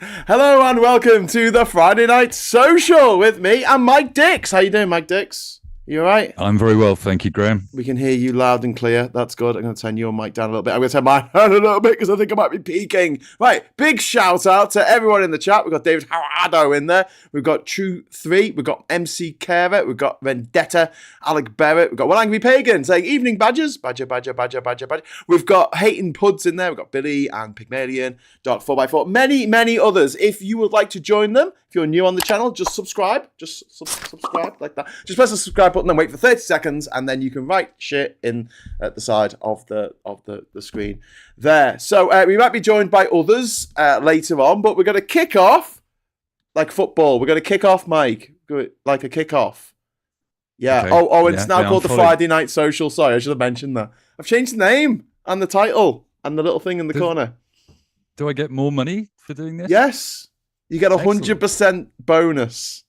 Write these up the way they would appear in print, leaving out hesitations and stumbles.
Hello and welcome to the Friday Night Social with me and Mike Dix. How you doing, Mike Dix? You all right? I'm very well, thank you, Graham. We can hear you loud and clear. That's good. I'm going to turn your mic down a little bit. I'm going to turn mine down a little bit because I think I might be peaking. Right, big shout out to everyone in the chat. We've got David Harado in there. We've got True3. We've got MC Carer. We've got Vendetta. Alec Barrett. We've got One Angry Pagan saying evening badgers. Badger. We've got Hayton Puds in there. We've got Billy and Pygmalion. Dark 4x4. Many others. If you would like to join them, if you're new on the channel, just subscribe. Just subscribe like that. Just press the subscribe button and wait for 30 seconds, and then you can write shit in at the side of the screen there. So we might be joined by others later on, but we're going to kick off like football. We're going to kick off, Mike, like a kick off. Yeah. Okay. It's now called the Friday Night Social. Sorry, I should have mentioned that. I've changed the name and the title and the little thing in the corner. Do I get more money for doing this? Yes. You get 100% bonus.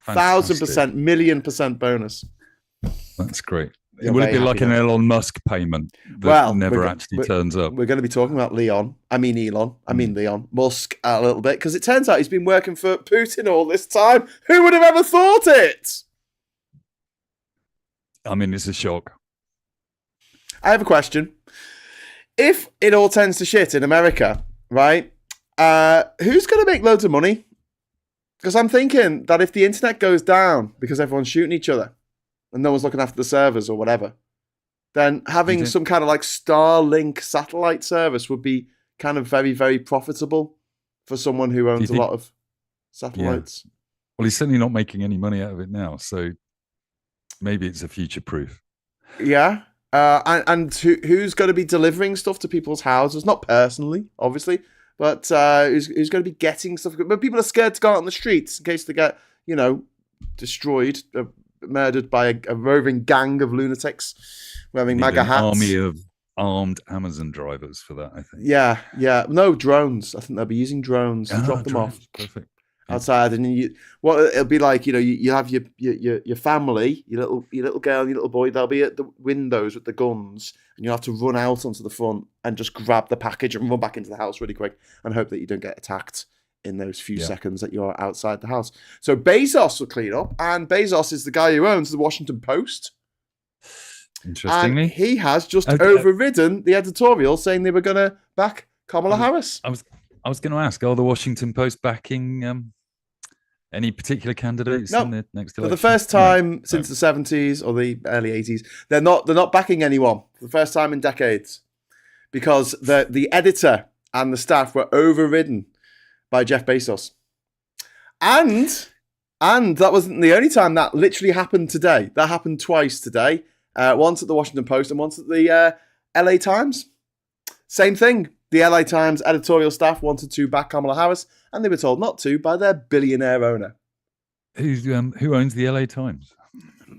1,000%, 1,000,000% bonus. That's great. Will it be like an Elon Musk payment that never actually turns up? We're going to be talking about Leon Musk a little bit, because it turns out he's been working for Putin all this time. Who would have ever thought it? I mean, it's a shock. I have a question. If it all tends to shit in America, right? Who's going to make loads of money? Because I'm thinking that if the internet goes down because everyone's shooting each other and no one's looking after the servers or whatever, then having some kind of like Starlink satellite service would be kind of very, very profitable for someone who owns a lot of satellites. Yeah. Well, he's certainly not making any money out of it now, so maybe it's a future proof. Yeah. And who's going to be delivering stuff to people's houses? Not personally, obviously. But who's going to be getting stuff? But people are scared to go out on the streets in case they get, destroyed, murdered by a roving gang of lunatics wearing MAGA hats. An army of armed Amazon drivers for that, I think. Yeah. No, drones. I think they'll be using drones to drop them off. Perfect. Outside, and it'll be like, you have your family, your little girl and your little boy. They'll be at the windows with the guns, and you'll have to run out onto the front and just grab the package and run back into the house really quick and hope that you don't get attacked in those few seconds that you're outside the house. So Bezos will clean up, and Bezos is the guy who owns the Washington Post. Interestingly, and he has just overridden the editorial saying they were going to back Kamala Harris. I was going to ask, are the Washington Post backing any particular candidates in the next election? For the first time since the 70s or the early 80s, they're not backing anyone for the first time in decades, because the editor and the staff were overridden by Jeff Bezos. And that wasn't the only time that literally happened today. That happened twice today. Once at the Washington Post and once at the LA Times. Same thing. The LA Times editorial staff wanted to back Kamala Harris, and they were told not to by their billionaire owner. Who owns the LA Times?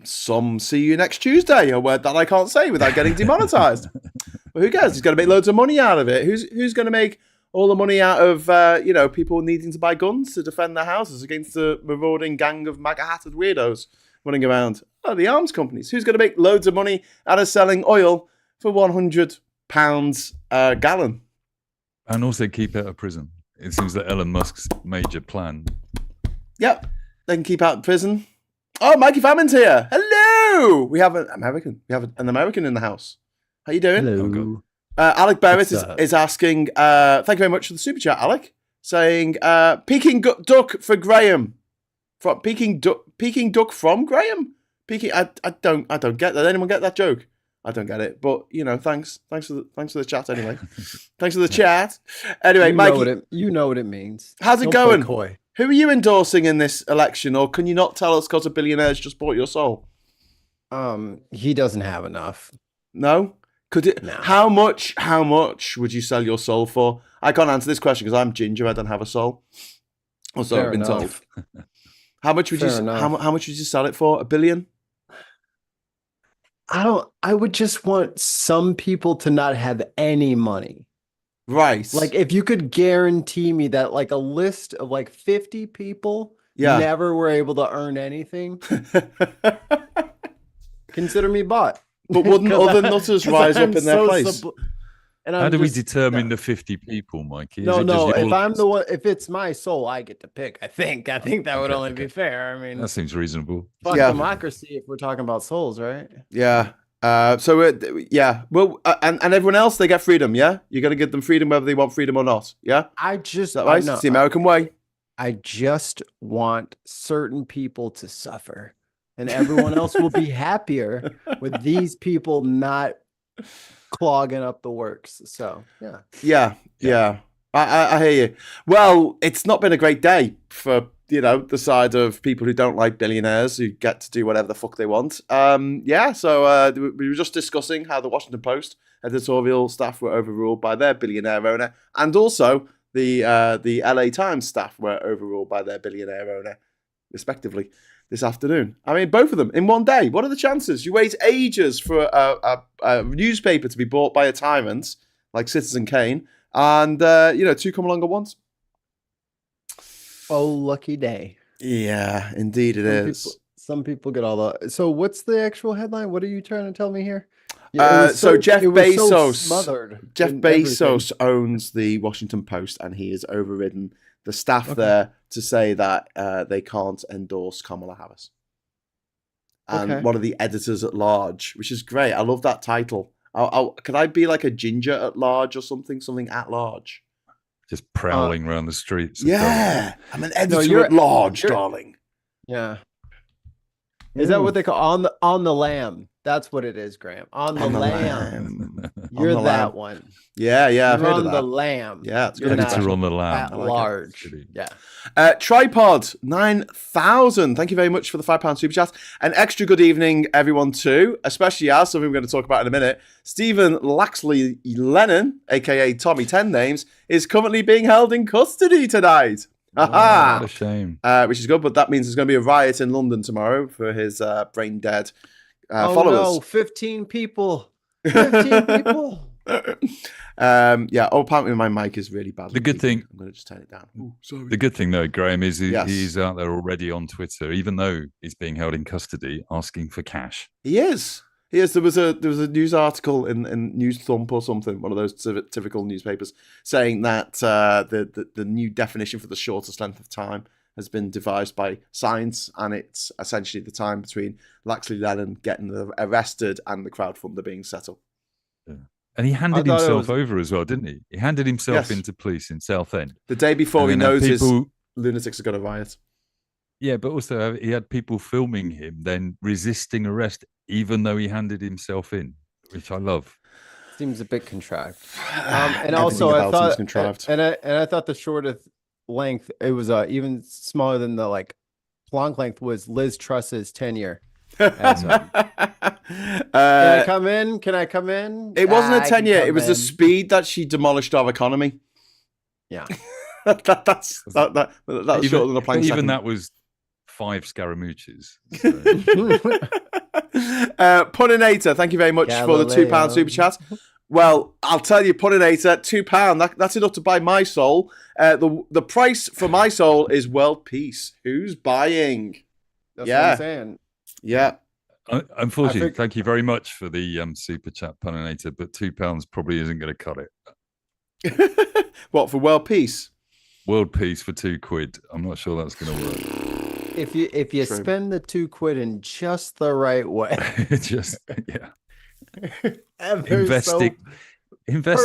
Some see you next Tuesday, a word that I can't say without getting demonetized. But who cares? He's going to make loads of money out of it. Who's going to make all the money out of people needing to buy guns to defend their houses against the marauding gang of MAGA-hatted weirdos running around? Oh, the arms companies. Who's going to make loads of money out of selling oil for £100 a gallon? And also keep out of prison. It seems that Elon Musk's major plan. Yep, they can keep out of prison. Oh, Mikey Fammon's here. Hello. We have an American. We have an American in the house. How you doing? Hello. Alec Barrett is asking. Thank you very much for the super chat, Alec. Saying Peking duck for Graham. From Peking duck from Graham. Peking. I don't get that. Anyone get that joke? I don't get it, but thanks for the chat anyway. Thanks for the chat. Anyway, Mikey, you know what it means. How's it going? Who are you endorsing in this election, or can you not tell us because a billionaire's just bought your soul? He doesn't have enough. No? Could it? No. How much would you sell your soul for? I can't answer this question because I'm ginger. I don't have a soul. Or so I've been told. How much would how much would you sell it for? $1 billion? I would just want some people to not have any money. Right. Like if you could guarantee me that like a list of like 50 people never were able to earn anything, consider me bought. But wouldn't other nutters rise up in their place? And how do we determine the 50 people, Mikey? No. If I'm list? the one, if it's my soul, I get to pick. I think that would only be fair. I mean, that seems reasonable. Fuck democracy if we're talking about souls, right? Yeah. Well, and everyone else, they get freedom. Yeah, you got to give them freedom whether they want freedom or not. Yeah. Is that right? It's the American way. I just want certain people to suffer, and everyone else will be happier with these people not clogging up the works. So yeah. I hear you. Well, it's not been a great day for the side of people who don't like billionaires who get to do whatever the fuck they want. So we were just discussing how the Washington Post editorial staff were overruled by their billionaire owner, and also the LA Times staff were overruled by their billionaire owner, respectively, this afternoon. I mean, both of them in one day. What are the chances? You wait ages for a newspaper to be bought by a tyrant like Citizen Kane, and two come along at once. Oh, lucky day. Yeah, indeed it is. Some people get all the... So what's the actual headline? What are you trying to tell me here? Jeff Bezos Bezos owns the Washington Post, and he has overridden the staff there to say that they can't endorse Kamala Harris. And one of the editors at large, which is great. I love that title. Could I be like a ginger at large or something at large? Just prowling around the streets. Yeah, I'm an editor at large, darling. Yeah. Is that what they call on the lamb? That's what it is, Graham. On the lamb. You're on that one. Yeah, I've heard of that. On the lamb. Yeah, it's good. Editor on the lamb. At large. Yeah. Tripod 9,000. Thank you very much for the £5 super chat. An extra good evening, everyone, too. Especially as something we're going to talk about in a minute. Stephen Laxley Lennon, aka Tommy 10 Names, is currently being held in custody tonight. What a shame. Which is good, but that means there's going to be a riot in London tomorrow for his brain dead followers. No, 15 people. 15 people. Apparently my mic is really bad. The good thing, I'm going to just turn it down. Ooh, sorry. The good thing, though, Graham, is he's out there already on Twitter, even though he's being held in custody, asking for cash. He is. There was a news article in News Thump or something, one of those typical newspapers, saying that the new definition for the shortest length of time has been devised by science, and it's essentially the time between Laxley Lennon getting arrested and the crowdfunder being set up. Yeah. And he handed himself over as well, didn't he? He handed himself into police in Southend. The day before he knows his lunatics are going to riot. Yeah, but also he had people filming him then resisting arrest, even though he handed himself in, which I love. Seems a bit contrived. And also, I thought, contrived. And I thought the shortest length, it was even smaller than the Planck length, was Liz Truss's tenure. Can I come in? It wasn't a tenure. It was the speed that she demolished our economy. Yeah, that's shorter than a Planck. Even that was 5 Scaramucci's. So. Puninator, thank you very much for the £2 super chat. Well, I'll tell you, Puninator, £2. That's enough to buy my soul. The price for my soul is world peace. Who's buying? That's what I'm saying. Yeah. Unfortunately, thank you very much for the super chat, Puninator, but £2 probably isn't going to cut it. What, for world peace? World peace for £2. I'm not sure that's going to work. If you spend the £2 in just the right way, invest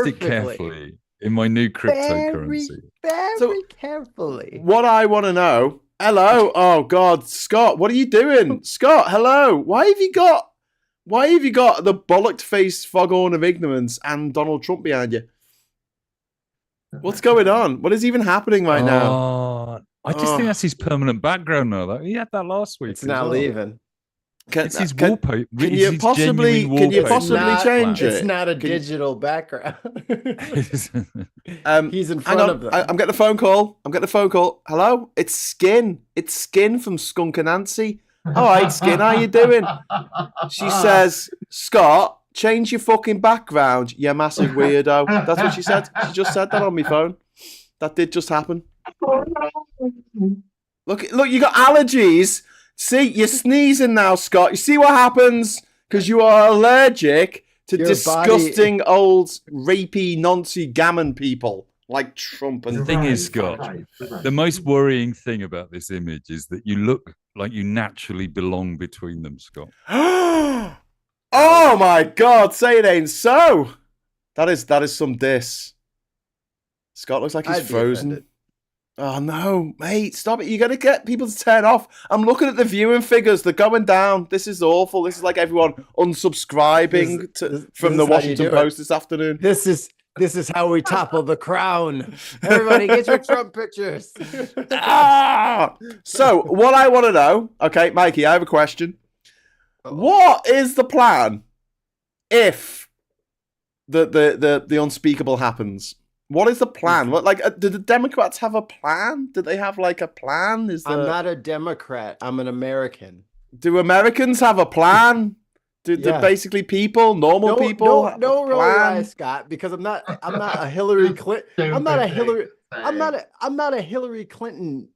it carefully in my new cryptocurrency. Very carefully. What I want to know. Hello, oh God, Scott, what are you doing, Scott? Hello, why have you got the bollocked faced foghorn of ignorance and Donald Trump behind you? What's going on? What is even happening right now? I just think that's his permanent background now. He had that last week. It's not leaving. It's his wallpaper. Can you possibly change it? It's not a digital background. He's in front of them. I'm getting a phone call. Hello? It's Skin. It's Skin from Skunk and Nancy. All right, Skin, how you doing? She says, Scott, change your fucking background, you massive weirdo. That's what she said. She just said that on my phone. That did just happen. Look, you got allergies. See, you're sneezing now, Scott. You see what happens? Because you are allergic to disgusting old rapey, noncy gammon people like Trump. And the thing is, Scott, the most worrying thing about this image is that you look like you naturally belong between them, Scott. Oh my God! Say it ain't so. That is some diss. Scott looks like he's frozen. Oh no, mate, stop it. You're going to get people to turn off. I'm looking at the viewing figures. They're going down. This is awful. This is like everyone unsubscribing from the Washington Post this afternoon. This is how we topple the crown. Everybody get your Trump pictures. So what I want to know, okay, Mikey, I have a question. What is the plan if the unspeakable happens? What is the plan? What, like, do the Democrats have a plan? Do they have like a plan? I'm not a Democrat. I'm an American. Do Americans have a plan? Do basically normal people have a plan? Scott, because I'm not a Hillary Clinton. I'm not a Hillary Clinton,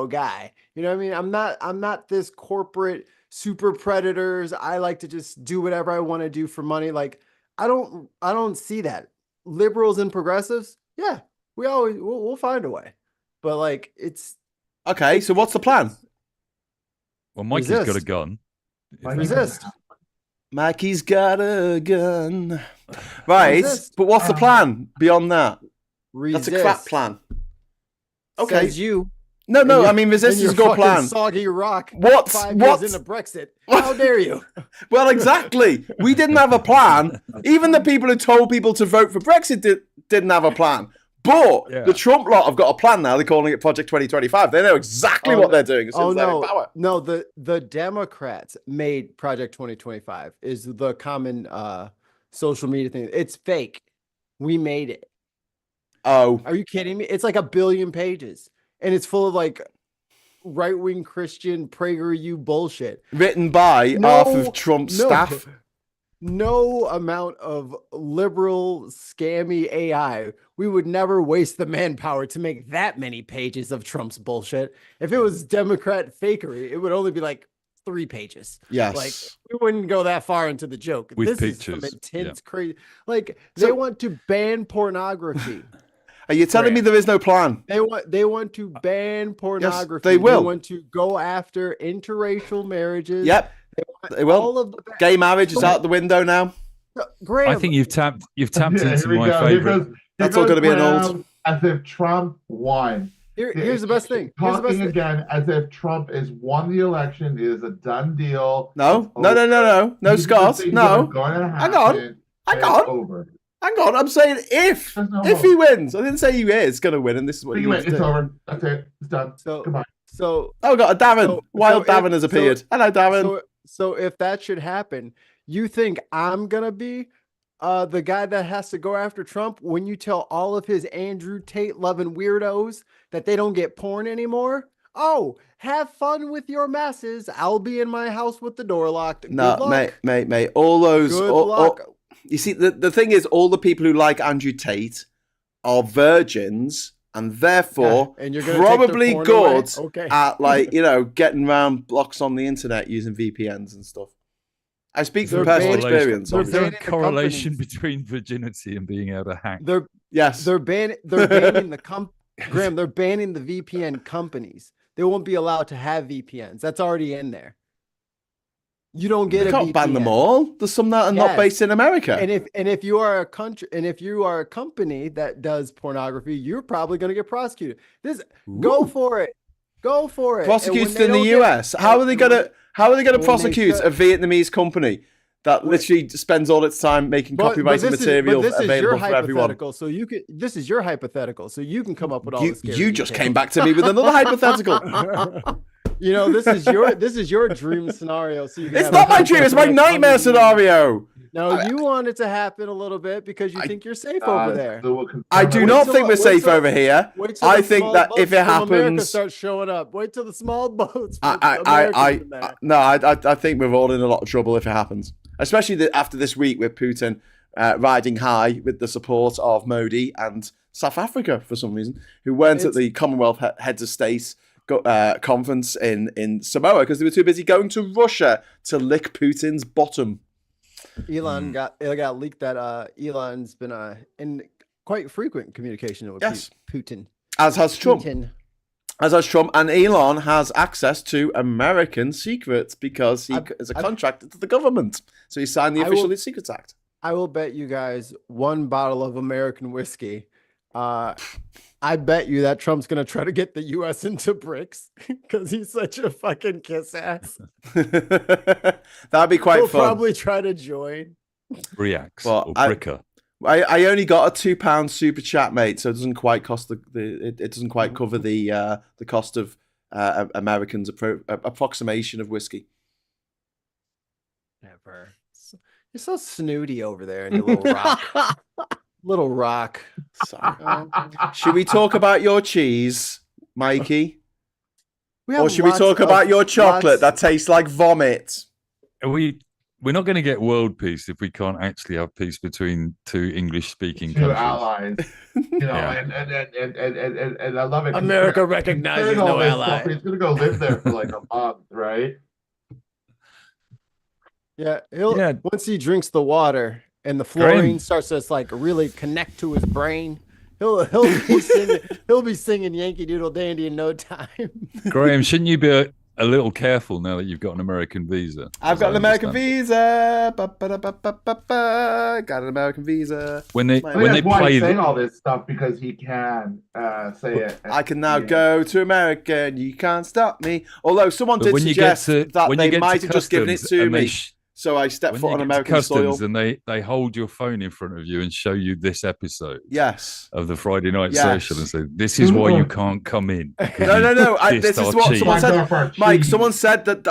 guy. You know what I mean? I'm not this corporate super predators. I like to just do whatever I want to do for money. Like, I don't see that. Liberals and progressives, yeah, we'll find a way. But like, okay. So what's the plan? Well, Mikey's got a gun. Resist. Mikey's got a gun. Right, but what's the plan beyond that? Resist. That's a crap plan. Okay. Says you. No. I mean, resist is a good plan. Soggy rock. 5 years into Brexit. How dare you? Well, exactly. We didn't have a plan. Even the people who told people to vote for Brexit didn't have a plan. But the Trump lot have got a plan now. They're calling it Project 2025. They know exactly what they're doing as soon as they're in power. No, the Democrats made Project 2025 is the common social media thing. It's fake. We made it. Oh. Are you kidding me? It's like 1 billion pages. And it's full of like right-wing Christian PragerU bullshit. Written by half of Trump's staff. No amount of liberal scammy AI. We would never waste the manpower to make that many pages of Trump's bullshit. If it was Democrat fakery, it would only be like 3 pages. Yes. Like, we wouldn't go that far into the joke. With this pictures. Is some intense, crazy. Like, they want to ban pornography. Are you telling me there is no plan? They want to ban pornography. Yes, they will. They want to go after interracial marriages. Yep. They will. All of the gay marriage is out the window now. Graham, I think you've tapped into my favorite. That's all going to be an old. As if Trump won. Here's the best thing. Talking again as if Trump has won the election. It is a done deal. No, Scott. No. Hang on. Over. Hang on, I'm saying if he wins. I didn't say he is going to win, and this is what he wins. It's over. That's it. It's done. Goodbye. We got a Darren. Darren has appeared. Hello, Darren. So if that should happen, you think I'm going to be the guy that has to go after Trump when you tell all of his Andrew Tate loving weirdos that they don't get porn anymore? Oh, have fun with your masses. I'll be in my house with the door locked. No, mate. All those. Good luck. You see, the thing is, all the people who like Andrew Tate are virgins, and therefore and you're gonna probably good at getting around blocks on the internet using VPNs and stuff. I speak from personal experience. Is there a correlation between virginity and being able to hack? They're banning Graham. They're banning the VPN companies. They won't be allowed to have VPNs. That's already in there. You don't get. You can't ban them all. There's some that are not based in America. And if you are a country, and if you are a company that does pornography, you're probably going to get prosecuted. Go for it. Prosecuted in the US. How are they going to prosecute a Vietnamese company that literally spends all its time making copyrighted material available for everyone? So this is your hypothetical. So you can come up with all this. You just came back to me with another hypothetical. This is your dream scenario. So it's not my dream. It's my nightmare scenario. No, you want it to happen a little bit because you think you're safe over there. I do not think we're safe over here. I think that if it happens, America starts showing up. Wait till the small boats. I think we're all in a lot of trouble if it happens, especially after this week with Putin riding high with the support of Modi and South Africa for some reason, who weren't at the Commonwealth heads of state conference in Samoa because they were too busy going to Russia to lick Putin's bottom. Elon it got leaked that Elon's been in quite frequent communication with Putin. As has Trump. And Elon has access to American secrets because he is a contractor to the government. So he signed the Official Secrets Act. I will bet you guys one bottle of American whiskey. I bet you that Trump's going to try to get the U.S. into BRICS because he's such a fucking kiss ass. That'd be quite fun. He'll probably try to join. Reacts or Bricker. I only got a £2 super chat, mate, so it doesn't quite cost it doesn't quite cover the cost of Americans' approximation of whiskey. Never. You're so snooty over there in your little rock. Little rock. Sorry. Should we talk about your cheese, Mikey? Or should we talk about your chocolate that tastes like vomit? We're not going to get world peace if we can't actually have peace between two English-speaking countries. Allies. You know, and I love it. America recognizes no ally. He's going to go live there for like a month, right? Yeah, once he drinks the water and the fluorine starts to like really connect to his brain, he'll be singing Yankee Doodle Dandy in no time. Graham, shouldn't you be a little careful now that you've got an American visa? I've got an American visa. Got an American visa. When they saying all this stuff because he can say it. I can now go to America and you can't stop me. Although someone did suggest that they might have just given it to me. So I stepped foot on American soil. And they hold your phone in front of you and show you this episode. Yes. Of the Friday Night Social and say, this is why you can't come in. No. This is what someone said. Mike, someone said that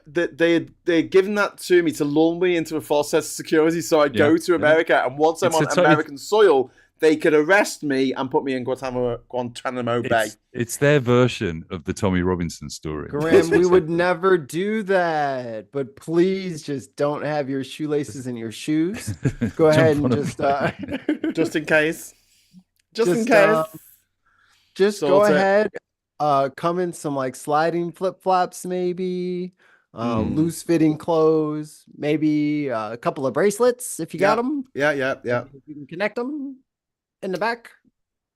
they'd given that to me to lull me into a false sense of security so I'd go to America. And once I'm on American soil, they could arrest me and put me in Guantanamo Bay. It's their version of the Tommy Robinson story. Graham, we would never do that. But please just don't have your shoelaces in your shoes. Go ahead and just in case. Just in case. Just go ahead. Come in some like sliding flip-flops, maybe. Loose fitting clothes, maybe a couple of bracelets if you got them. Yeah. You can connect them. In the back,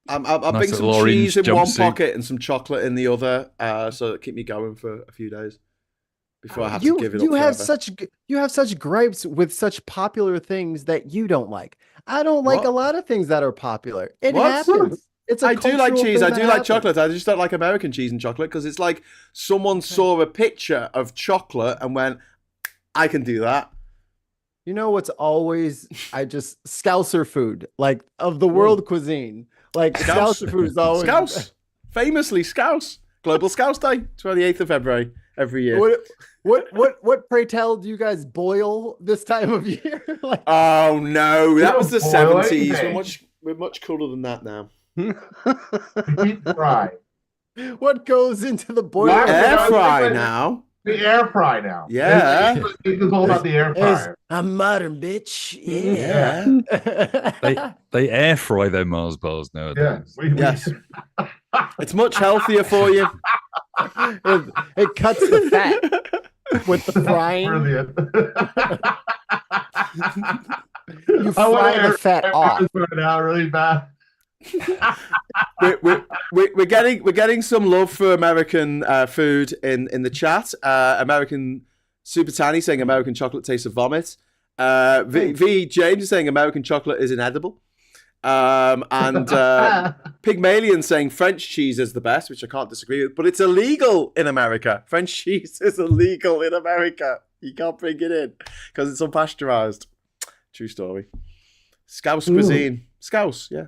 I'll bring some cheese in one pocket and some chocolate in the other, so it'll keep me going for a few days before I have to give it up. You have such gripes with such popular things that you don't like. I don't like a lot of things that are popular. It happens. I do like cheese. I do like chocolate. I just don't like American cheese and chocolate because it's like someone saw a picture of chocolate and went, "I can do that." You know what's always Scouser food, like of the world cuisine. Like Scouser food is always Scouse. Famously Scouse. Global Scouse Day, 28th of February every year. What pray tell do you guys boil this time of year? Oh no, that was the 70s. We're much cooler than that now. Deep fry. What goes into the boiler? Air fry now. The air fry now. Yeah. It's all about the air fryer. I'm modern, bitch. Yeah. They air fry their Mars bars nowadays. Yes. It's much healthier for you. It cuts the fat with the frying. Brilliant. You fry the fat off. Now really bad. we're getting some love for American food in the chat. American Super Tiny saying American chocolate tastes of vomit. V James is saying American chocolate is inedible. And Pygmalion saying French cheese is the best, which I can't disagree with, but it's illegal in America. French cheese is illegal in America. You can't bring it in because it's unpasteurized. True story. Scouse cuisine. Scouse, yeah.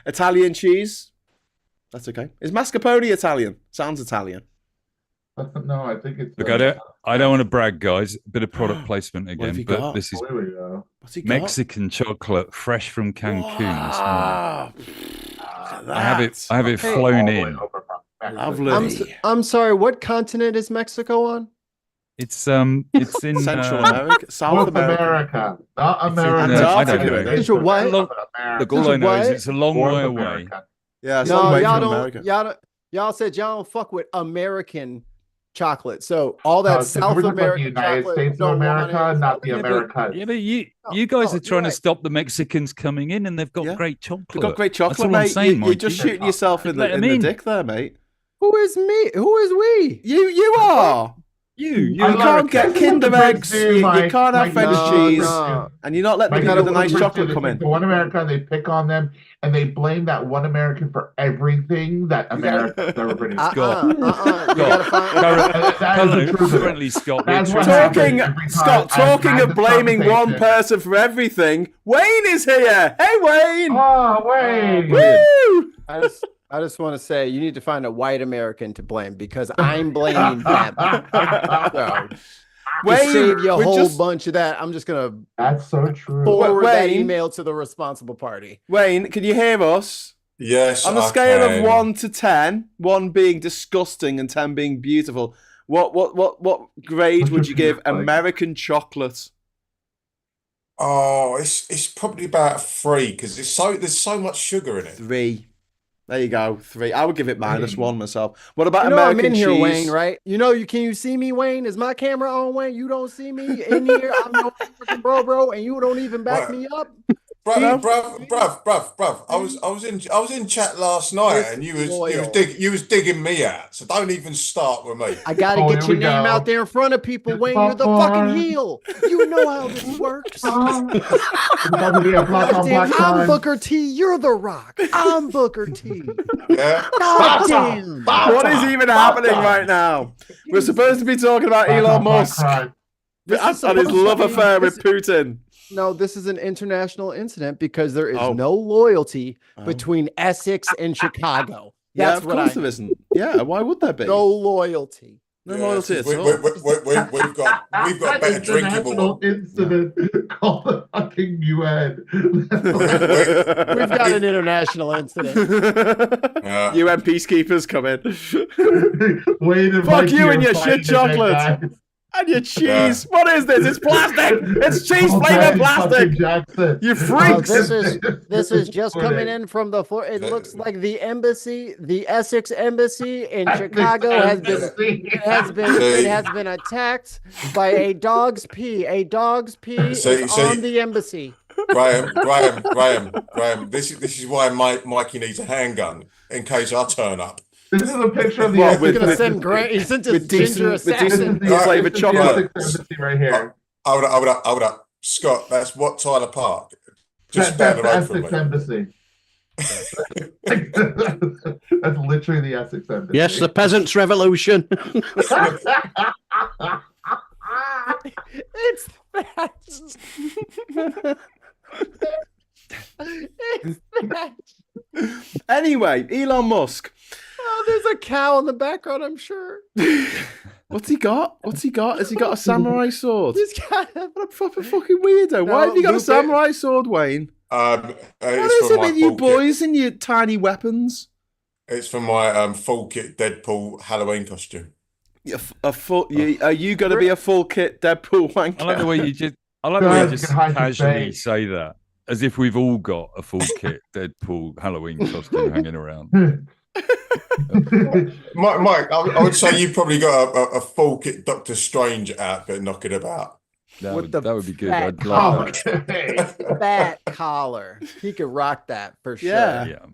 Italian cheese. That's okay. Is mascarpone Italian? Sounds Italian. No, I think it's. Look, I don't want to brag, guys. A bit of product placement again, but this is Mexican chocolate, fresh from Cancun this morning. I have it flown in. Lovely. I'm sorry. What continent is Mexico on? It's in Central America, South America. Not America. Look, all I know is it's a long way away. Yeah, it's a long way from America. Y'all said y'all don't fuck with American chocolate. So all that South American the United chocolate, States of America, not the Americas. Yeah, but you guys are trying to stop the Mexicans coming in, and they've got great chocolate. They've got great chocolate, That's all mate. I'm saying, You're just shooting yourself in the dick there, mate. Who is me? Who is we? You are. You can't get Kinder eggs. You can't have French cheese, and you're not letting people with the nice chocolate come in. One America, they pick on them, and they blame that one American for everything that America ever produced. Scott, talking of blaming one person for everything. Wayne is here. Hey, Wayne. Oh, Wayne. Woo! I just want to say you need to find a white American to blame because I'm blaming them. So, Wayne, save you a whole bunch of that. I'm just gonna. That's so true. Forward that email to the responsible party. Wayne, can you hear us? Yes. On a scale of 1 to 10, 1 being disgusting and 10 being beautiful, what grade would you give American chocolate? Oh, it's probably about 3 because there's so much sugar in it. 3. There you go, 3. I would give it -1 myself. What about American I'm in cheese? here, Wayne, right? Can you see me, Wayne? Is my camera on, Wayne? You don't see me in here. I'm no freaking bro, and you don't even back me up. Bruv. I was in chat last night, and you was digging me out. So don't even start with me. I gotta get your name out there in front of people, Wayne. You're the fucking heel. You know how this works. I'm Booker T. You're the Rock. I'm Booker T. Yeah. God damn. What is even happening right now? We're supposed to be talking about Elon Musk and his love affair with Putin. No, this is an international incident because there is no loyalty between Essex and Chicago. That's of course there isn't. Yeah, why would there be? No loyalty. No loyalty at all. We've got better drinkable incident called the fucking UN. We've got an international incident. UN peacekeepers come in. Fuck you and your shit chocolate. And your cheese. What is this? It's plastic. It's cheese flavored plastic. You freaks. This is just coming in from the floor. It looks like the embassy, the Essex embassy in Chicago has been attacked by a dog's pee. A dog's pee is on the embassy. Graham. This is why Mikey needs a handgun in case I turn up. This is a picture of the he sent his ginger assassin flavored chocolate right here. Hold up. Scott, that's what Tyler Park. Just down the road from me. Embassy. That's literally the Essex Embassy. Yes, the Peasants' Revolution. It's that. It's that. Anyway, Elon Musk. Oh, there's a cow in the background, I'm sure. What's he got? Has he got a samurai sword? He's got what a proper fucking weirdo. Why have you got a samurai sword, Wayne? What is it with you boys and your tiny weapons? It's for my full kit Deadpool Halloween costume. Are you going to be a full kit Deadpool wanker? I like the way you just casually say that, as if we've all got a full kit Deadpool Halloween costume hanging around. Mike, I would say you've probably got a full kit Doctor Strange outfit knocking about. That would be good. I'd like that. Fat collar. He could rock that for sure. Yeah.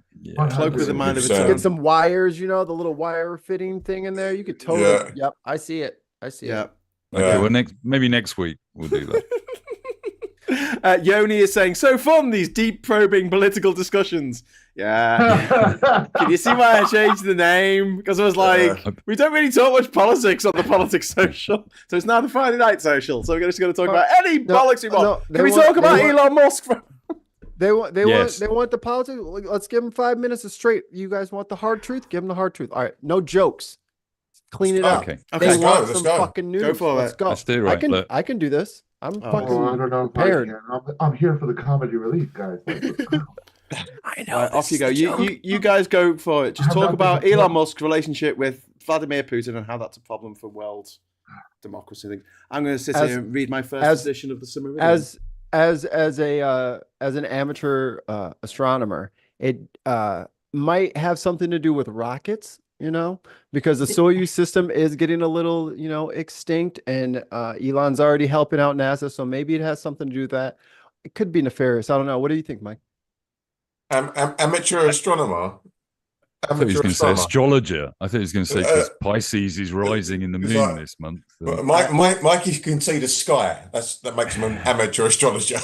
Cloak with a mind of its own. Get some wires, the little wire fitting thing in there. You could totally. Yeah. Yep, I see it. Okay, well, maybe next week we'll do that. Yoni is saying, so fun, these deep probing political discussions. Yeah. Can you see why I changed the name? Because I was like, we don't really talk much politics on the Politics Social. So it's now the Friday Night Social. So we're just going to talk about any bollocks we want. Can we talk about Elon Musk? They want the politics. Let's give them 5 minutes of straight. You guys want the hard truth? Give them the hard truth. All right. No jokes. Clean it up. Okay. They want some fucking news. Go for Let's go. Let's do it right. I can do this. I'm fucking I don't know prepared. I'm here for the comedy relief, guys. I know. Right, off you go. You guys go for it. Just talk about Elon Musk's relationship with Vladimir Putin and how that's a problem for world democracy. I'm going to sit here and read my first edition of the Silmarillion. As an amateur astronomer, it might have something to do with rockets. because the Soyuz system is getting a little, extinct, and Elon's already helping out NASA, so maybe it has something to do with that. It could be nefarious. I don't know. What do you think, Mike? Amateur astronomer. I thought he was going to say astrologer. I thought he was going to say because Pisces is rising in the moon this month. Mikey can see the sky. That makes him an amateur astrologer.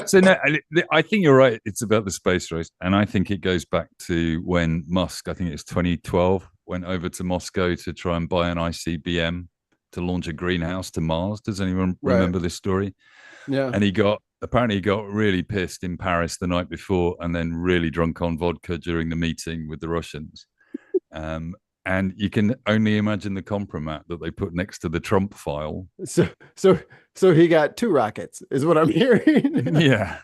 So no, I think you're right. It's about the space race, and I think it goes back to when Musk, I think it's 2012, went over to Moscow to try and buy an ICBM to launch a greenhouse to Mars. Does anyone remember this story? Yeah. And he got really pissed in Paris the night before, and then really drunk on vodka during the meeting with the Russians. And you can only imagine the compromat that they put next to the Trump file. So he got 2 rockets, is what I'm hearing. Yeah.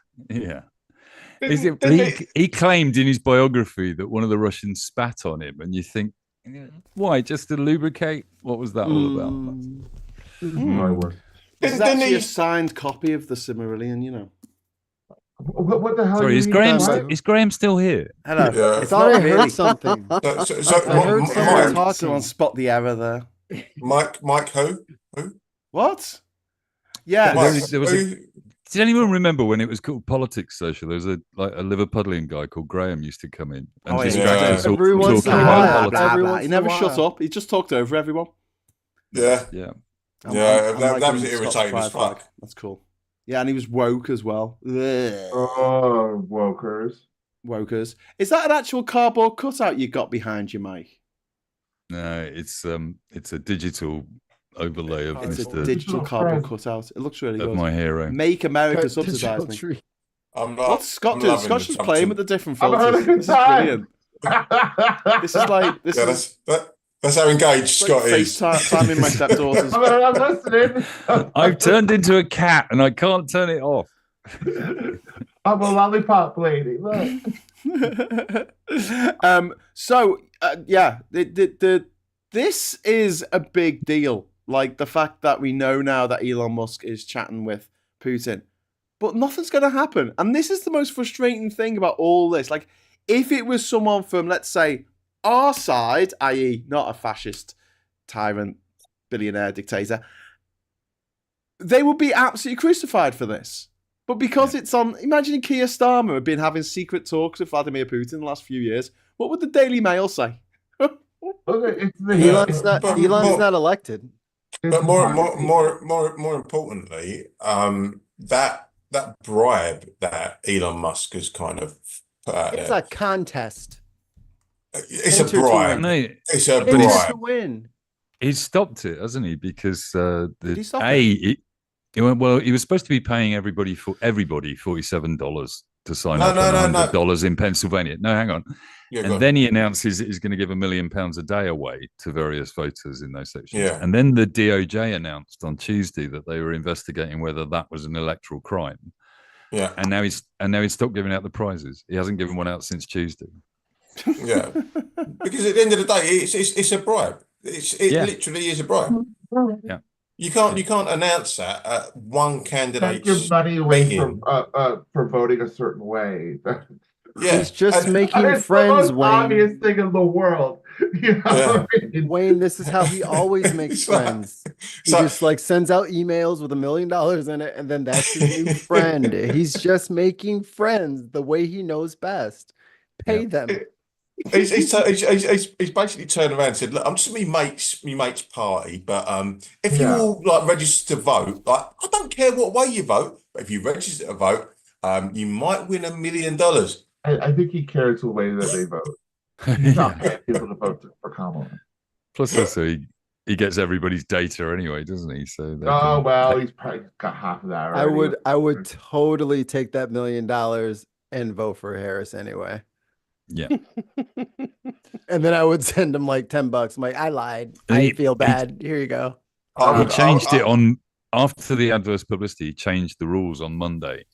He claimed in his biography that one of the Russians spat on him, and you think, why? Just to lubricate? What was that all about? This is actually a signed copy of the Silmarillion, What the hell? Sorry, is Graham still here? Hello. Yeah. I thought I heard something. I heard someone talking. Someone spot the error there. Mike, who? What? Yeah. Did anyone remember when it was called Politics Social? There was a Liverpudlian guy called Graham used to come in and distract us all talking about politics. He never shut up. He just talked over everyone. Yeah. That was irritating as fuck. That's cool. Yeah, and he was woke as well. Oh, wokers. Is that an actual cardboard cutout you got behind you, Mike? No, it's a digital overlay of a digital cardboard cutout. It looks really good. My hero. Make America subsidize me. I'm not. What's Scott doing? Scott's just playing with the different filters. This is brilliant. That's how engaged Scott is. FaceTiming my stepdaughters. I'm listening. I've turned into a cat and I can't turn it off. I'm a lollipop lady. Look. This is a big deal. Like the fact that we know now that Elon Musk is chatting with Putin, but nothing's going to happen. And this is the most frustrating thing about all this. Like, if it was someone from, let's say, our side, i.e., not a fascist tyrant, billionaire dictator, they would be absolutely crucified for this. But because it's on, imagine Keir Starmer had been having secret talks with Vladimir Putin in the last few years. What would the Daily Mail say? Elon's not elected. But more importantly, that bribe that Elon Musk has kind of put out it's a contest. It's a bribe. No, it's a bribe. To win. He's stopped it, hasn't he? Because Did he stop it? He was supposed to be paying everybody $47 to sign up and $100 in Pennsylvania. No, hang on. And then he announces he's going to give £1 million a day away to various voters in those sections. Yeah. And then the DOJ announced on Tuesday that they were investigating whether that was an electoral crime. Yeah. And now he's stopped giving out the prizes. He hasn't given one out since Tuesday. Yeah. Because at the end of the day, it's a bribe. It literally is a bribe. Yeah. You can't announce that at one candidate's Take your money away for voting a certain way. Yeah, he's just making friends, Wayne. Obvious thing in the world. You know I mean? Wayne, this is how he always makes friends. He just sends out emails with $1 million in it, and then that's his new friend. He's just making friends the way he knows best. Pay them. He's basically turned around and said, "Look, I'm just my mate's party, but if you all register to vote, I don't care what way you vote, but if you register to vote, you might win $1 million." I think he cares the way that they vote. He's not paying people to vote for Kamala. Plus, also he gets everybody's data anyway, doesn't he? So he's probably got half of that already. I would totally take that $1 million and vote for Harris anyway. Yeah. And then I would send him $10. I'm like, I lied. I feel bad. Here you go. He changed it on after the adverse publicity. He changed the rules on Monday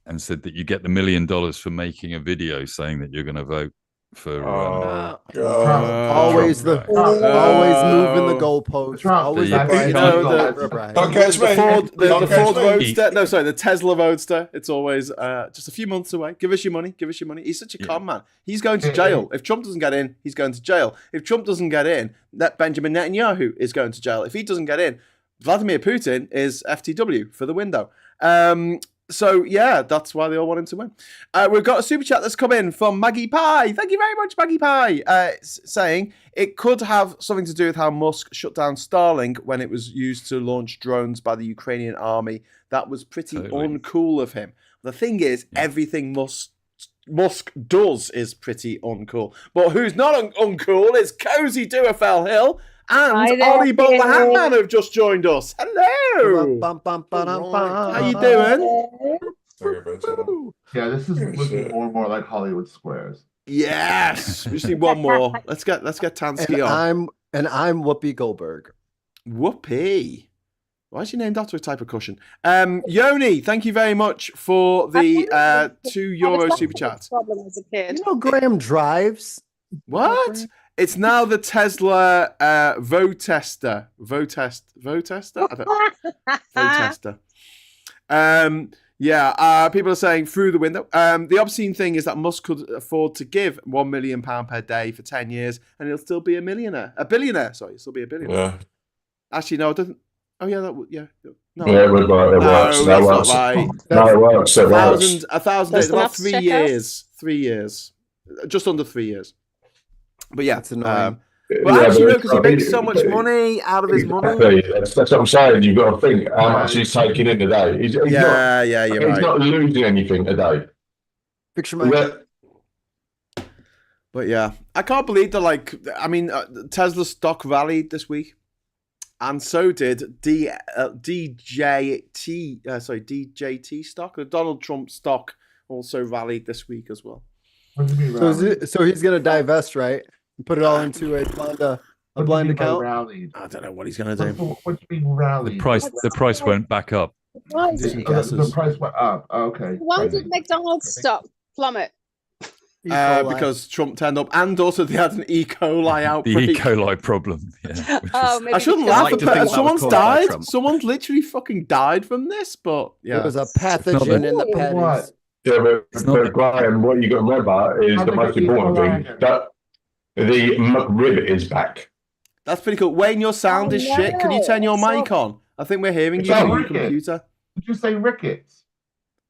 and said that you get the $1 million for making a video saying that you're going to vote for. Always moving the goalposts. Always The Ford Roadster. No, sorry, the Tesla Roadster. It's always just a few months away. Give us your money. Give us your money. He's such a con man. He's going to jail. If Trump doesn't get in, he's going to jail. If Trump doesn't get in, that Benjamin Netanyahu is going to jail. If he doesn't get in, Vladimir Putin is FTW for the window. So, yeah, that's why they all want him to win. We've got a super chat that's come in from Maggie Pie. Thank you very much, Maggie Pie. Saying it could have something to do with how Musk shut down Starlink when it was used to launch drones by the Ukrainian army. That was pretty uncool of him. The thing is, everything Musk does is pretty uncool. But who's not uncool is Cozy Duafel Hill and Ollie Bowl the Hatman have just joined us. Hello. How you doing? Yeah, this is looking more and more like Hollywood Squares. Yes. We just need one more. Let's get Tansky on. I'm Whoopi Goldberg. Whoopi. Why is she named after a type of cushion? Yoni, thank you very much for the €2 super chat. Problem as a kid. You know Graham drives? What? It's now the Tesla Votester. People are saying through the window. The obscene thing is that Musk could afford to give £1 million per day for 10 years and he'll still be a billionaire. Sorry, he'll still be a billionaire. Yeah. Actually, no, it doesn't. Oh, yeah, yeah. No, yeah, it works. That works. Right. No, it works. It works. 1,000 days, about 3 years. 3 years. Just under 3 years. But yeah, it's annoying. Actually, because he makes so much money out of his money. That's what I'm saying. You've got to think how much he's taking in today. He's you're right. He's not losing anything today. Picture my. But yeah, I can't believe that. Tesla stock rallied this week, and so did DJT stock. The Donald Trump stock also rallied this week as well. So he's going to divest, right? And put it all into a blind account? Rallied? I don't know what he's going to do. What do you mean rallied? The price went back up. The price went up. Okay. Why did McDonald's stock plummet? Because Trump turned up, and also they had an E. coli outbreak. The E. coli problem. Yeah, I shouldn't laugh at that. Someone's died. Someone's literally fucking died from this, but yeah. There was a pathogen in the patties. Yeah, but Graham, what you got to remember is the most important thing, that the McRib is back. That's pretty cool. Wayne, your sound is shit. Can you turn your mic on? I think we're hearing you on your computer. Did you say rickets?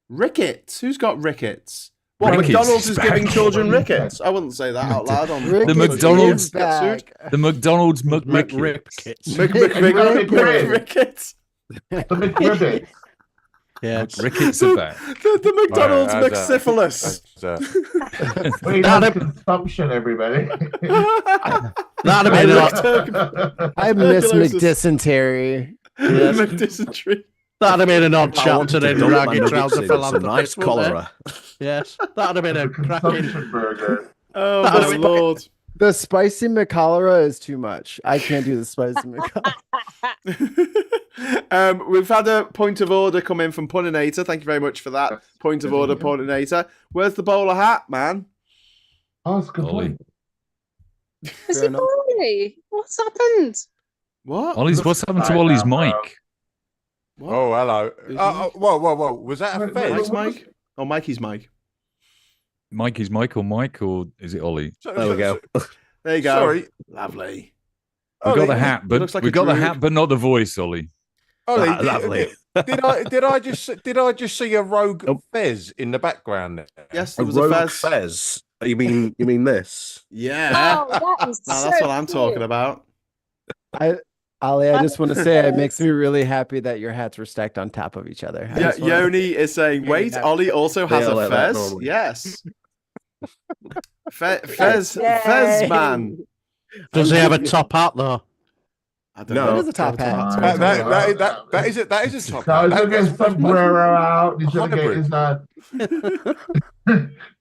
Rickets? Who's got rickets? What, rickets McDonald's is giving children rickets? I wouldn't say that out loud. The McDonald's McRickets. McRickets. The McRibbits. Yeah, rickets are back. The McDonald's McSyphilis. Consumption, everybody. That'd have been I miss McDysentery. Yes. McDysentery. That'd have been an odd chat to then raggy trouser It's a philanthropist. nice cholera. Yes, that'd have been a cracking burger. Oh my lord. The spicy McCholera is too much. I can't do the spicy McCholera. We've had a point of order come in from Puninator. Thank you very much for that. Point of order, Puninator. Where's the bowler hat, man? Oh, that's a good point. Is it Ollie? What's happened? What? What's happened to Ollie's mic? What? Oh, hello. Whoa. Was that a Fez? Mike? Oh, Mikey's mic. Mikey's Mike or is it Ollie? There we go. There you go. Sorry. Lovely. We got the hat, but not the voice, Ollie. Ollie, lovely. Did I just see a rogue Fez in the background there? Yes, there was a Fez. You mean this? Yeah. Oh, that is that's what I'm talking about. Ollie, I just want to say it makes me really happy that your hats were stacked on top of each other. Yeah, Yoni is saying, wait, Ollie also has a Fez? Yes. Fez man. Does he have a top hat though? I don't know. It is a top hat. That is a top hat. He's gonna get his sombrero out. He's gonna get his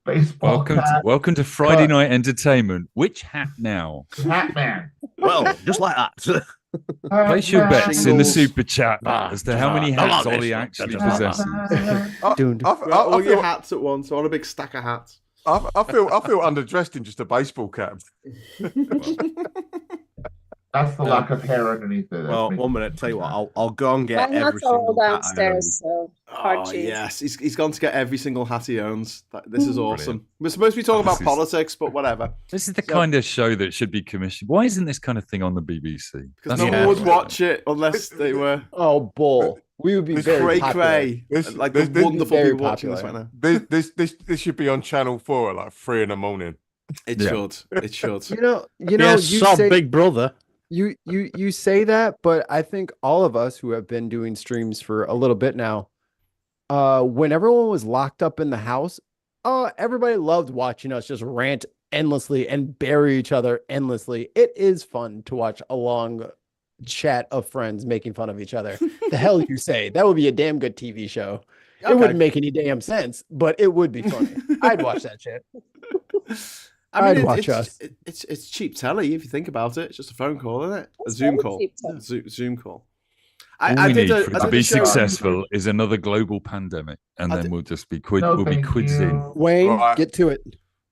baseball hat. Welcome to Friday Night Entertainment. Which hat now? Hat man. Well, just like that. Place your bets in the super chat as to how many hats Ollie actually possesses. All your hats at once, on a big stack of hats. I feel underdressed in just a baseball cap. That's the lack of hair underneath it. Well, 1 minute. Tell you what, I'll go and get Mine every that's all single hat I own. downstairs, so hard Oh, choose. yes. He's gone to get every single hat he owns. This is awesome. We're supposed to be talking about politics, but whatever. This is the kind of show that should be commissioned. Why isn't this kind of thing on the BBC? Because no one would watch it unless they were. Oh, bull. We would be very cray. Like the wonderful people watching this right now. This should be on Channel 4 at like 3 a.m. It should. It should. You say Big Brother. You say that, but I think all of us who have been doing streams for a little bit now, when everyone was locked up in the house, everybody loved watching us just rant endlessly and bury each other endlessly. It is fun to watch a long chat of friends making fun of each other. The hell you say? That would be a damn good TV show. Okay. It wouldn't make any damn sense, but it would be funny. I'd watch that shit. I'd watch us. It's cheap telly if you think about it. It's just a phone call, isn't it? A Zoom call. Zoom call. All we need for it to be successful is another global pandemic, and then we'll just be we'll be quids in. Wayne, get to it.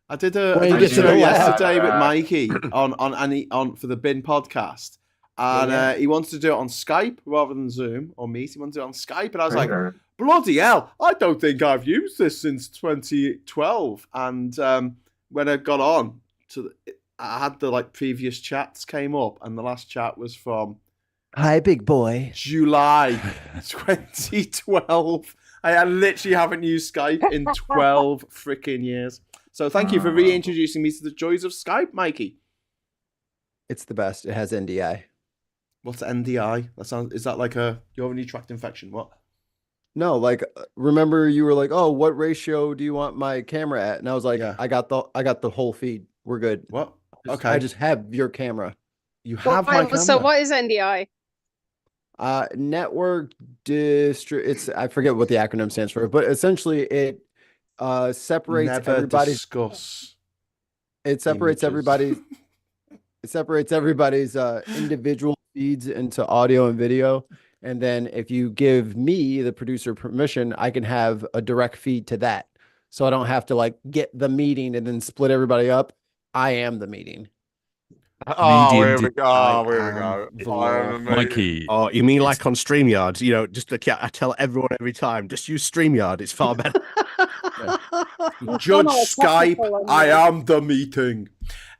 I did a show yesterday with Mikey on for the Bin podcast, and he wanted to do it on Skype rather than Zoom or Meet. He wanted to do it on Skype, and I was like, bloody hell! I don't think I've used this since 2012, and when I got on I had the previous chats came up, and the last chat was from Hi, big boy. July 2012. I literally haven't used Skype in 12 freaking years. So thank you for reintroducing me to the joys of Skype, Mikey. It's the best. It has NDI. What's NDI? Is that like a urinary tract infection? What? No, remember you were like, "Oh, what ratio do you want my camera at?" And I was like, I got the whole feed. We're good. What? Okay. I just have your camera. You have my camera. So what is NDI? Network It's I forget what the acronym stands for, but essentially it separates everybody's discuss. It separates everybody's individual feeds into audio and video. And then if you give me, the producer, permission, I can have a direct feed to that. So I don't have to get the meeting and then split everybody up. I am the meeting. Here we go. Mikey. Oh, you mean like on StreamYard? Just I tell everyone every time, just use StreamYard. It's far better. Judge Skype, I am the meeting.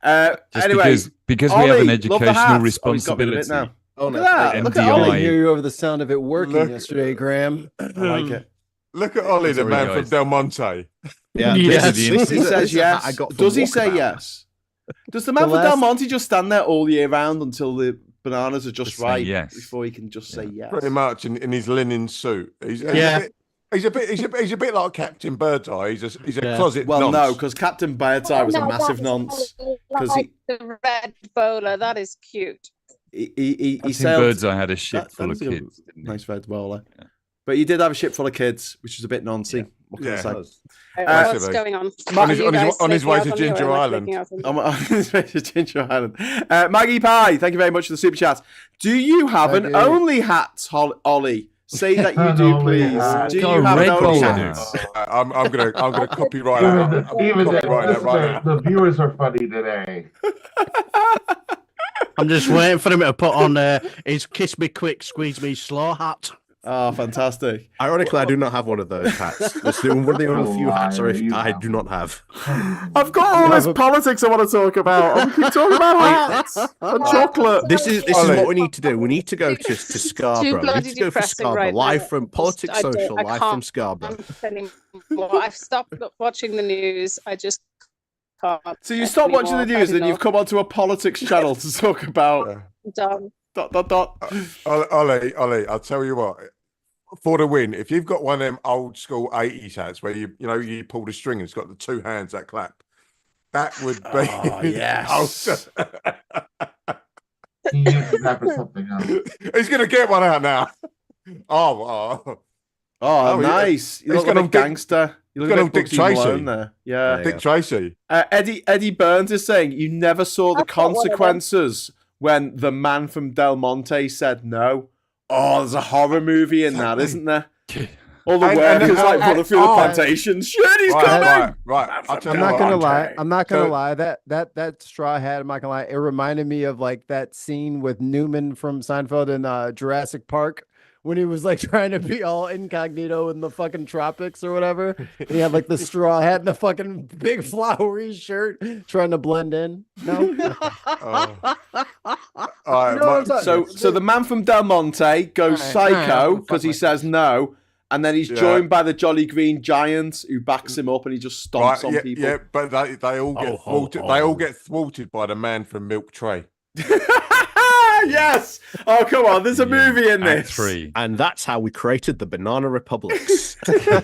Anyway, because we have an educational responsibility. Oh, no. Look at that. I hear you over the sound of it working yesterday, Graham. I like it. Look at Ollie, the man from Del Monte. Yeah, he says yes. Does he say yes? Does the man from Del Monte just stand there all year round until the bananas are just right before he can just say yes? Pretty much in his linen suit. He's a bit like Captain Birdseye. He's a closet. Well, nonce. no, because Captain Birdseye was a massive nonce. Because the red bowler, that is cute. He sailed. Birdseye had a ship full of kids. Nice red bowler. Yeah. But he did have a ship full of kids, which was a bit noncy. What can I say? What's going on? On his way to Ginger Island. On his way to Ginger Island. Maggie Pie, thank you very much for the super chat. Do you have an only hat, Ollie? Say that you do, please. Do you have an only hat? I'm gonna copyright that. The viewers are funny today. I'm just waiting for him to put on his "Kiss Me Quick, Squeeze Me Slow" hat. Oh, fantastic. Ironically, I do not have one of those hats. It's one of the only few hats I do not have. I've got all this politics I want to talk about. We keep talking about hats and chocolate. This is what we need to do. We need to go to Scarborough. We need to go for Scarborough. Live from Politics Social, live from Scarborough. I've stopped watching the news. I just can't. So you stopped watching the news and you've come onto a politics channel to talk about... Done. ... Ollie, I'll tell you what. For the win, if you've got one of them old school 80s hats where you pull the string and it's got the two hands that clap, that would be yes. He uses that for something else. He's gonna get one out now. Oh, nice. You look like a gangster. You look like Dick Tracy there. Yeah. Dick Tracy. Eddie Burns is saying you never saw the consequences when the man from Del Monte said no. Oh, there's a horror movie in that, isn't there? All the workers like running through the plantation. Shit, he's coming. Right. I'm not gonna lie. I'm not gonna lie. That straw hat. I'm not gonna lie. It reminded me of like that scene with Newman from Seinfeld in Jurassic Park when he was like trying to be all incognito in the fucking tropics or whatever. And he had like the straw hat and the fucking big flowery shirt, trying to blend in. No. So the man from Del Monte goes psycho because he says no. And then he's joined by the Jolly Green Giant who backs him up and he just stomps on people. Yeah, but they all get thwarted. They all get thwarted by the man from Milk Tray. Yes. Oh, come on. There's a movie in this. 3. And that's how we created the Banana Republics. You can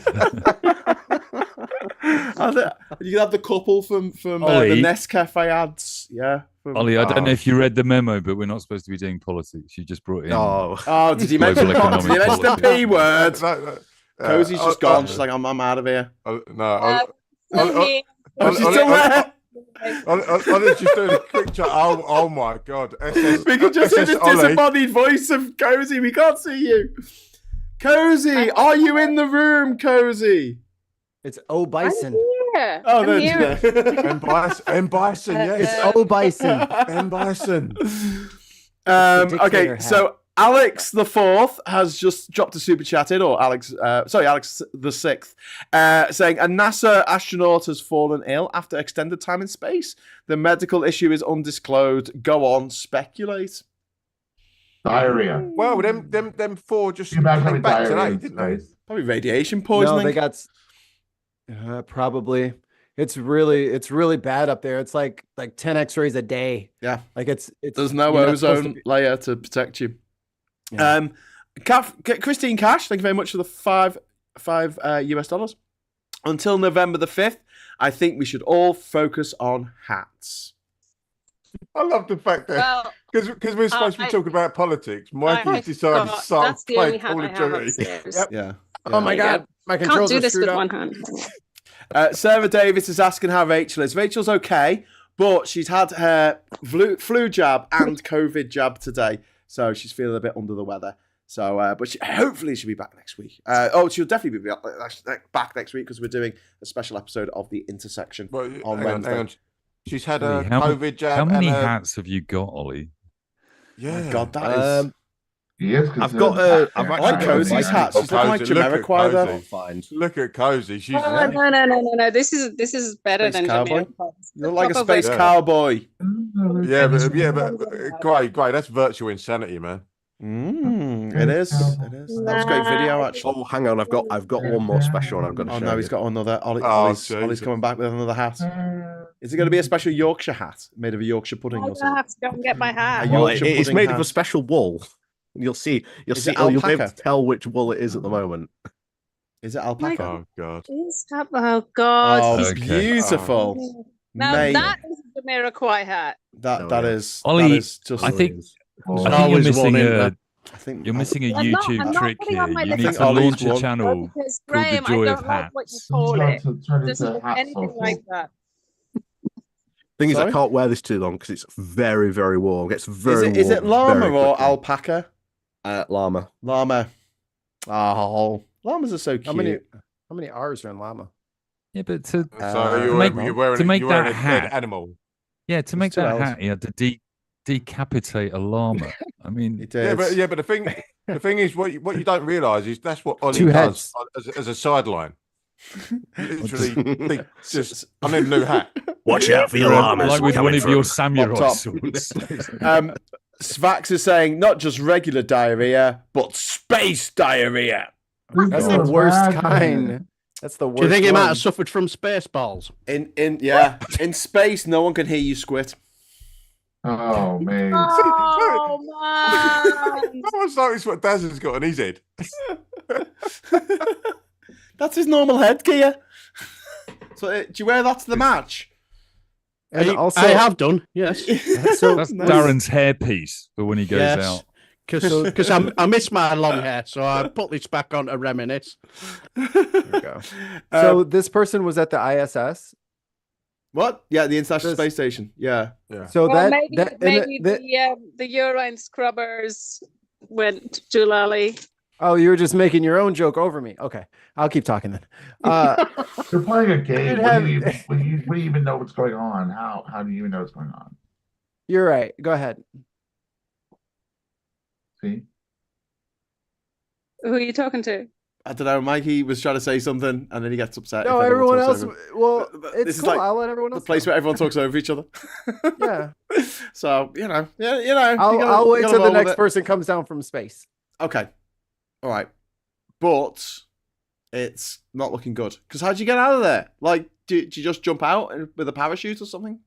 have the couple from the Nescafe ads. Yeah. Ollie, I don't know if you read the memo, but we're not supposed to be doing politics. You just brought in. Oh, did you mention the P word? Cozy's just gone. She's like, I'm out of here. She's still there. Ollie's just doing a quick chat. Oh my God. We can just hear the disembodied voice of Cozy. We can't see you. Cozy, are you in the room, Cozy? It's O Bison. Yeah. Oh, there's M Bison, yes. It's O Bison. M Bison. Okay, so Alex the Fourth has just dropped a super chat in, or Alex the Sixth, saying a NASA astronaut has fallen ill after extended time in space. The medical issue is undisclosed. Go on, speculate. Diarrhea. Well, them 4 just came back today, didn't they? Probably radiation poisoning. No, they got probably. It's really bad up there. It's like 10 X-rays a day. Yeah, like it's there's no ozone layer to protect you. Yeah. Christine Cash, thank you very much for the five US dollars. Until November the 5th, I think we should all focus on hats. I love the fact that because we're supposed to be talking about politics, Mikey's decided to start playing Call of Duty. Yeah. Oh my God, my controls can't do are this with up. one hand. Sarah Davis is asking how Rachel is. Rachel's okay, but she's had her flu jab and COVID jab today. So she's feeling a bit under the weather. So, but hopefully she'll be back next week. She'll definitely be back next week because we're doing a special episode of The Intersection on Wednesday. Hang on. She's had a COVID jab. How many hats have you got, Ollie? Yeah. Oh God, that is... Yes, I've got I like Cozy's hat. She's looking like Jamiroquai though. Look at Cozy. She's no. This is better than Jamiroquai. You look like a space cowboy. Yeah, but great. That's virtual insanity, man. It is. That was a great video, actually. Oh, hang on. I've got one more special one I've got to show. Oh no, he's got another. Ollie's coming back with another hat. Is it going to be a special Yorkshire hat made of a Yorkshire pudding? I'm gonna have to go and get my hat. Well, it's made of a special wool. You'll see. You'll be able to tell which wool it is at the moment. Is it alpaca? Oh God! Oh God! Oh, it's beautiful. Now that is a Jamiroquai hat. That is. Ollie, that is just. I think you're missing a YouTube trick here. You need to launch a channel called The Joy of Hats. What you call it. Doesn't look anything like that. Thing is, I can't wear this too long because it's very, very warm. It gets very warm. Is it llama or alpaca? Llama. Oh, llamas are so cute. How many R's are in llama? Yeah, but you're wearing a dead animal. Yeah, to make that hat, you had to decapitate a llama. I mean, but the thing is, what you don't realise is that's what Ollie does as a sideline. Literally, I'm in a new hat. Watch out for your llamas. Like with one of your samurai swords. Svax is saying not just regular diarrhea, but space diarrhea. That's the worst kind. That's the worst. Do you think he might have suffered from space balls? In space, no one can hear you squit. Oh man! Oh man! Someone's noticed what Daz has got on his head. That's his normal headgear. So, do you wear that to the match? And also, I have done, yes. So that's Darren's hairpiece for when he goes out. Because I miss my long hair, so I put this back on to reminisce. There we go. So this person was at the ISS. What? Yeah, the International Space Station. Yeah. So maybe the urine scrubbers went to Lally. Oh, you were just making your own joke over me. Okay, I'll keep talking then. You're playing a game. What do you even know what's going on? How do you even know what's going on? You're right. Go ahead. See? Who are you talking to? I don't know. Mikey was trying to say something, and then he gets upset. No, everyone else. Well, it's this is cool. like I'll let everyone else. The place where everyone talks over each other. Yeah. So I'll wait till the next person comes down from space. Okay. All right. But it's not looking good. Because how'd you get out of there? Like, did you just jump out with a parachute or something?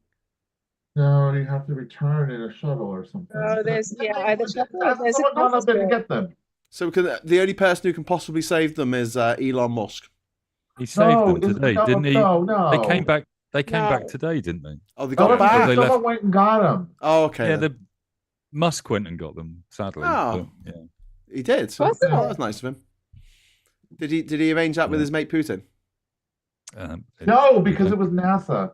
No, you have to return in a shuttle or something. Oh, there's either shuttle or there's someone gone up there to get them. So the only person who can possibly save them is Elon Musk. He saved them today, didn't he? No. They came back. They came back today, didn't they? Oh, they got back. Someone went and got them. Oh, okay. Yeah, Musk went and got them. Sadly. Oh, yeah. He did. Oh, that was nice of him. Did he arrange that with his mate Putin? No, because it was NASA.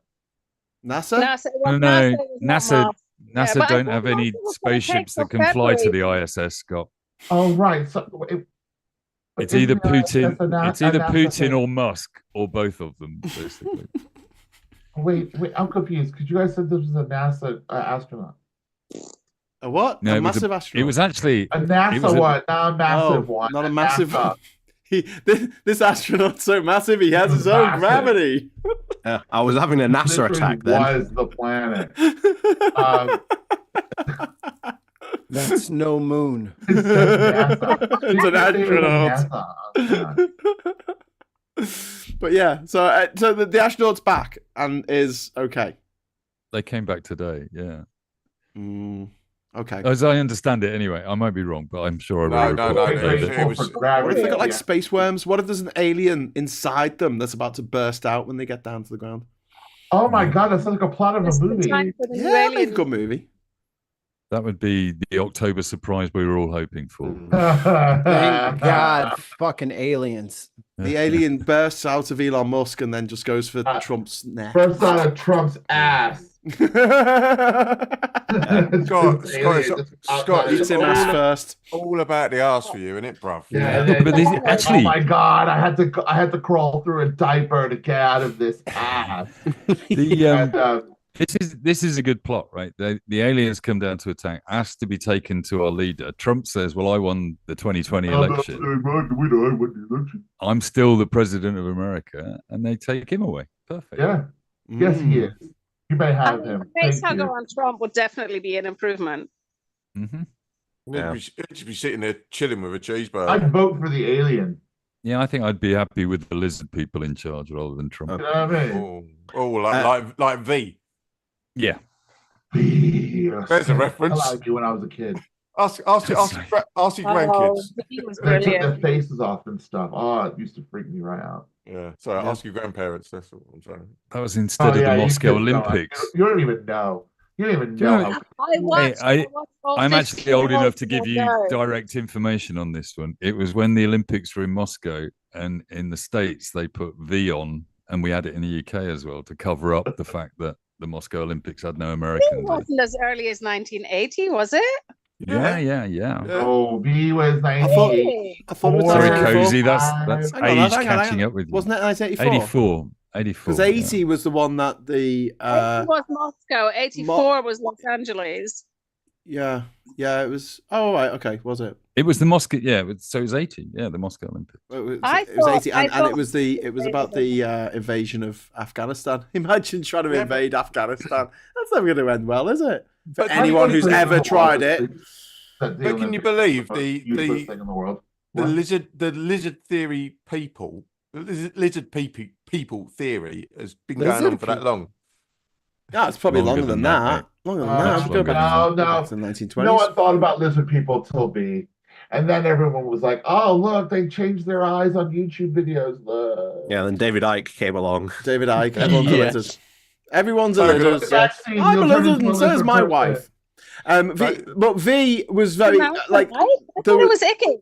NASA? No. NASA don't have any spaceships that can fly to the ISS, Scott. Oh, right. So it's either Putin. It's either Putin or Musk, or both of them, basically. Wait. I'm confused. Because you guys said this was a NASA astronaut. A what? No, a massive astronaut. It was actually a NASA one, not a massive one. Not a massive one. This astronaut's so massive, he has his own gravity. I was having a NASA attack then. Was the planet? That's no moon. It's an astronaut. But yeah, so the astronaut's back and is okay. They came back today. Yeah. Okay. As I understand it, anyway. I might be wrong, but I'm sure I No. What if they got like space worms? What if there's an alien inside them that's about to burst out when they get down to the ground? Oh my God, that's like a plot of a movie. Yeah, it's a good movie. That would be the October surprise we were all hoping for. Thank God, fucking aliens. The alien bursts out of Elon Musk and then just goes for Trump's neck. Bursts out of Trump's ass. Scott, eats him ass first. All about the ass for you, isn't it, bruv? Yeah, but actually, oh my God, I had to crawl through a diaper to get out of this ass. This is a good plot, right? The aliens come down to attack, asked to be taken to our leader. Trump says, "Well, I won the 2020 election. I'm still the president of America," and they take him away. Perfect. Yeah. Yes, he is. You may have him. A face hugger on Trump would definitely be an improvement. Mm-hmm. Yeah. He'd be sitting there chilling with a cheeseburger. I'd vote for the alien. Yeah, I think I'd be happy with the lizard people in charge rather than Trump. You know what I mean? Like V. Yeah. There's a reference. I liked you when I was a kid. Ask your grandkids. They took their faces off and stuff. Oh, it used to freak me right out. Yeah. So ask your grandparents. That's what I'm saying. That was instead of the Moscow Olympics. You don't even know. You don't even know. I'm actually old enough to give you direct information on this one. It was when the Olympics were in Moscow, and in the States they put V on, and we had it in the UK as well to cover up the fact that the Moscow Olympics had no Americans. It wasn't as early as 1980, was it? Yeah. Oh, V was 1980. I thought it was Sorry, Cozy, that's age catching up with you. Wasn't it 1984? 84. Because 80 was the one that the... 80 was Moscow, 84 was Los Angeles. Yeah, it was... Oh, right, okay, was it? It was the Moscow, so it was 80, the Moscow Olympics. It was 80, and it was about the invasion of Afghanistan. Imagine trying to invade Afghanistan. That's never going to end well, is it? For anyone who's ever tried it. But can you believe the lizard theory people, the lizard people theory has been going on for that long? Yeah, it's probably longer than that. Longer than that. Go back to the 1920s. No one thought about lizard people till B. And then everyone was like, oh, look, they changed their eyes on YouTube videos. Look. Yeah, then David Icke came along. David Icke, everyone's a lizard. Everyone's a lizard. I'm a lizard and so is my wife. But V was very, like... I thought it was icky.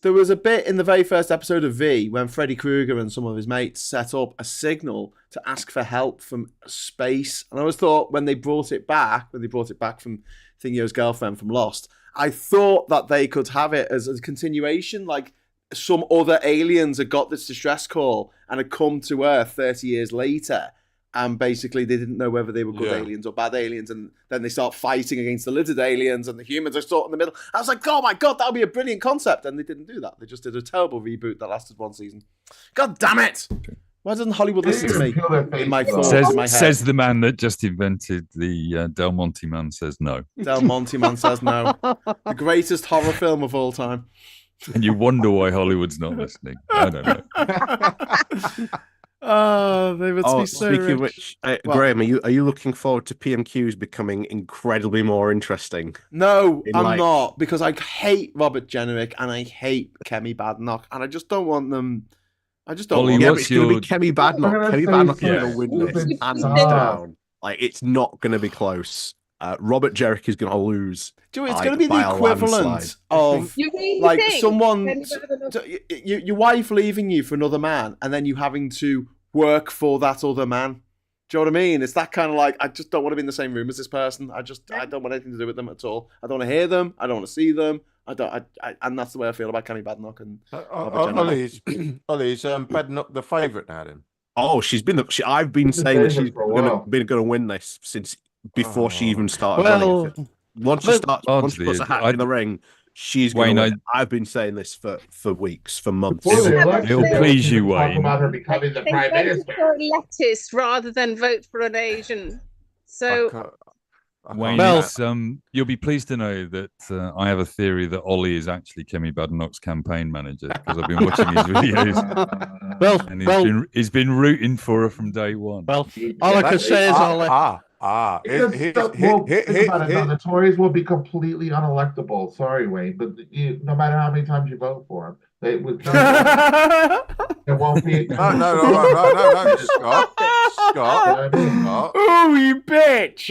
There was a bit in the very first episode of V when Freddy Krueger and some of his mates set up a signal to ask for help from space. And I always thought when they brought it back from Thingo's girlfriend from Lost. I thought that they could have it as a continuation, like some other aliens had got this distress call and had come to Earth 30 years later, and basically they didn't know whether they were good aliens or bad aliens, and then they start fighting against the lizard aliens, and the humans are sort of in the middle. I was like, oh my god, that would be a brilliant concept, and they didn't do that. They just did a terrible reboot that lasted 1 season. God damn it! Why doesn't Hollywood listen to me? In my thoughts, in my head. Says the man that just invented the Del Monte Man says no. Del Monte Man says no. The greatest horror film of all time. And you wonder why Hollywood's not listening. I don't know. Oh, they would be so speaking rich. of which, Graham, are you looking forward to PMQs becoming incredibly more interesting? No, I'm not, because I hate Robert Jenrick and I hate Kemi Badenoch, and I just don't want them. I just don't. Ollie, want it's going to be Kemi Badenoch. Kemi Badenoch is going to win this hands down. Like, it's not going to be Robert Jerick is going to lose. It's going to be the equivalent of like someone, your wife leaving you for another man, and then you having to work for that other man. Do you know what I mean? It's that kind of like, I just don't want to be in the same room as this person. I don't want anything to do with them at all. I don't want to hear them. I don't want to see them. And that's the way I feel about Kemi Badenoch and Ollie, is Badenoch the favourite now then? Oh, I've been saying that she's going to win this since before she even started running it. Once she puts a hat in the ring, she's going to win. I've been saying this for weeks, for months. It'll please you, Wayne. About her becoming the prime minister. Lettuce rather than vote for an Asian. So, Wayne, you'll be pleased to know that I have a theory that Ollie is actually Kemi Badenoch's campaign manager, because I've been watching his videos. And he's been rooting for her from day one. Well, all I can say is Ollie. Notorious will be completely unelectable. Sorry, Wayne, but no matter how many times you vote for him, it won't be. No, Scott. Oh, you bitch!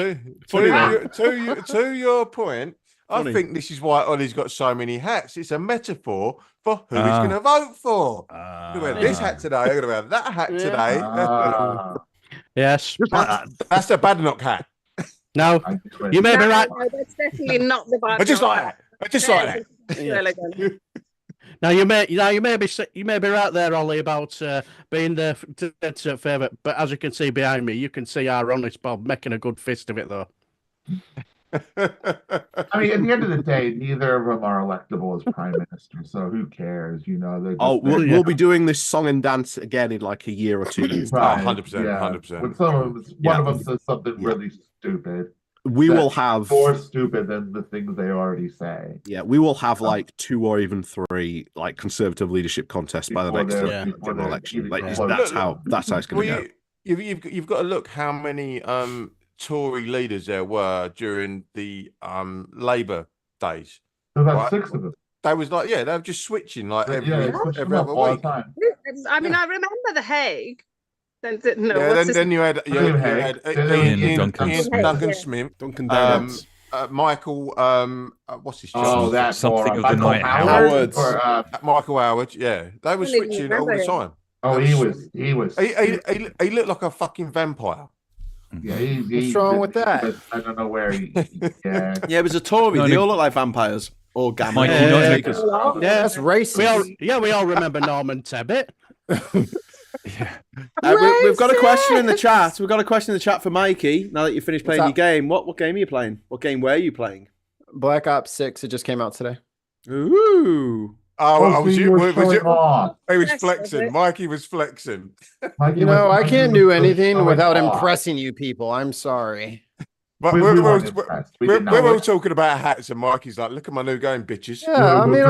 To your point, I think this is why Ollie's got so many hats. It's a metaphor for who he's going to vote for. I'm going to wear this hat today. I'm going to wear that hat today. Yes, that's the Badenoch hat. No, you may be right. No, that's definitely not the Badenoch. I just like that. Now you may be right there, Ollie, about being the favourite. But as you can see behind me, you can see our honest Bob making a good fist of it, though. I mean, at the end of the day, neither of them are electable as prime minister, so who cares? You know. We'll be doing this song and dance again in like a year or 2 years. 100%. When one of them says something really stupid, we will have more stupid than the things they already say. Yeah, we will have like 2 or even 3 like conservative leadership contests by the next general election. Like, that's how it's going to go. You've got to look how many Tory leaders there were during the Labour days. There's about 6 of them. They was like, they were just switching like every other week. I mean, I remember The Hague. Then you had Ian Duncan Smith, Michael, what's his name? Oh, that's something of the night. Howard. Michael Howard. Yeah, they were switching all the time. Oh, he was. He looked like a fucking vampire. Yeah, what's wrong with that? I don't know where he. Yeah, it was a Tory. They all look like vampires or gamma. Yeah, that's racist. We all remember Norman Tebbit. We've got a question in the chat. We've got a question in the chat for Mikey. Now that you finished playing your game, what game are you playing? What game were you playing? Black Ops 6. It just came out today. Ooh. He was flexing. Mikey was flexing. I can't do anything without impressing you people. I'm sorry. But we're all talking about hats, and Mikey's like, "Look at my new game, bitches." Yeah, I mean,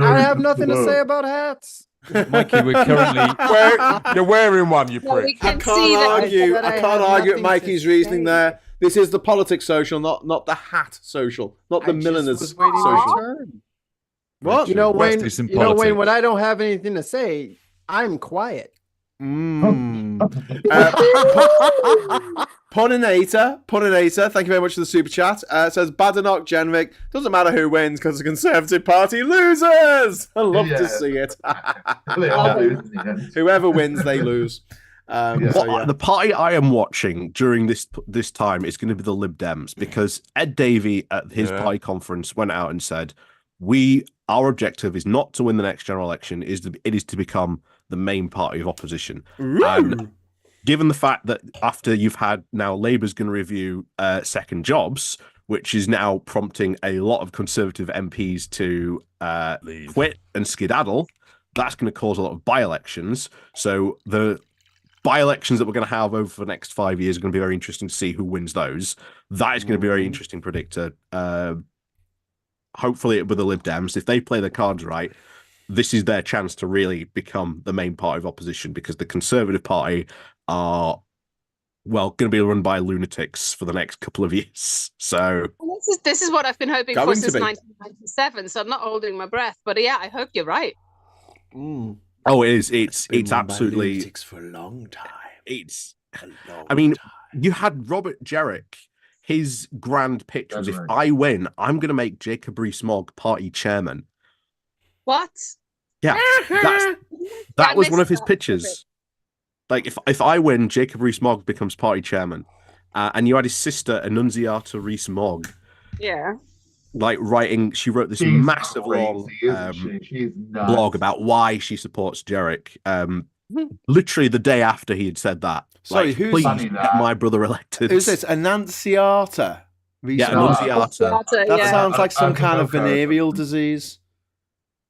I have nothing to say about hats. Mikey, we're currently you're wearing one, you prick. I can't argue with Mikey's reasoning there. This is the politics social, not the hat social, not the milliners social. What? Wayne, when I don't have anything to say, I'm quiet. Puninator, thank you very much for the super chat. Says Badenoch, Jenrick, doesn't matter who wins because the Conservative Party losers. I love to see it. They all lose in the end. Whoever wins, they lose. The party I am watching during this time is going to be the Lib Dems, because Ed Davey at his party conference went out and said, our objective is not to win the next general election, it is to become the main party of opposition. And given the fact that after you've had now Labour's going to review second jobs, which is now prompting a lot of Conservative MPs to quit and skedaddle, that's going to cause a lot of by-elections. So the by-elections that we're going to have over the next 5 years are going to be very interesting to see who wins those. That is going to be a very interesting predictor. Hopefully with the Lib Dems, if they play their cards right, this is their chance to really become the main party of opposition, because the Conservative Party are, going to be run by lunatics for the next couple of years. So this is what I've been hoping for since 1997. So I'm not holding my breath, but yeah, I hope you're right. Oh, it is. It's absolutely lunatics for a long time. You had Robert Jerrick. His grand pitch was, if I win, I'm going to make Jacob Rees-Mogg party chairman. What? Yeah, that was one of his pitches. Like, if I win, Jacob Rees-Mogg becomes party chairman. And you had his sister, Annunziata Rees-Mogg. Yeah. Like, she wrote this massive long blog about why she supports Jerrick. Literally the day after he had said that. Sorry, please get my brother elected. Who's this? Annunziata? Yeah, Annunziata. That sounds like some kind of venereal disease.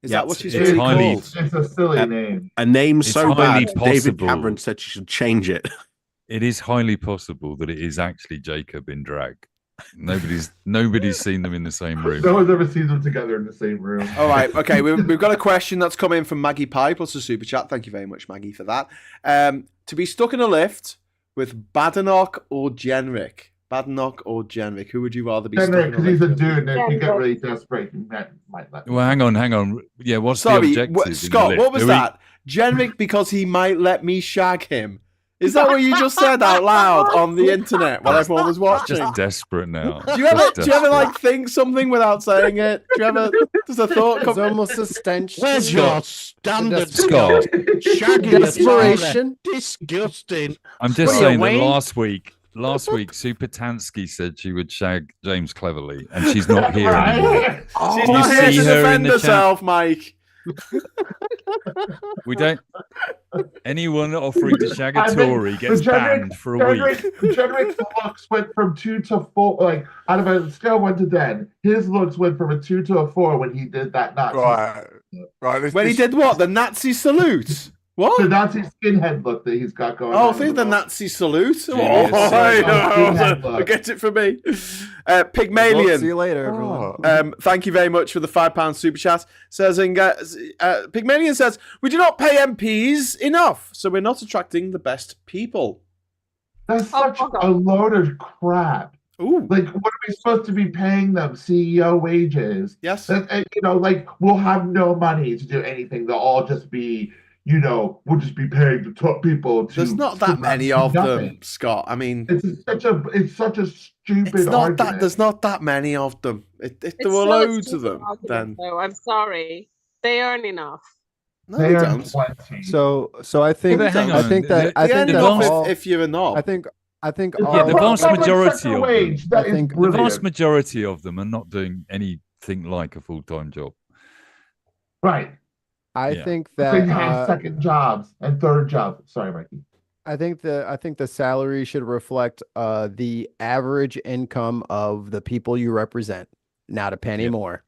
Is that what she's really called? It's a silly name. A name so bad, David Cameron said she should change it. It is highly possible that it is actually Jacob in drag. Nobody's seen them in the same room. No one's ever seen them together in the same room. All right, okay. We've got a question that's come in from Maggie Pye plus a super chat. Thank you very much, Maggie, for that. To be stuck in a lift with Badenoch or Jenrick? Badenoch or Jenrick? Who would you rather be? Jenrick, because he's a dude, and if you get really desperate, you might let. Well, hang on. Yeah, what's the objective? Scott, what was that? Jenrick because he might let me shag him. Is that what you just said out loud on the internet while everyone was watching? Just desperate now. Do you ever like think something without saying it? Does a thought come? It's almost a stench. Where's your standard, Scott? Shaggy desperation. Disgusting. I'm just saying that last week, Supertansky said she would shag James Cleverly, and she's not here anymore. She's not here to defend herself, Mike. We don't. Anyone offering to shag a Tory gets banned for a week. Jenrick's looks went from 2 to 4. Like, out of a scale 1 to 10, his looks went from a 2 to a 4 when he did that Nazi. Right. When he did what? The Nazi salute. What? The Nazi skinhead look that he's got going on. Oh, I think the Nazi salute. I get it from me. Pygmalion. See you later, everyone. Thank you very much for the £5 super chat. Pygmalion says, we do not pay MPs enough, so we're not attracting the best people. That's such a load of crap. Ooh. Like, what are we supposed to be paying them? CEO wages? Yes. We'll have no money to do anything. They'll all just be... we'll just be paying the top people. There's not that many of them, Scott. I mean, it's such a stupid argument. There's not that many of them. There were loads of them. Then I'm sorry, they earn enough. No, they don't. So I think if you're a knob, I think the vast majority of them. The vast majority of them are not doing anything like a full-time job. Right. I think that they have second jobs and third jobs. Sorry, Mikey. I think the salary should reflect the average income of the people you represent, not a penny more.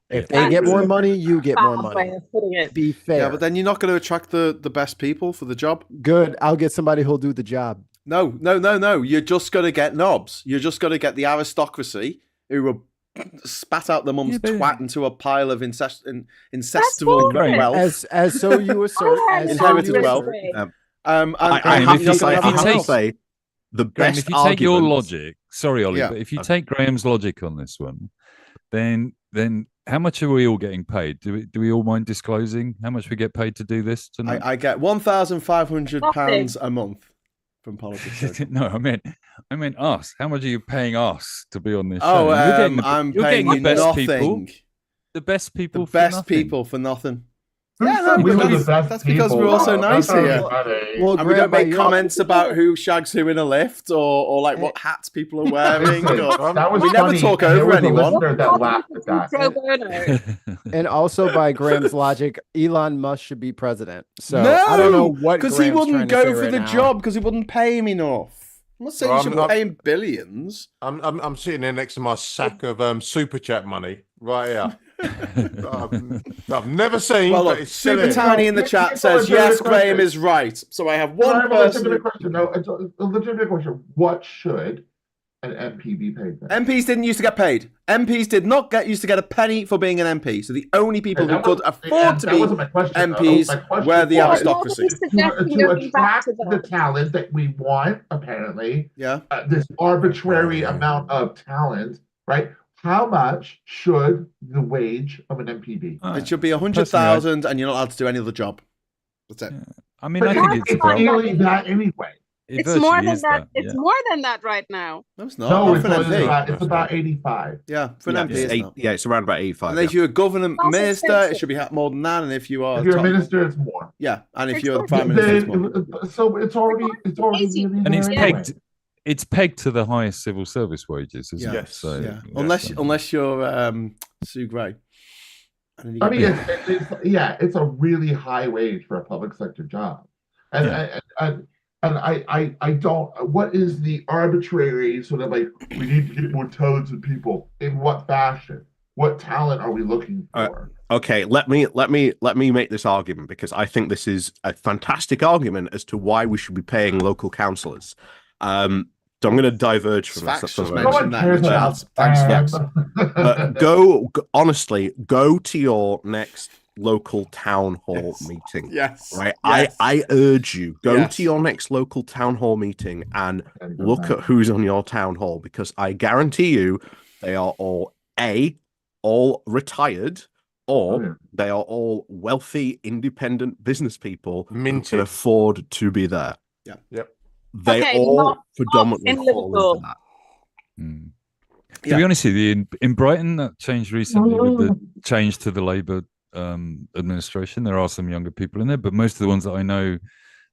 If they get more money, you get more money. Be fair. Yeah, but then you're not going to attract the best people for the job. Good. I'll get somebody who'll do the job. No. You're just going to get knobs. You're just going to get the aristocracy who will spat out the mum's twat into a pile of incestable wealth. As so you assert. Inherited wealth. I have to say, the best if you take your logic, sorry, Ollie, but if you take Graham's logic on this one, then how much are we all getting paid? Do we all mind disclosing how much we get paid to do this tonight? I get £1,500 a month from politics. No, I meant us. How much are you paying us to be on this show? Oh, I'm paying you nothing. The best people. The best people for nothing. That's because we're all so nice here. Well, and we don't make comments about who shags who in a lift or like what hats people are wearing. We never talk over anyone. And also, by Graham's logic, Elon Musk should be president. So no, I don't know what because he wouldn't go for the job because he wouldn't pay him enough. I'm not saying you should pay him billions. I'm sitting there next to my sack of super chat money right here. I've never seen. Well, look, Super Tiny in the chat says yes, Graham is right. So I have one person. A legitimate question. What should an MP be paid then? MPs didn't used to get paid. MPs did not used to get a penny for being an MP. So the only people who could afford to be MPs were the aristocracy. To attract the talent that we want, apparently, this arbitrary amount of talent, right? How much should the wage of an MP be? It should be 100,000, and you're not allowed to do any other job. That's it. I mean, I think it's nearly that anyway. It's more than that. It's more than that right now. No, it's not. No, it's about 85. Yeah, for an MP, it's around about 85. And if you're a government minister, it should be more than that. And if you are, if you're a minister, it's more. Yeah, and if you're the prime minister, it's more. So it's already and it's pegged. It's pegged to the highest civil service wages, isn't it? So, unless you're Sue Gray. I mean, it's a really high wage for a public sector job, and I don't. What is the arbitrary sort of like? We need to get more talented people. In what fashion? What talent are we looking for? Okay, let me make this argument because I think this is a fantastic argument as to why we should be paying local councillors. So I'm going to diverge from this. Honestly, go to your next local town hall meeting. Yes. Right. Yes. I urge you, go to your next local town hall meeting and look at who's on your town hall, because I guarantee you they are all all retired, or they are all wealthy, independent business people who can afford to be there. Yeah. Yep. They all predominantly fall into that. To be honest with you, in Brighton, that changed recently with the change to the Labour administration. There are some younger people in there, but most of the ones that I know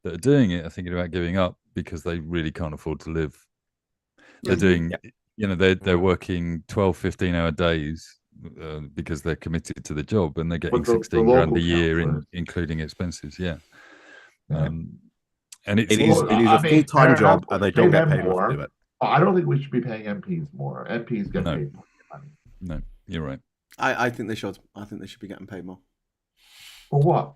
that are doing it are thinking about giving up because they really can't afford to live. They're doing, they're working 12, 15-hour days because they're committed to the job, and they're getting 16 grand a year, including expenses. Yeah. And it is a full-time job, and they don't get paid enough to do it. I don't think we should be paying MPs more. MPs get paid more money. No, you're right. I think they should. I think they should be getting paid more. For what?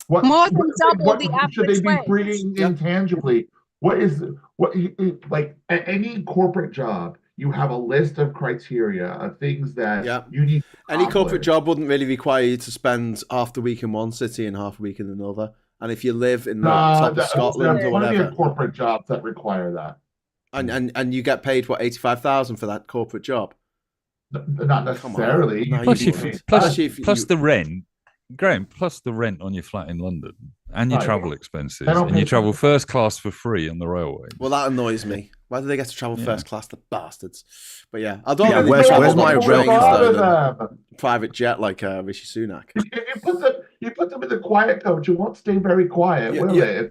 More than double the average should they be wage? bringing intangibly? Like at any corporate job, you have a list of criteria of things that you need. Any corporate job wouldn't really require you to spend half the week in one city and half the week in another. And if you live in the top of Scotland or whatever, there are corporate jobs that require that. And you get paid what, 85,000 for that corporate job? Not necessarily. Plus the rent, Graham. Plus the rent on your flat in London and your travel expenses, and you travel first class for free on the railway. Well, that annoys me. Why do they get to travel first class? The bastards. But yeah, I don't. Where's my rail private jet like Rishi Sunak? You put them in the quiet coach. You won't stay very quiet, will they?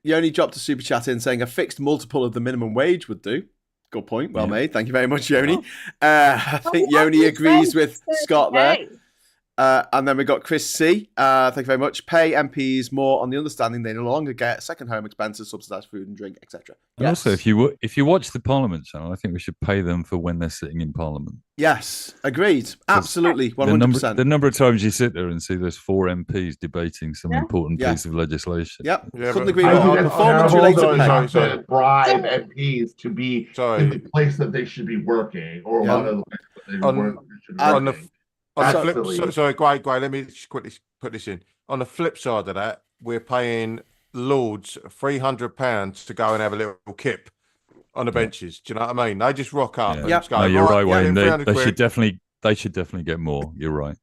Yoni dropped a super chat in saying a fixed multiple of the minimum wage would do. Good point. Well made. Thank you very much, Yoni. I think Yoni agrees with Scott there. And then we got Chris C. Thank you very much. Pay MPs more on the understanding they no longer get second home expenses, subsidised food and drink, etc. And also, if you watch the Parliament channel, I think we should pay them for when they're sitting in Parliament. Yes, agreed. Absolutely, 100%. The number of times you sit there and see those 4 MPs debating some important piece of legislation. Yep, couldn't agree more. Performance-related pay. Bribe MPs to be in the place that they should be working, or one of the places that they should be working. Sorry, great. Let me just quickly put this in. On the flip side of that, we're paying Lords £300 to go and have a little kip on the benches. Do you know what I mean? They just rock up. Yeah. And go, no, you're right, Wayne. They should definitely get more. You're right.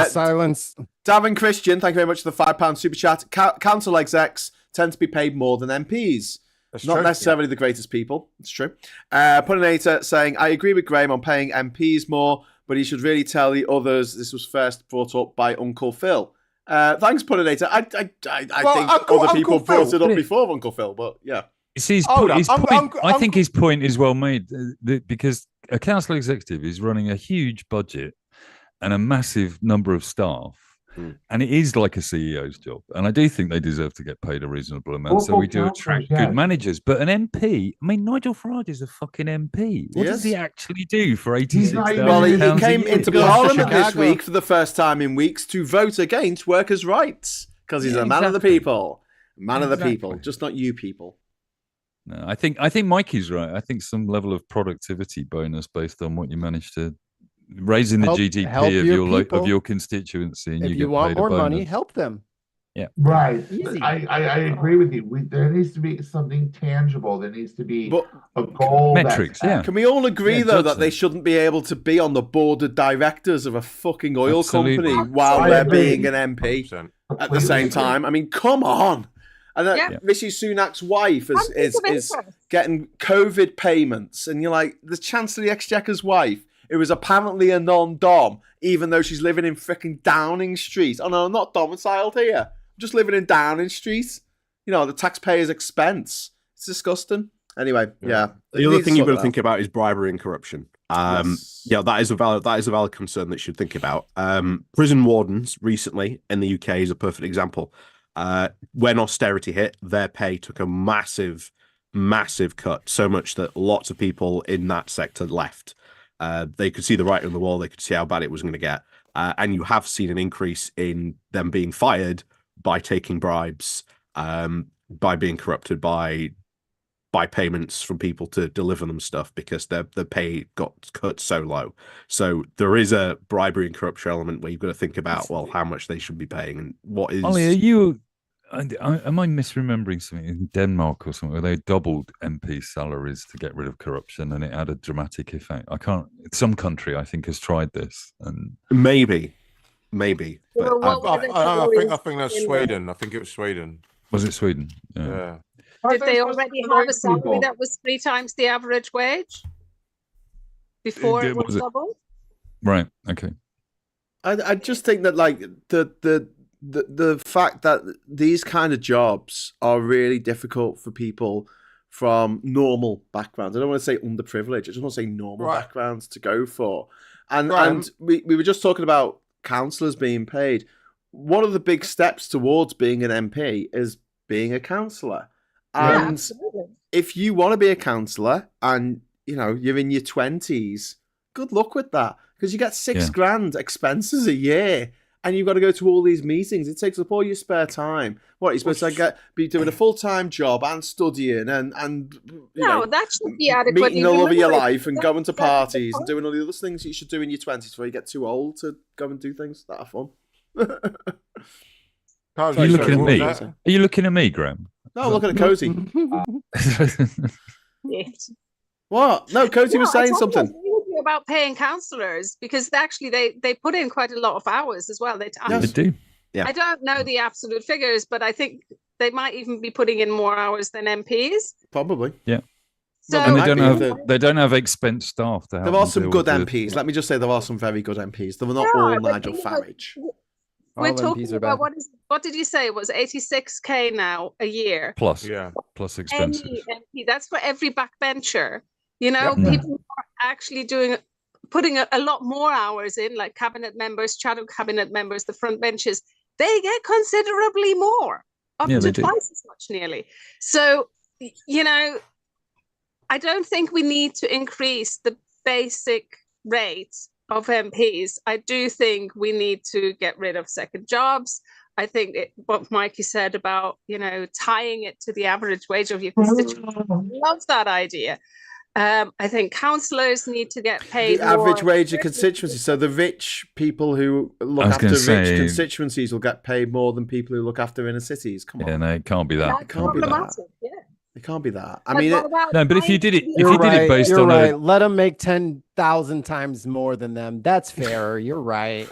Silence. Davin Christian, thank you very much for the £5 super chat. Council execs tend to be paid more than MPs. Not necessarily the greatest people. It's true. Puninator saying, I agree with Graham on paying MPs more, but he should really tell the others this was first brought up by Uncle Phil. Thanks, Puninator. I think other people brought it up before Uncle Phil, but yeah. See, I think his point is well made because a council executive is running a huge budget and a massive number of staff. And it is like a CEO's job. And I do think they deserve to get paid a reasonable amount. So we do attract good managers. But an MP, I mean, Nigel Farage is a fucking MP. What does he actually do for 86,000? Well, he came into Parliament this week for the first time in weeks to vote against workers' rights because he's a man of the people. Man of the people, just not you people. No, I think Mikey's right. I think some level of productivity bonus based on what you managed to raising the GDP of your constituency, and if you want more money, help them. Yeah, right. I agree with you. There needs to be something tangible. There needs to be a goal. Metrics. Can we all agree though that they shouldn't be able to be on the board of directors of a fucking oil company while they're being an MP at the same time? I mean, come on. And Rishi Sunak's wife is getting COVID payments, and you're like, the Chancellor of the Exchequer's wife, who is apparently a non-dom, even though she's living in freaking Downing Street. Oh no, I'm not domiciled here. I'm just living in Downing Street. You know, the taxpayer's expense. It's disgusting. Anyway, yeah. The other thing you've got to think about is bribery and corruption. Yeah, that is a valid concern that you should think about. Prison wardens recently in the UK is a perfect example. When austerity hit, their pay took a massive cut, so much that lots of people in that sector left. They could see the writing on the wall. They could see how bad it was going to get. And you have seen an increase in them being fired by taking bribes, by being corrupted by payments from people to deliver them stuff because their pay got cut so low. So there is a bribery and corruption element where you've got to think about, well, how much they should be paying and what is... Ollie, am I misremembering something in Denmark or something where they doubled MP salaries to get rid of corruption and it had a dramatic effect? Some country I think has tried this, and maybe. But I think that's Sweden. I think it was Sweden. Was it Sweden? Yeah. Did they already have a salary that was 3 times the average wage before it was doubled? Right. Okay. I just think that like the fact that these kind of jobs are really difficult for people from normal backgrounds. I don't want to say underprivileged. I just want to say normal backgrounds to go for. And we were just talking about councillors being paid. One of the big steps towards being an MP is being a councillor. And if you want to be a councillor and you're in your 20s, good luck with that because you get $6,000 expenses a year. And you've got to go to all these meetings. It takes up all your spare time. What, you're supposed to be doing a full-time job and studying and that should be adequate. Meeting the love of your life and going to parties and doing all the other things you should do in your 20s before you get too old to go and do things that are fun. Are you looking at me? Are you looking at me, Graham? No, I'm looking at Cozy. What? No, Cozy was saying something about paying councillors because actually they put in quite a lot of hours as well. They do. Yeah. I don't know the absolute figures, but I think they might even be putting in more hours than MPs. Probably. Yeah. So and they don't have expense staff to help. There are some good MPs. Let me just say there are some very good MPs. They were not all Nigel Farage. We're talking about what did you say? It was 86k now a year. Plus expenses. MP, that's for every backbencher. People are actually putting a lot more hours in, like cabinet members, shadow cabinet members, the front benches. They get considerably more, up to twice as much nearly. So, I don't think we need to increase the basic rate of MPs. I do think we need to get rid of second jobs. I think what Mikey said about, tying it to the average wage of your constituents. I love that idea. I think councillors need to get paid the average wage of constituency. So the rich people who look after rich constituencies will get paid more than people who look after inner cities. Come on. Yeah, no, it can't be that. It can't be that. Yeah. It can't be that. I mean, but if you did it, based on let them make 10,000 times more than them. That's fair. You're right.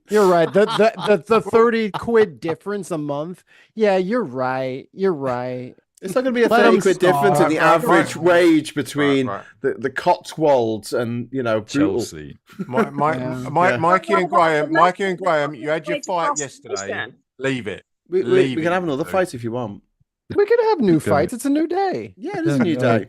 You're right. The 30 quid difference a month. Yeah, you're right. It's not going to be a 30 quid difference in the average wage between the Cotswolds and Chelsea. Mikey and Graham, you had your fight yesterday. Leave it. We can have another fight if you want. We can have new fights. It's a new day. Yeah, it is a new day.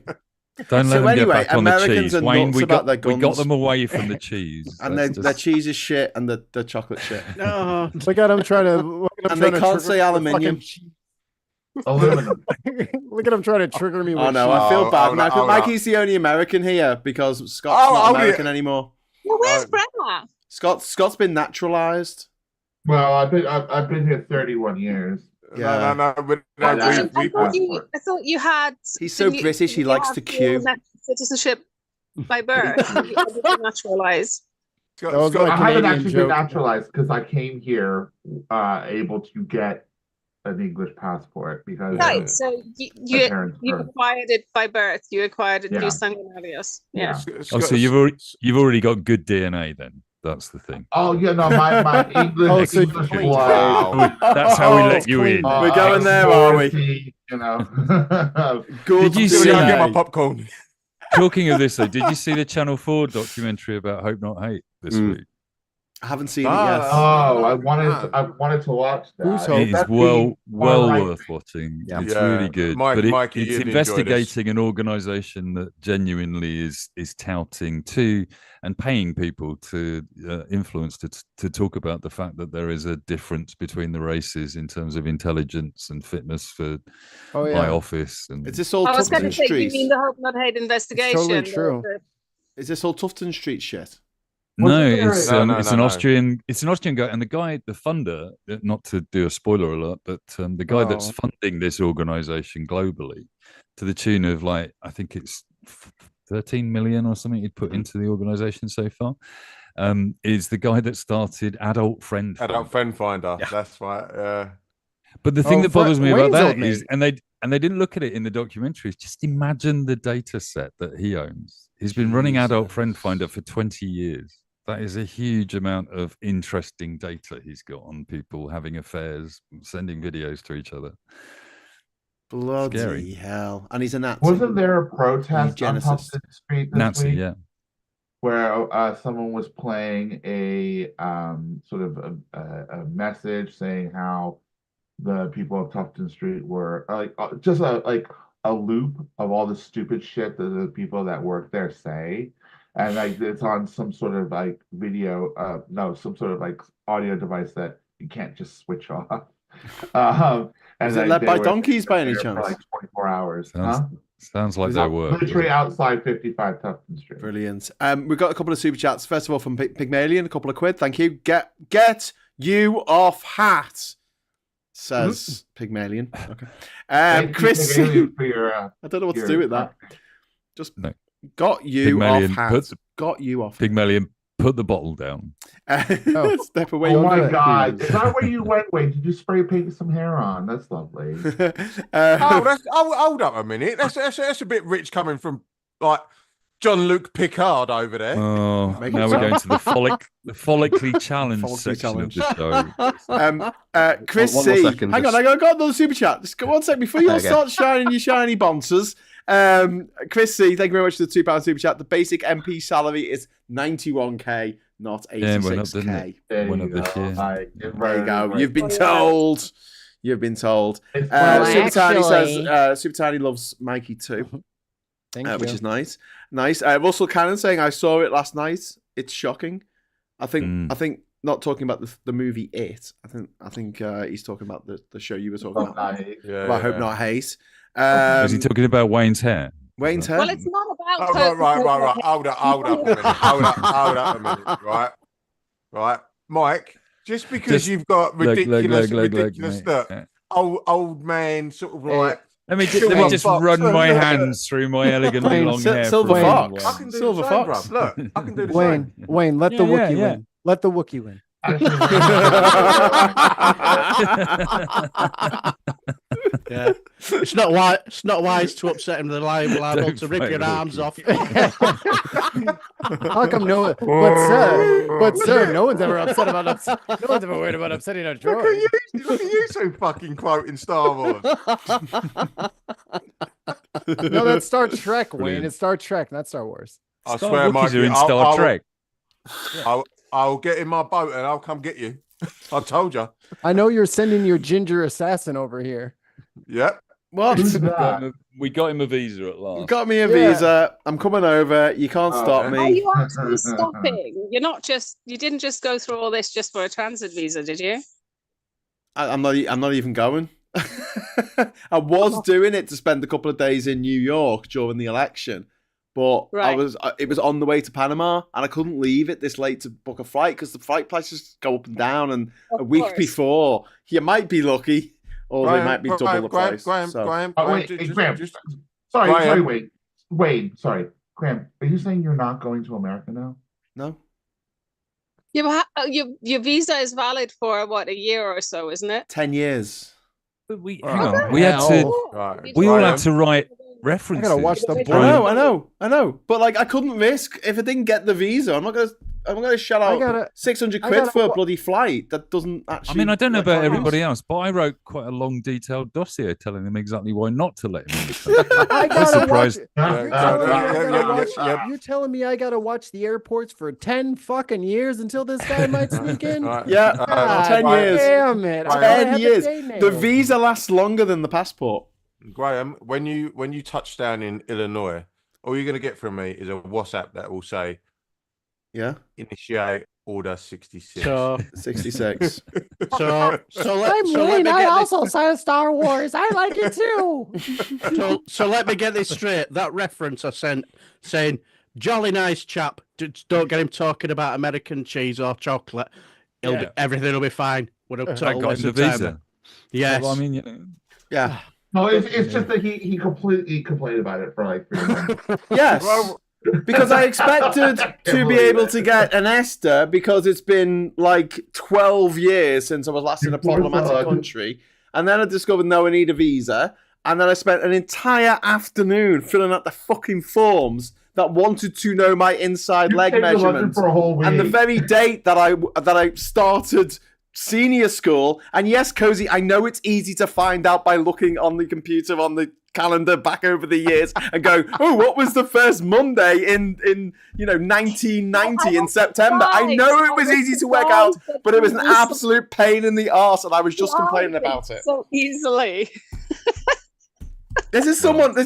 Don't let them get back on the Americans cheese. are Wayne, nuts we about got their guns. we got them away from the cheese. And their cheese is shit and the chocolate shit. No, look at them trying to. And they can't say aluminium. Aluminum. Look at him trying to trigger me. Oh no, I feel bad now. Mikey's the only American here because Scott's not American anymore. Well, where's Brenna? Scott's been naturalized. Well, I've been here 31 years. Yeah. No. I thought you had. He's so British. He likes to queue. Citizenship by birth. Naturalized. I haven't actually been naturalized because I came here able to get an English passport because so you acquired it by birth. You acquired it through sanguinarios. Yeah. So you've already got good DNA then. That's the thing. Oh yeah, no, my English. Wow. That's how we let you in. We're going there, are we? Did you see? Get my popcorn. Talking of this, though, did you see the Channel 4 documentary about Hope Not Hate this week? I haven't seen it yet. Oh, I wanted to watch that. It is well worth watching. Yeah. It's really good. Mikey, it's investigating an organisation that genuinely is touting to and paying people to influence to talk about the fact that there is a difference between the races in terms of intelligence and fitness for high office. And is this all I was going Tufton to say, Street? you mean the Hope Not Hate investigation? It's totally true. Is this all Tufton Street shit? No, it's an Austrian. It's an Austrian guy, and the guy, the funder. Not to do a spoiler alert, but the guy that's funding this organization globally, to the tune of I think it's 13 million or something he'd put into the organization so far, is the guy that started Adult Friend Finder. Yeah. That's right. But the thing that bothers me about that is, and they didn't look at it in the documentary. Just imagine the data set that he owns. He's been running Adult Friend Finder for 20 years. That is a huge amount of interesting data he's got on people having affairs, sending videos to each other. Bloody Scary. hell. And he's a Nazi. Wasn't there a protest on Tufton Street this week? Yeah. Where someone was playing a sort of a message saying how the people of Tufton Street were just a loop of all the stupid shit that the people that work there say. And it's on some sort of video, some sort of audio device that you can't just switch off. And is it led by donkeys by any chance? For 24 hours. Sounds like their work. Literally outside 55 Tufton Street. Brilliant. We've got a couple of super chats. First of all, from Pygmalion, a couple of quid. Thank you. Get you off hat, says Pygmalion. Okay. Chris, I don't know what to do with that. Just got you Pygmalion, off hat. Got you off. Pygmalion, put the bottle down. Step away. Oh my God! Is that where you went? Wait, did you spray paint some hair on? That's lovely. Hold up a minute. That's a bit rich coming from Jean-Luc Picard over there. Oh, now we're going to the follically challenged section of the show. Chris C. Hang on, I got another super chat. Just go 1 second before you all start shining your shiny bonzers. Chris C, thank you very much for the £2 super chat. The basic MP salary is 91k, not 86k. Went up this year. There you go. You've been told. You've been told. Super Tiny says Super Tiny loves Mikey too. Thank you. Which is nice. Russell Cannon saying I saw it last night. It's shocking. I think not talking about the movie It. I think he's talking about the show you were talking about. Hope Not Hate. Is he talking about Wayne's hair? Wayne's hair? Well, it's not about. Right. Hold up a minute. Right. Mike, just because you've got ridiculous stuff, old man sort of like. Let me just run my hands through my elegantly long hair. Silver Fox. I can do Silver the same, Fox. Look, I can do the same. Wayne, let the Wookiee win. Let the Wookiee win. Yeah, it's not wise. It's not wise to upset him. They're liable to rip your arms off. How come no one? But sir, no one's ever upset about no one's ever worried about upsetting a droid. Look at you two fucking quoting Star Wars. No, that's Star Trek, Wayne. It's Star Trek, not Star Wars. I swear, Mikey, are in Star Trek. I'll get in my boat and I'll come get you. I told you. I know you're sending your ginger assassin over here. Yep. What? We got him a visa at last. Got me a visa. I'm coming over. You can't stop me. Are you actually stopping? You didn't just go through all this just for a transit visa, did you? I'm not even going. I was doing it to spend a couple of days in New York during the election, but it was on the way to Panama, and I couldn't leave it this late to book a flight because the flight prices go up and down. And a week before, you might be lucky, or they might be double the price. Graham, Graham. Sorry, Wade. Sorry, Graham. Are you saying you're not going to America now? No. Yeah, but your visa is valid for what, a year or so, isn't it? 10 years. But we had to. We all had to write references. I gotta watch the. I know. But like, I couldn't risk if I didn't get the visa. I'm not gonna shell out 600 quid for a bloody flight that doesn't actually. I mean, I don't know about everybody else, but I wrote quite a long, detailed dossier telling them exactly why not to let him in. I'm surprised. You're telling me I gotta watch the airports for 10 fucking years until this guy might sneak in? Yeah, 10 years. Damn it! 10 years. The visa lasts longer than the passport. Graham, when you touch down in Illinois, all you're going to get from me is a WhatsApp that will say, initiate order 66. 66. I also saw Star Wars. I like it too. So let me get this straight. That reference I sent saying, jolly nice chap, just don't get him talking about American cheese or chocolate. Everything will be fine. Would have total waste of time. Yes. Well, I mean, yeah. No, it's just that he completely complained about it for like 3 months. Yes. Because I expected to be able to get an ESTA because it's been like 12 years since I was last in a problematic country. And then I discovered, no, I need a visa. And then I spent an entire afternoon filling out the fucking forms that wanted to know my inside leg measurements. And the very date that I started senior school, and yes, Cozy, I know it's easy to find out by looking on the computer on the calendar back over the years and go, oh, what was the first Monday in 1990 in September? I know it was easy to work out, but it was an absolute pain in the arse, and I was just complaining about it so easily. This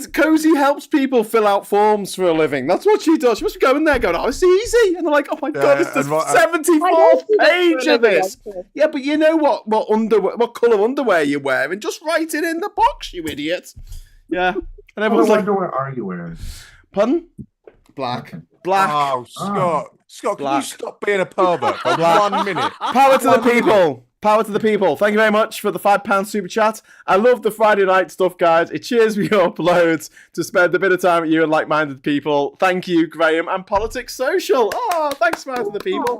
Cozy helps people fill out forms for a living. That's what she does. She must be going there going, oh, it's easy. And they're like, oh my God, it's the 74th page of this. Yeah, but you know what colour underwear you're wearing. Just write it in the box, you idiot. Yeah. And everyone's like, underwear are you wearing? Pardon? Black. Oh, Scott, can you stop being a pervert for 1 minute? Power to the people. Power to the people. Thank you very much for the £5 super chat. I love the Friday night stuff, guys. It cheers me up loads to spend a bit of time with you and like-minded people. Thank you, Graham, and Politics Social. Oh, thanks, Power to the people.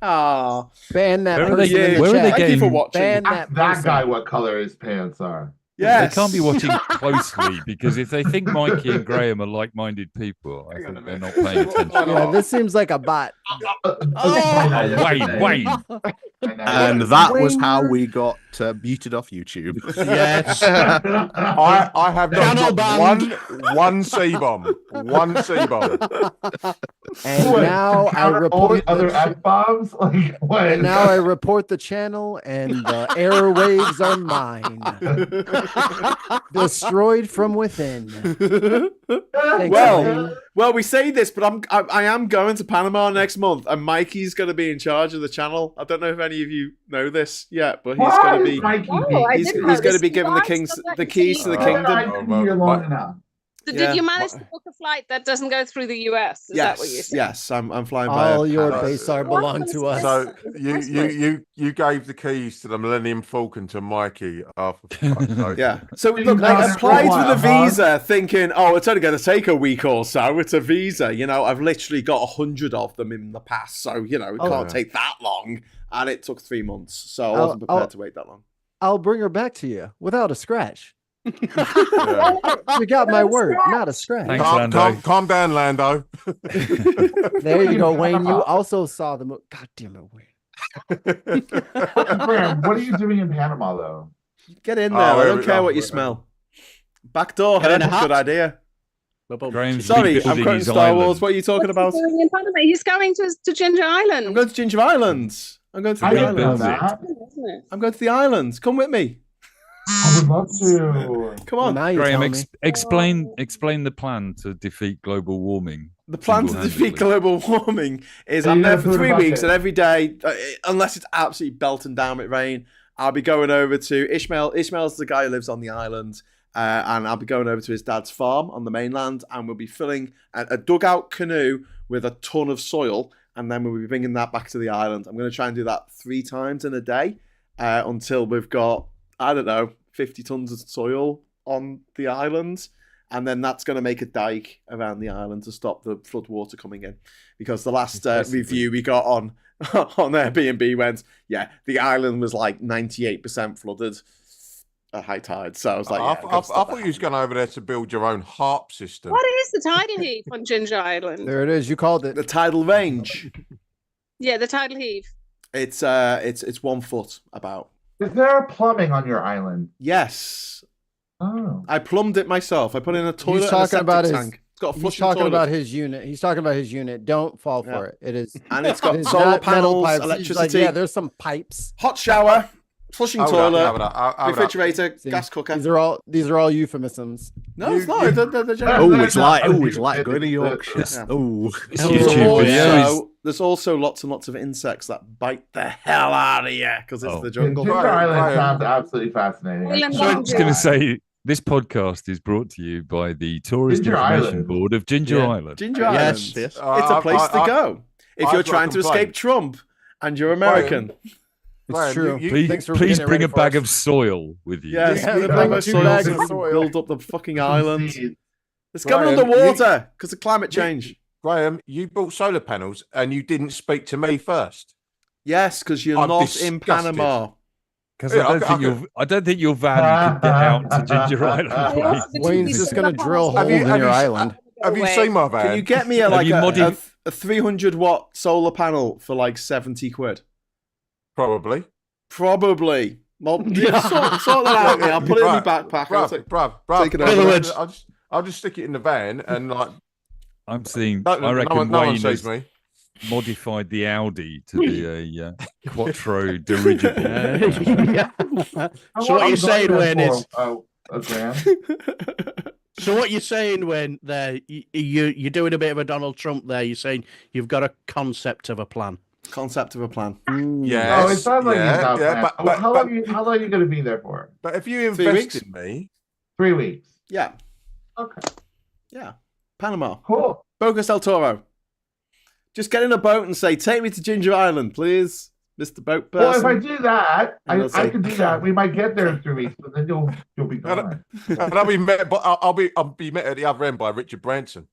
Oh, ban that person. Where are they Thank you for watching. That guy, what color his pants are. Yes. They can't be watching closely because if they think Mikey and Graham are like-minded people, I think they're not paying attention. Yeah, this seems like a bot. Wayne. And that was how we got muted off YouTube. Yes. I have not got one C-bomb. One C-bomb. And now I report all the other F-bombs. Like what? And now I report the channel, and the airwaves are mine. Destroyed from within. Well, we say this, but I am going to Panama next month, and Mikey's going to be in charge of the channel. I don't know if any of you know this yet, but he's going to be he's going to be given the keys to the kingdom. So did you manage to book a flight that doesn't go through the US? Is that what you said? Yes, I'm flying by. All your base belong to us. So you gave the keys to the Millennium Falcon to Mikey after. Yeah. So look, I applied for the visa thinking, oh, it's only going to take a week or so. It's a visa. You know, I've literally got 100 of them in the past. So, you know, it can't take that long. And it took 3 months. So I wasn't prepared to wait that long. I'll bring her back to you without a scratch. You got my word, not a stretch. Thanks, Calm down, Lando. There you go, Wayne. You also saw the movie. God damn it, Wayne. Graham, what are you doing in Panama, though? Get in there. I don't care what you smell. Back door, good idea. Sorry, I'm quoting Star Wars. What are you talking about? He's going to Ginger Island. I'm going to Ginger Island. I'm going to the islands. I'm going to the islands. Come with me. I would love to. Come on, Graham. Explain the plan to defeat global warming. The plan to defeat global warming is I'm there for 3 weeks, and every day, unless it's absolutely belting down with rain, I'll be going over to Ishmael. Ishmael's the guy who lives on the island. And I'll be going over to his dad's farm on the mainland, and we'll be filling a dugout canoe with a ton of soil, and then we'll be bringing that back to the island. I'm going to try and do that 3 times in a day until we've got, 50 tons of soil on the island, and then that's going to make a dike around the island to stop the flood water coming in. Because the last review we got on Airbnb went, the island was like 98% flooded at high tide. So I was like, I thought you was going over there to build your own harp system. What is the tidal heave on Ginger Island? There it is. You called it the tidal range. Yeah, the tidal heave. It's 1 foot about. Is there plumbing on your island? Yes. Oh. I plumbed it myself. I put in a toilet. He's talking and a septic tank. It's got a He's talking about his unit. He's talking about his unit. Don't fall for it. It is, and it's got solar panels, electricity. Like, there's some pipes. Hot shower. Flushing toilet, refrigerator, gas cooker. These are all euphemisms. No, it's not. It's like going to Yorkshire. There's also lots and lots of insects that bite the hell out of you because it's the jungle. Ginger Island sounds absolutely fascinating. So I'm just going to say, this podcast is brought to you by the Tourist Information Board of Ginger Island. Ginger Island. Yes. It's a place to go if you're trying to escape Trump and you're American. It's true. Please bring a bag of soil with you. Yes, a bag of soil. Build up the fucking island. It's going underwater because of climate change. Graham, you bought solar panels and you didn't speak to me first. Yes, because you're not in Panama. Because I don't think your van could get out to Ginger Island. Wayne's just going to drill holes in your island. Have you seen my van? Can you get me a 300 watt solar panel for like 70 quid? Probably. Well, sort that out. I'll put it in my backpack. Bruv. I'll just stick it in the van and like. I reckon Wayne has modified the Audi to be a quattro dirigible. So what you're saying, Wayne, is. Graham? So what you're saying, Wayne, there, you're doing a bit of a Donald Trump there. You're saying you've got a concept of a plan. Yeah. Oh, it sounds like but how long are you going to be there for? But if you invest in me, 3 weeks. Yeah. Okay. Yeah. Panama. Cool. Bocas del Toro. Just get in a boat and say, "Take me to Ginger Island, please, Mr. Boat Person." Well, if I do that, I can do that. We might get there in 3 weeks, but then you'll be gone. And I'll be met at the other end by Richard Branson.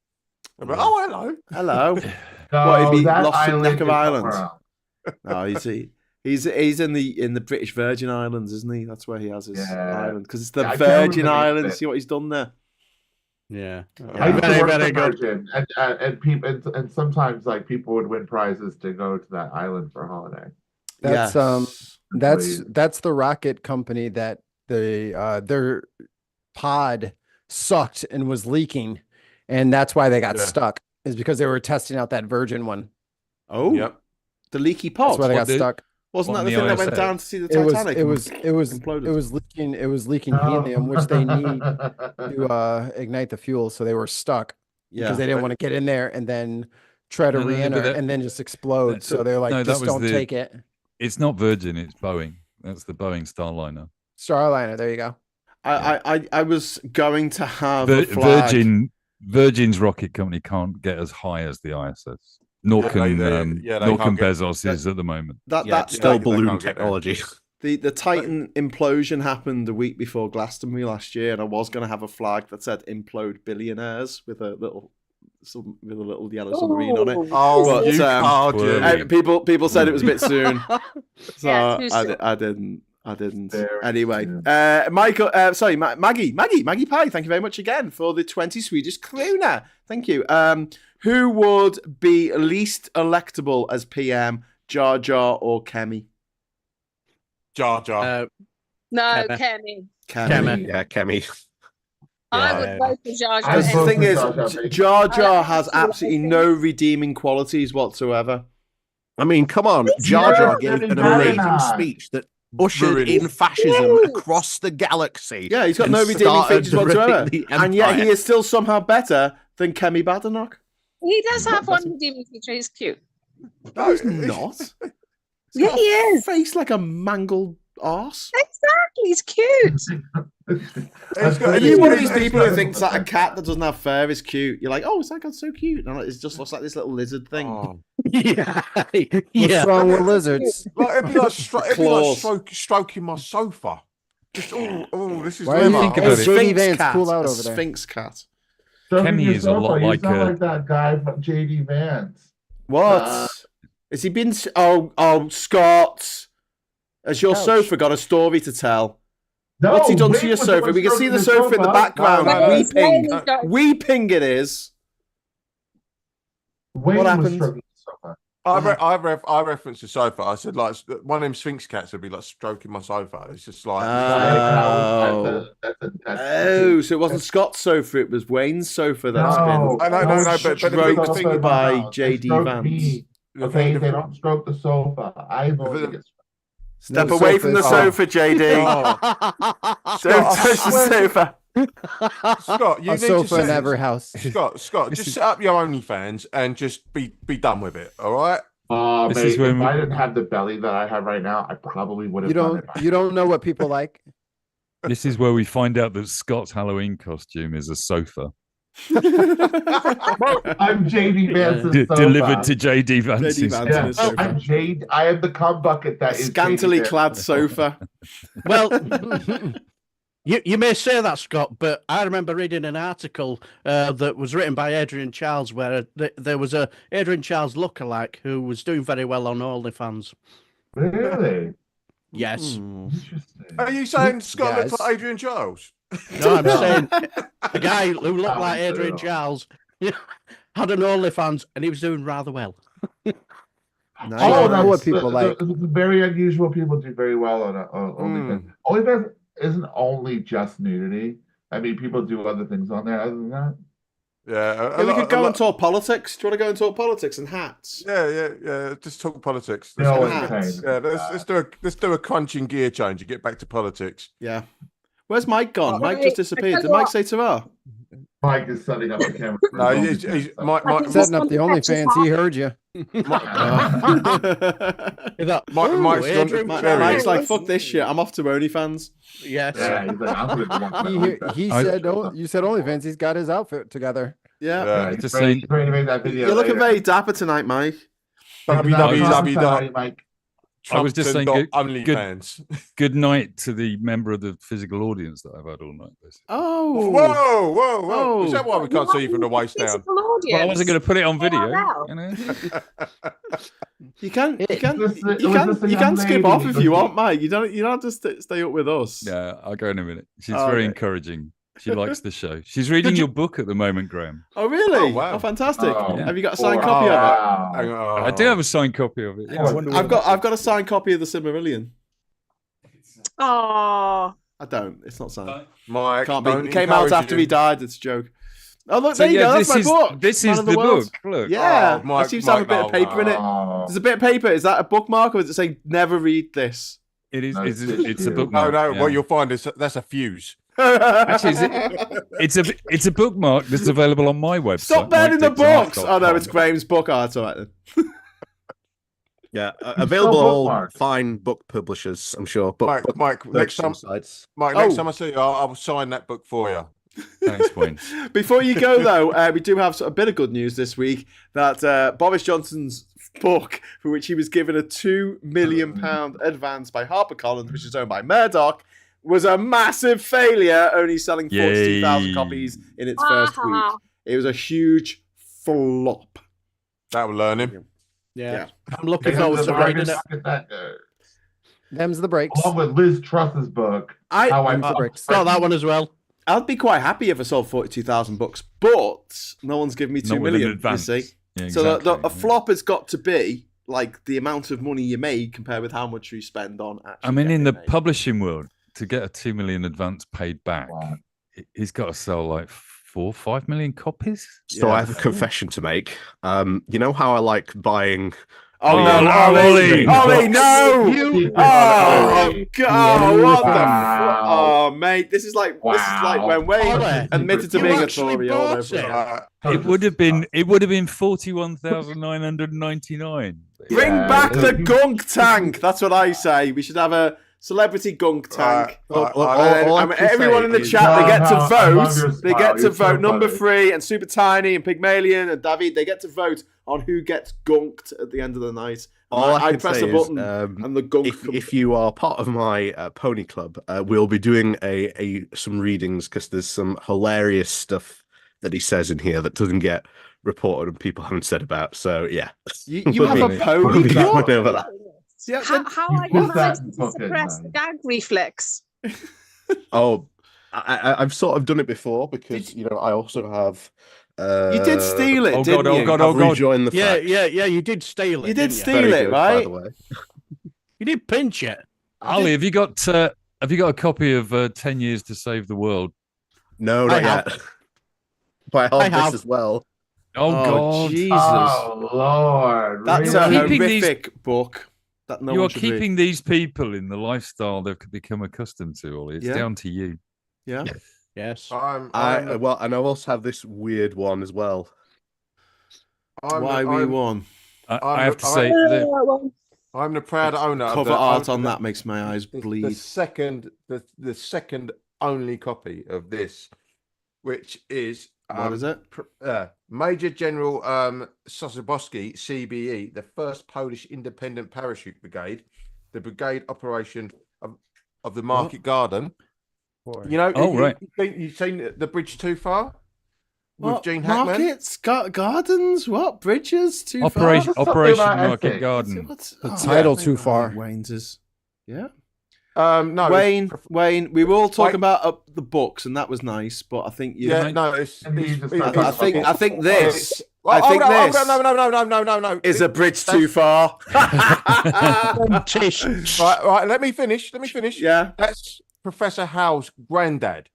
I'll be like, oh, hello. No, he'd be lost in the neck of Ireland. No, he's in the British Virgin Islands, isn't he? That's where he has his island because it's the Virgin Islands. See what he's done there. Yeah, I used to work the Virgin, and people, and sometimes like people would win prizes to go to that island for a holiday. That's the rocket company that their pod sucked and was leaking, and that's why they got stuck. Is because they were testing out that Virgin one. Oh, yep. The leaky pod. That's why they got stuck. Wasn't that the thing that went down to see the Titanic? It was leaking helium, which they need to ignite the fuel. So they were stuck because they didn't want to get in there and then try to re-enter and then just explode. So they're like, just don't take it. It's not Virgin, it's Boeing. That's the Boeing Starliner. Starliner, there you go. I was going to have a flag. Virgin's rocket company can't get as high as the ISS. Nor can Bezos' at the moment. That's still balloon technology. The Titan implosion happened a week before Glastonbury last year, and I was going to have a flag that said "Implode Billionaires" with a little yellow submarine on it. Oh, but people said it was a bit soon, so I didn't. I didn't. Very Anyway, true. Michael, Maggie Pie, thank you very much again for the 20 Swedish krona. Thank you. Who would be least electable as PM, Jar Jar or Kemi? Jar Jar. No, Kemi. Yeah, Kemi. I would vote for Jar Jar. Because the thing is, Jar Jar has absolutely no redeeming qualities whatsoever. I mean, come on. Jar Jar gave an amazing speech that ushered in fascism across the galaxy. Yeah, he's got no redeeming features whatsoever. And yet he is still somehow better than Kemi Badenoch. He does have one redeeming feature. He's cute. No, he's not. Yeah, he is. Face like a mangled arse. Exactly, he's cute. Are you one of these people who thinks that a cat that doesn't have fur is cute? You're like, oh, it's that cat's so cute. And it just looks like this little lizard thing. Oh. Yeah. What's wrong with lizards? Like, it'd be like, stroking my sofa. Just, this is Why do you think about JD Vance cool out over there? Sphinx cat. Kemi is a lot like like that guy from JD Vance. What? Has he been? Oh, Scott. Has your sofa got a story to tell? No, what's he done to your sofa? We can see the sofa in the background. Weeping. Weeping it is. What happened? I referenced the sofa. I said, like, one of them Sphinx cats would be like stroking my sofa. It's just like, so it wasn't Scott's sofa, it was Wayne's sofa that's been stroked by JD Vance. Okay, they don't stroke the sofa. I voted against. Step away from the sofa, JD. Don't touch the sofa. Scott, you a need sofa to in every house. Scott, just set up your OnlyFans and just be done with it. All right. If I didn't have the belly that I have right now, I probably would have done it. You don't know what people like. This is where we find out that Scott's Halloween costume is a sofa. I'm JD Vance's sofa. Delivered to JD Vance's. I'm Jade. I am the cum bucket that is scantily clad sofa. Well, you may say that, Scott, but I remember reading an article that was written by Adrian Charles where there was a Adrian Charles lookalike who was doing very well on OnlyFans. Really? Yes. Are you saying Scott looks like Adrian Charles? No, I'm saying the guy who looked like Adrian Charles had an OnlyFans and he was doing rather well. That's what people like. Very unusual people do very well on OnlyFans. OnlyFans isn't only just nudity. I mean, people do other things on there other than that. Yeah, we could go and talk politics. Do you want to go and talk politics and hats? Yeah. Just talk politics. Let's do a crunching gear change and get back to politics. Yeah. Where's Mike gone? Mike just disappeared. Did Mike say ta-ra? Mike is setting up the camera. No, he's Mike setting up the OnlyFans. He heard you. Mike's like, fuck this shit. I'm off to OnlyFans. Yes. Yeah, he's like, I'm gonna he said, you said OnlyFans. He's got his outfit together. Yeah. Just saying. You're looking very dapper tonight, Mike. Mike. I was just saying good night to the member of the physical audience that I've had all night. Basically. Oh. Whoa. Is that why we can't see you from the waist down? Well, I wasn't going to put it on video. You can skip off if you want, Mike. You don't have to stay up with us. Yeah, I'll go in a minute. She's very encouraging. She likes the show. She's reading your book at the moment, Graham. Oh, really? Oh, wow. Oh, fantastic. Yeah. Have you got a signed copy of it? I do have a signed copy of it. Yeah. I've got a signed copy of the Silmarillion. Oh, I don't. It's not signed. Mike, can't be. It came out after he died. It's a joke. Oh, look, there you go. That's my book. This is the book. Look. Yeah. It seems to have a bit of paper in it. There's a bit of paper. Is that a bookmark or is it saying never read this? It is. It's a bookmark. No. What you'll find is that's a fuse. Actually, it's a bookmark that's available on my website. Stop burning the books! Oh no, it's Graham's book. Oh, it's all right then. Yeah, available all fine book publishers, I'm sure. Mike, next time I see you, I'll sign that book for you. Thanks, Wayne. Before you go though, we do have a bit of good news this week that Boris Johnson's book, for which he was given a £2 million advance by HarperCollins, which is owned by Murdoch, was a massive failure, only selling 42,000 copies in its first week. It was a huge flop. That will learn him. Yeah. I'm looking forward to reading it. Them's the breaks. Along with Liz Truss's book. Got that one as well. I'd be quite happy if I sold 42,000 books, but no one's given me 2 million. You see, yeah, exactly. So a flop has got to be like the amount of money you made compared with how much you spend on. I mean, in the publishing world, to get a 2 million advance paid back, he's got to sell like 4 or 5 million copies. So I have a confession to make. You know how I like buying. Oh no, Ollie, no! Oh God! What the? Oh mate, this is like when Wayne admitted to being a Tory. It would have been 41,999. Bring back the gunk tank. That's what I say. We should have a celebrity gunk tank. Everyone in the chat, they get to vote. They get to vote. Number 3 and Super Tiny and Pygmalion and David, they get to vote on who gets gunked at the end of the night. I press a button and the gunk. If you are part of my pony club, we'll be doing some readings because there's some hilarious stuff that he says in here that doesn't get reported and people haven't said about. So yeah, you have a pony club. Yeah, how are you managing to suppress the gag reflex? I've sort of done it before because I also have. You did steal it, didn't you? Oh God! Rejoin the yeah, you did steal it. You did steal it, right? By the way. You did pinch it. Ali, have you got a copy of 10 Years to Save the World? No, not yet. But I have this as well. Oh God, Jesus! Oh Lord, that's a horrific book. That you are keeping these people in the lifestyle they've become accustomed to, Ollie. It's down to you. Yeah. Yes. And I also have this weird one as well. I have to say, I'm the proud owner. Cover art on that makes my eyes bleed. The second only copy of this, which is what is it? Major General Sosabowski, CBE, the first Polish independent parachute brigade, the brigade operation of the Market Garden. You know, you've seen The Bridge Too Far with Gene Hackman? Markets, gardens, what? Bridges too far? Operation Market Garden. The title too far. Wayne's is, yeah. No, Wayne, we were all talking about the books, and that was nice, but I think you. Yeah, no, I think this. No. Is a bridge too far? right. Let me finish. Yeah, that's Professor Howe's granddad,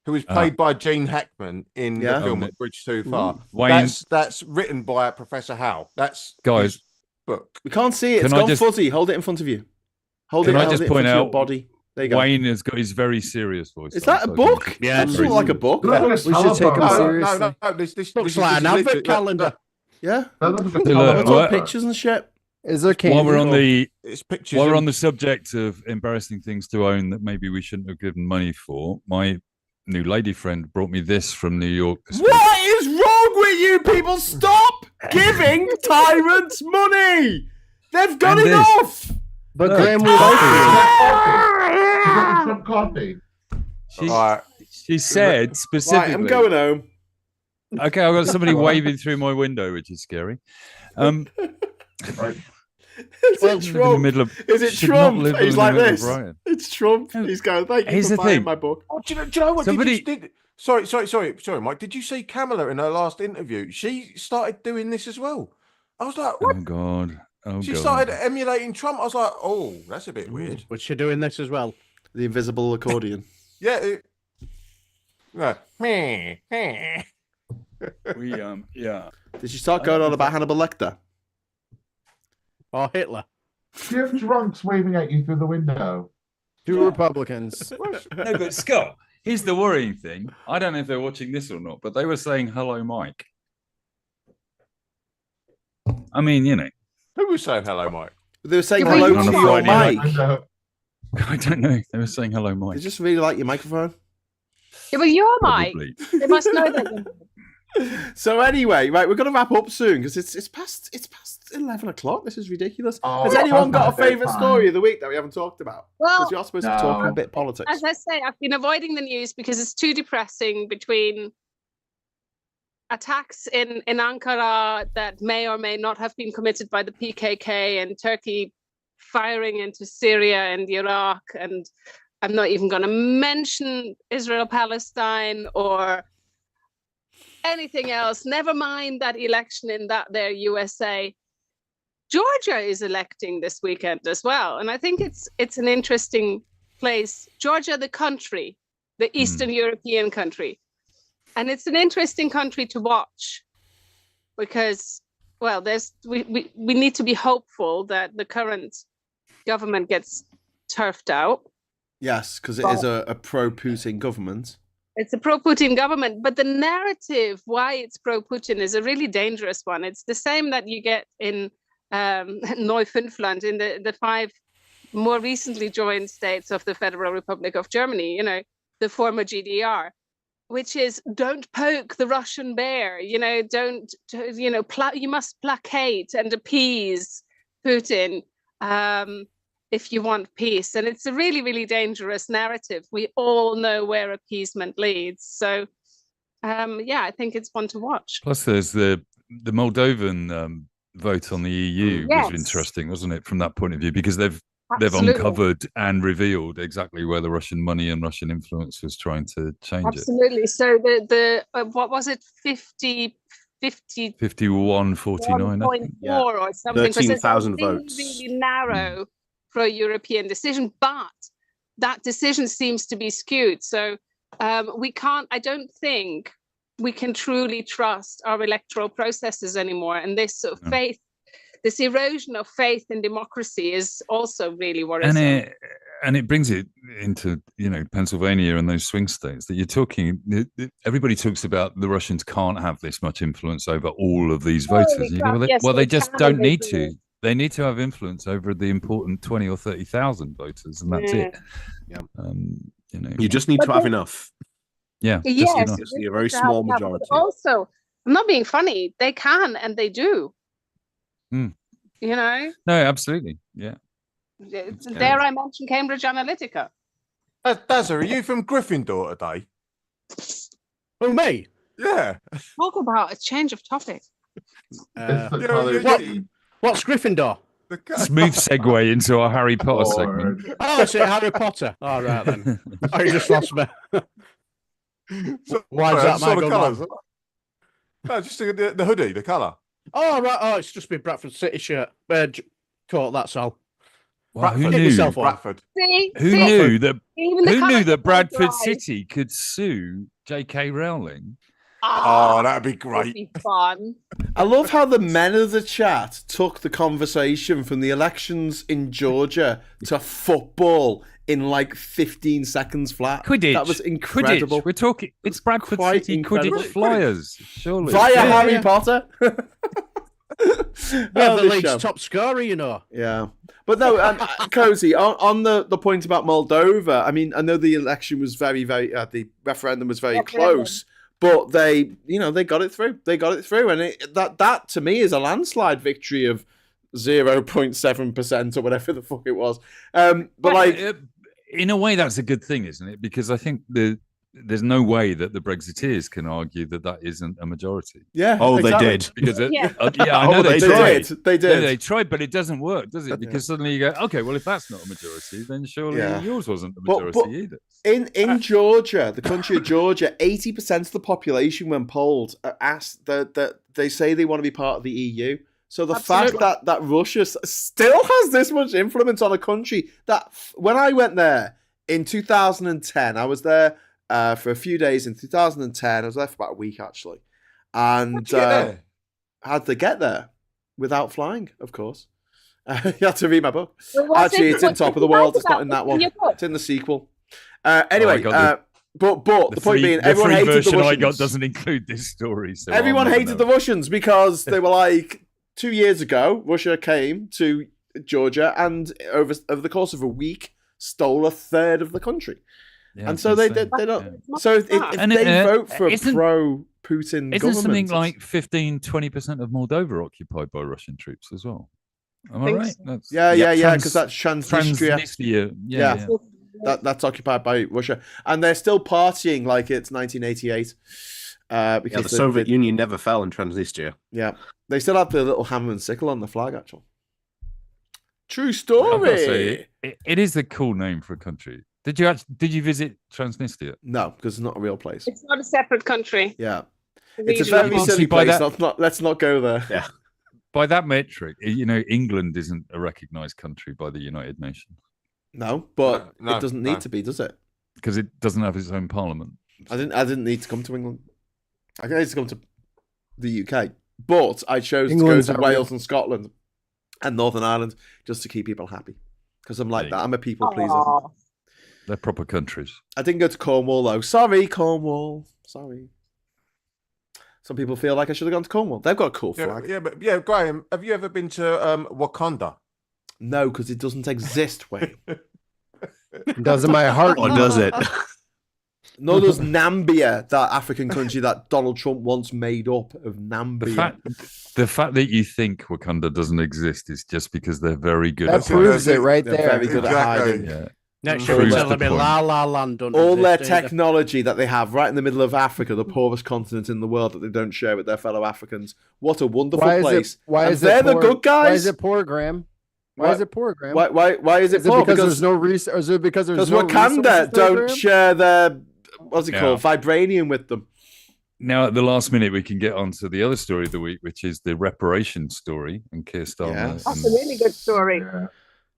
who is played by Gene Hackman in the film Bridge Too Far. That's written by Professor Howe. That's his book. We can't see it. It's gone fuzzy. Hold it in front of you. Can I just point out, body. There you go. Wayne has got his very serious voice. Is that a book? Yeah, it's like a book. We should take him seriously. No. This looks like an advert calendar. Yeah. Look, pictures and shit. Is there candy? While we're on the subject of embarrassing things to own that maybe we shouldn't have given money for, my new lady friend brought me this from New York. What is wrong with you people? Stop giving tyrants money. They've got enough. But Graham, we like coffee. She said specifically. Right, I'm going home. Okay, I've got somebody waving through my window, which is scary. Right. Is it Trump? Is it Trump? He's like this. It's Trump. He's going, thank you for buying my book. Oh, do you know what? Sorry, Mike. Did you see Kamala in her last interview? She started doing this as well. I was like, what? Oh, God. She started emulating Trump. I was like, oh, that's a bit weird. Was she doing this as well? The invisible accordion. Yeah. Did she start going on about Hannibal Lecter? Or Hitler? Do you have drunks waving at you through the window? 2 Republicans. No, but Scott, here's the worrying thing. I don't know if they're watching this or not, but they were saying hello, Mike. I mean, Who was saying hello, Mike? They were saying hello to your mic. I don't know. They were saying hello, Mike. They just really like your microphone. Yeah, but your mic. They must know that. So anyway, right, we're going to wrap up soon because it's past 11 o'clock. This is ridiculous. Has anyone got a favourite story of the week that we haven't talked about? Well, because we are supposed to talk a bit politics. As I say, I've been avoiding the news because it's too depressing between attacks in Ankara that may or may not have been committed by the PKK and Turkey firing into Syria and Iraq, and I'm not even going to mention Israel-Palestine or anything else. Never mind that election in that there USA. Georgia is electing this weekend as well, and I think it's an interesting place. Georgia, the country, the Eastern European country, and it's an interesting country to watch because, well, we need to be hopeful that the current government gets turfed out. Yes, because it is a pro-Putin government. It's a pro-Putin government, but the narrative why it's pro-Putin is a really dangerous one. It's the same that you get in Neufundland, in the 5 more recently joined states of the Federal Republic of Germany, you know, the former GDR, which is don't poke the Russian bear, you know, you must placate and appease Putin if you want peace. And it's a really, really dangerous narrative. We all know where appeasement leads. So, I think it's one to watch. Plus, there's the Moldovan vote on the EU was interesting, wasn't it, from that point of view? Because they've uncovered and revealed exactly where the Russian money and Russian influence was trying to change it. Absolutely. So the what was it, 51-49, I think. Or something. 13,000 votes. Really narrow pro-European decision, but that decision seems to be skewed. So I don't think we can truly trust our electoral processes anymore. And this sort of faith, this erosion of faith in democracy is also really worrisome. And it brings it into, Pennsylvania and those swing states that you're talking. Everybody talks about the Russians can't have this much influence over all of these voters. They just don't need to. They need to have influence over the important 20 or 30,000 voters, and that's it. Yeah. You just need to have enough. Yeah. Yes, just a very small majority. Also, I'm not being funny. They can and they do. You know? No, absolutely. Yeah. Dare I mention Cambridge Analytica? Dazza, are you from Gryffindor today? Oh, me? Yeah. Talk about a change of topic. What's Gryffindor? Smooth segue into our Harry Potter segment. Oh, is it Harry Potter? All right, then. Oh, you just lost me. Why is that my colours? No, just the hoodie, the colour. Oh, right. Oh, it's just my Bradford City shirt. Coat, that's all. Well, who knew? Bradford. Who knew that Bradford City could sue J.K. Rowling? Oh, that'd be great. That'd be fun. I love how the men of the chat took the conversation from the elections in Georgia to football in like 15 seconds flat. Quidditch. That was incredible. Quidditch. We're talking. It's Bradford City incredible. Quidditch Flyers. Surely. Via Harry Potter. We're the league's top scorer, you know. Yeah. But no, Cozy, on the point about Moldova, I mean, I know the election was very, very, the referendum was very close, but they got it through. They got it through. And that to me is a landslide victory of 0.7% or whatever the fuck it was. But in a way, that's a good thing, isn't it? Because I think there's no way that the Brexiteers can argue that isn't a majority. Yeah. Oh, exactly. they did. Because I know they tried. They did. They tried, but it doesn't work, does it? Because suddenly you go, okay, well, if that's not a majority, then surely yours wasn't a majority either. In Georgia, the country of Georgia, 80% of the population, when polled, are asked that they say they want to be part of the EU. So the fact that Russia still has this much influence on a country that, when I went there in 2010, I was there for a few days in 2010. I was there for about a week, actually. And how'd they get there? Without flying, of course. You have to read my book. Actually, it's in Top of the World. It's not in that one. It's in the sequel. Anyway, but the point being, everyone hated the Russians. The version I got doesn't include this story. So everyone hated the Russians because they were like, 2 years ago, Russia came to Georgia and over the course of a week stole a third of the country. Yeah, and so they don't. So if they vote for a pro-Putin government, something like 15-20% of Moldova occupied by Russian troops as well? Am I right? Yeah. Because that's Transnistria. Yeah. That's occupied by Russia, and they're still partying like it's 1988. Because the Soviet Union never fell in Transnistria. Yeah, they still have the little hammer and sickle on the flag, actually. True story. It is a cool name for a country. Did you visit Transnistria? No, because it's not a real place. It's not a separate country. Yeah. It's a very silly place. Let's not go there. Yeah. By that metric, England isn't a recognised country by the United Nations. No, but it doesn't need to be, does it? Because it doesn't have its own parliament. I didn't need to come to England. I needed to come to the UK, but I chose to go to Wales and Scotland and Northern Ireland just to keep people happy. Because I'm like that. I'm a people pleaser. They're proper countries. I didn't go to Cornwall though. Sorry, Cornwall. Sorry. Some people feel like I should have gone to Cornwall. They've got a cool flag. Yeah, Graham, have you ever been to Wakanda? No, because it doesn't exist, Wayne. Doesn't my heart? Or does it? Nor does Nambia, that African country that Donald Trump once made up of Nambia. The fact that you think Wakanda doesn't exist is just because they're very good. That proves it right there. Very good at hiding. Yeah. Next year, we're telling me La La Land. All their technology that they have right in the middle of Africa, the poorest continent in the world, that they don't share with their fellow Africans. What a wonderful place! They're the good guys. Why is it poor, Graham? Why is it poor, Graham? Why is it poor? Because there's no resource. Is it because there's no Wakanda don't share their called vibranium with them. Now, at the last minute, we can get on to the other story of the week, which is the Reparations story and Keir Starmer. Yes. That's a really good story.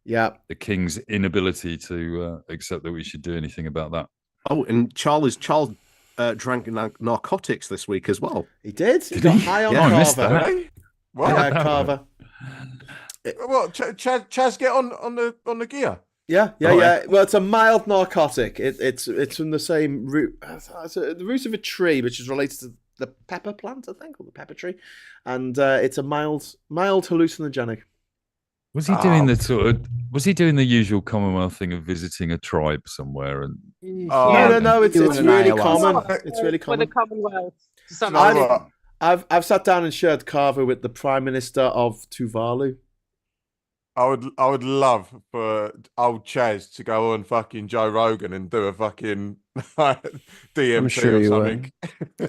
Yeah. The King's inability to accept that we should do anything about that. Oh, and Charles drank narcotics this week as well. He did. He got high on Carver. I missed that. What? Yeah, Carver. Well, Chaz, get on the gear. Yeah. Well, it's a mild narcotic. It's from the same root. The root of a tree, which is related to the pepper plant, I think, or the pepper tree, and it's a mild hallucinogenic. Was he doing Was he doing the usual Commonwealth thing of visiting a tribe somewhere? And no, it's really common. It's really common. For the Commonwealth. I've sat down and shared Carver with the Prime Minister of Tuvalu. I would love for old Chaz to go on fucking Joe Rogan and do a fucking DMT or something.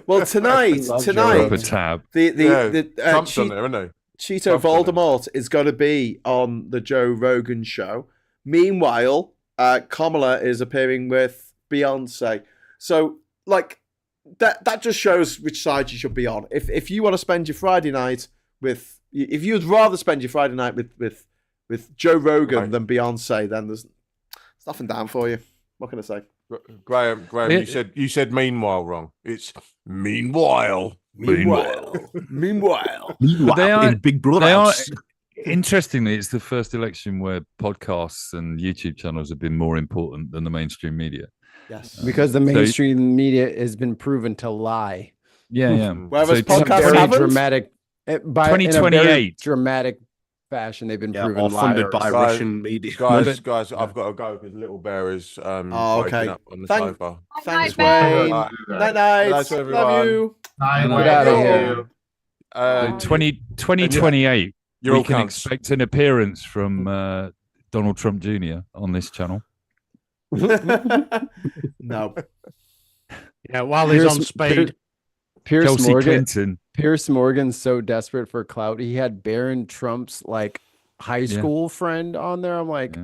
Well, tonight, the Trump's on there, isn't he? Cheeto Voldemort is going to be on the Joe Rogan show. Meanwhile, Kamala is appearing with Beyonce. So, like, that just shows which side you should be on. If you want to spend your Friday night if you'd rather spend your Friday night with Joe Rogan than Beyonce, then there's nothing down for you. What can I say? Graham, you said meanwhile wrong. It's meanwhile. Meanwhile. They are Big Brother. Interestingly, it's the first election where podcasts and YouTube channels have been more important than the mainstream media. Yes, because the mainstream media has been proven to lie. Yeah. Whereas podcasts haven't. Dramatic. By 2028 dramatic fashion, they've been proven funded by Russian media. Guys, I've got to go because Little Bear is okay. up on the sofa. Thanks, Wayne. Night. Love you. Get out of here. 2028. We can expect an appearance from Donald Trump Jr. on this channel. No. Yeah, while he's on speed. Pierce Morgan's so desperate for clout. He had Barron Trump's high school friend on there. I'm like,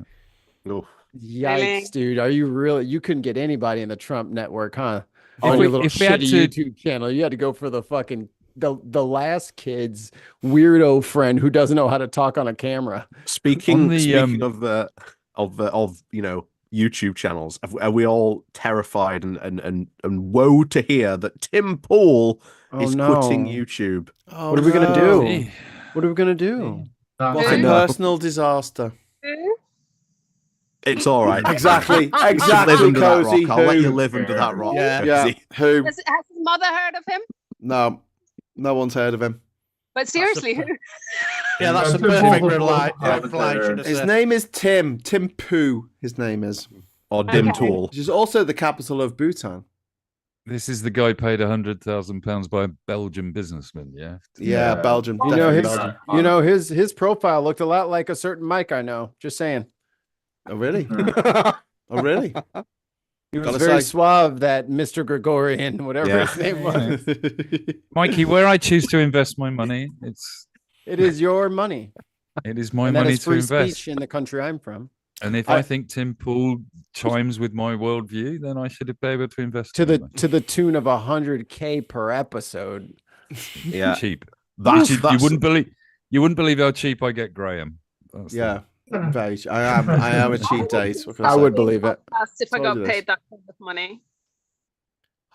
yikes, dude. Are you really? You couldn't get anybody in the Trump network, huh? On your little shitty YouTube channel, you had to go for the fucking the last kid's weirdo friend who doesn't know how to talk on a camera. Speaking of YouTube channels, are we all terrified and woe to hear that Tim Pool is quitting YouTube? What are we gonna do? What are we gonna do? What a personal disaster. It's all right. Exactly. Live under that Cozy. rock. I'll let you live under that rock. Yeah. Who? Has his mother heard of him? No one's heard of him. But seriously, who? Yeah, that's a perfect relation. His name is Tim Poo. His name is. Or Dim Tool. Which is also the capital of Bhutan. This is the guy paid £100,000 by a Belgian businessman. Yeah, Belgium. His profile looked a lot like a certain Mike I know. Just saying. Oh really? Oh really? He was very suave, that Mr. Gregorian, whatever his name was. Mikey, where I choose to invest my money, it is your money. It is my money to free invest. speech in the country I'm from. And if I think Tim Pool chimes with my worldview, then I should be able to invest to the tune of $100K per episode. Yeah, cheap. You wouldn't believe how cheap I get Graham. Very. I am a cheap date. I would believe it. If I got paid that kind of money.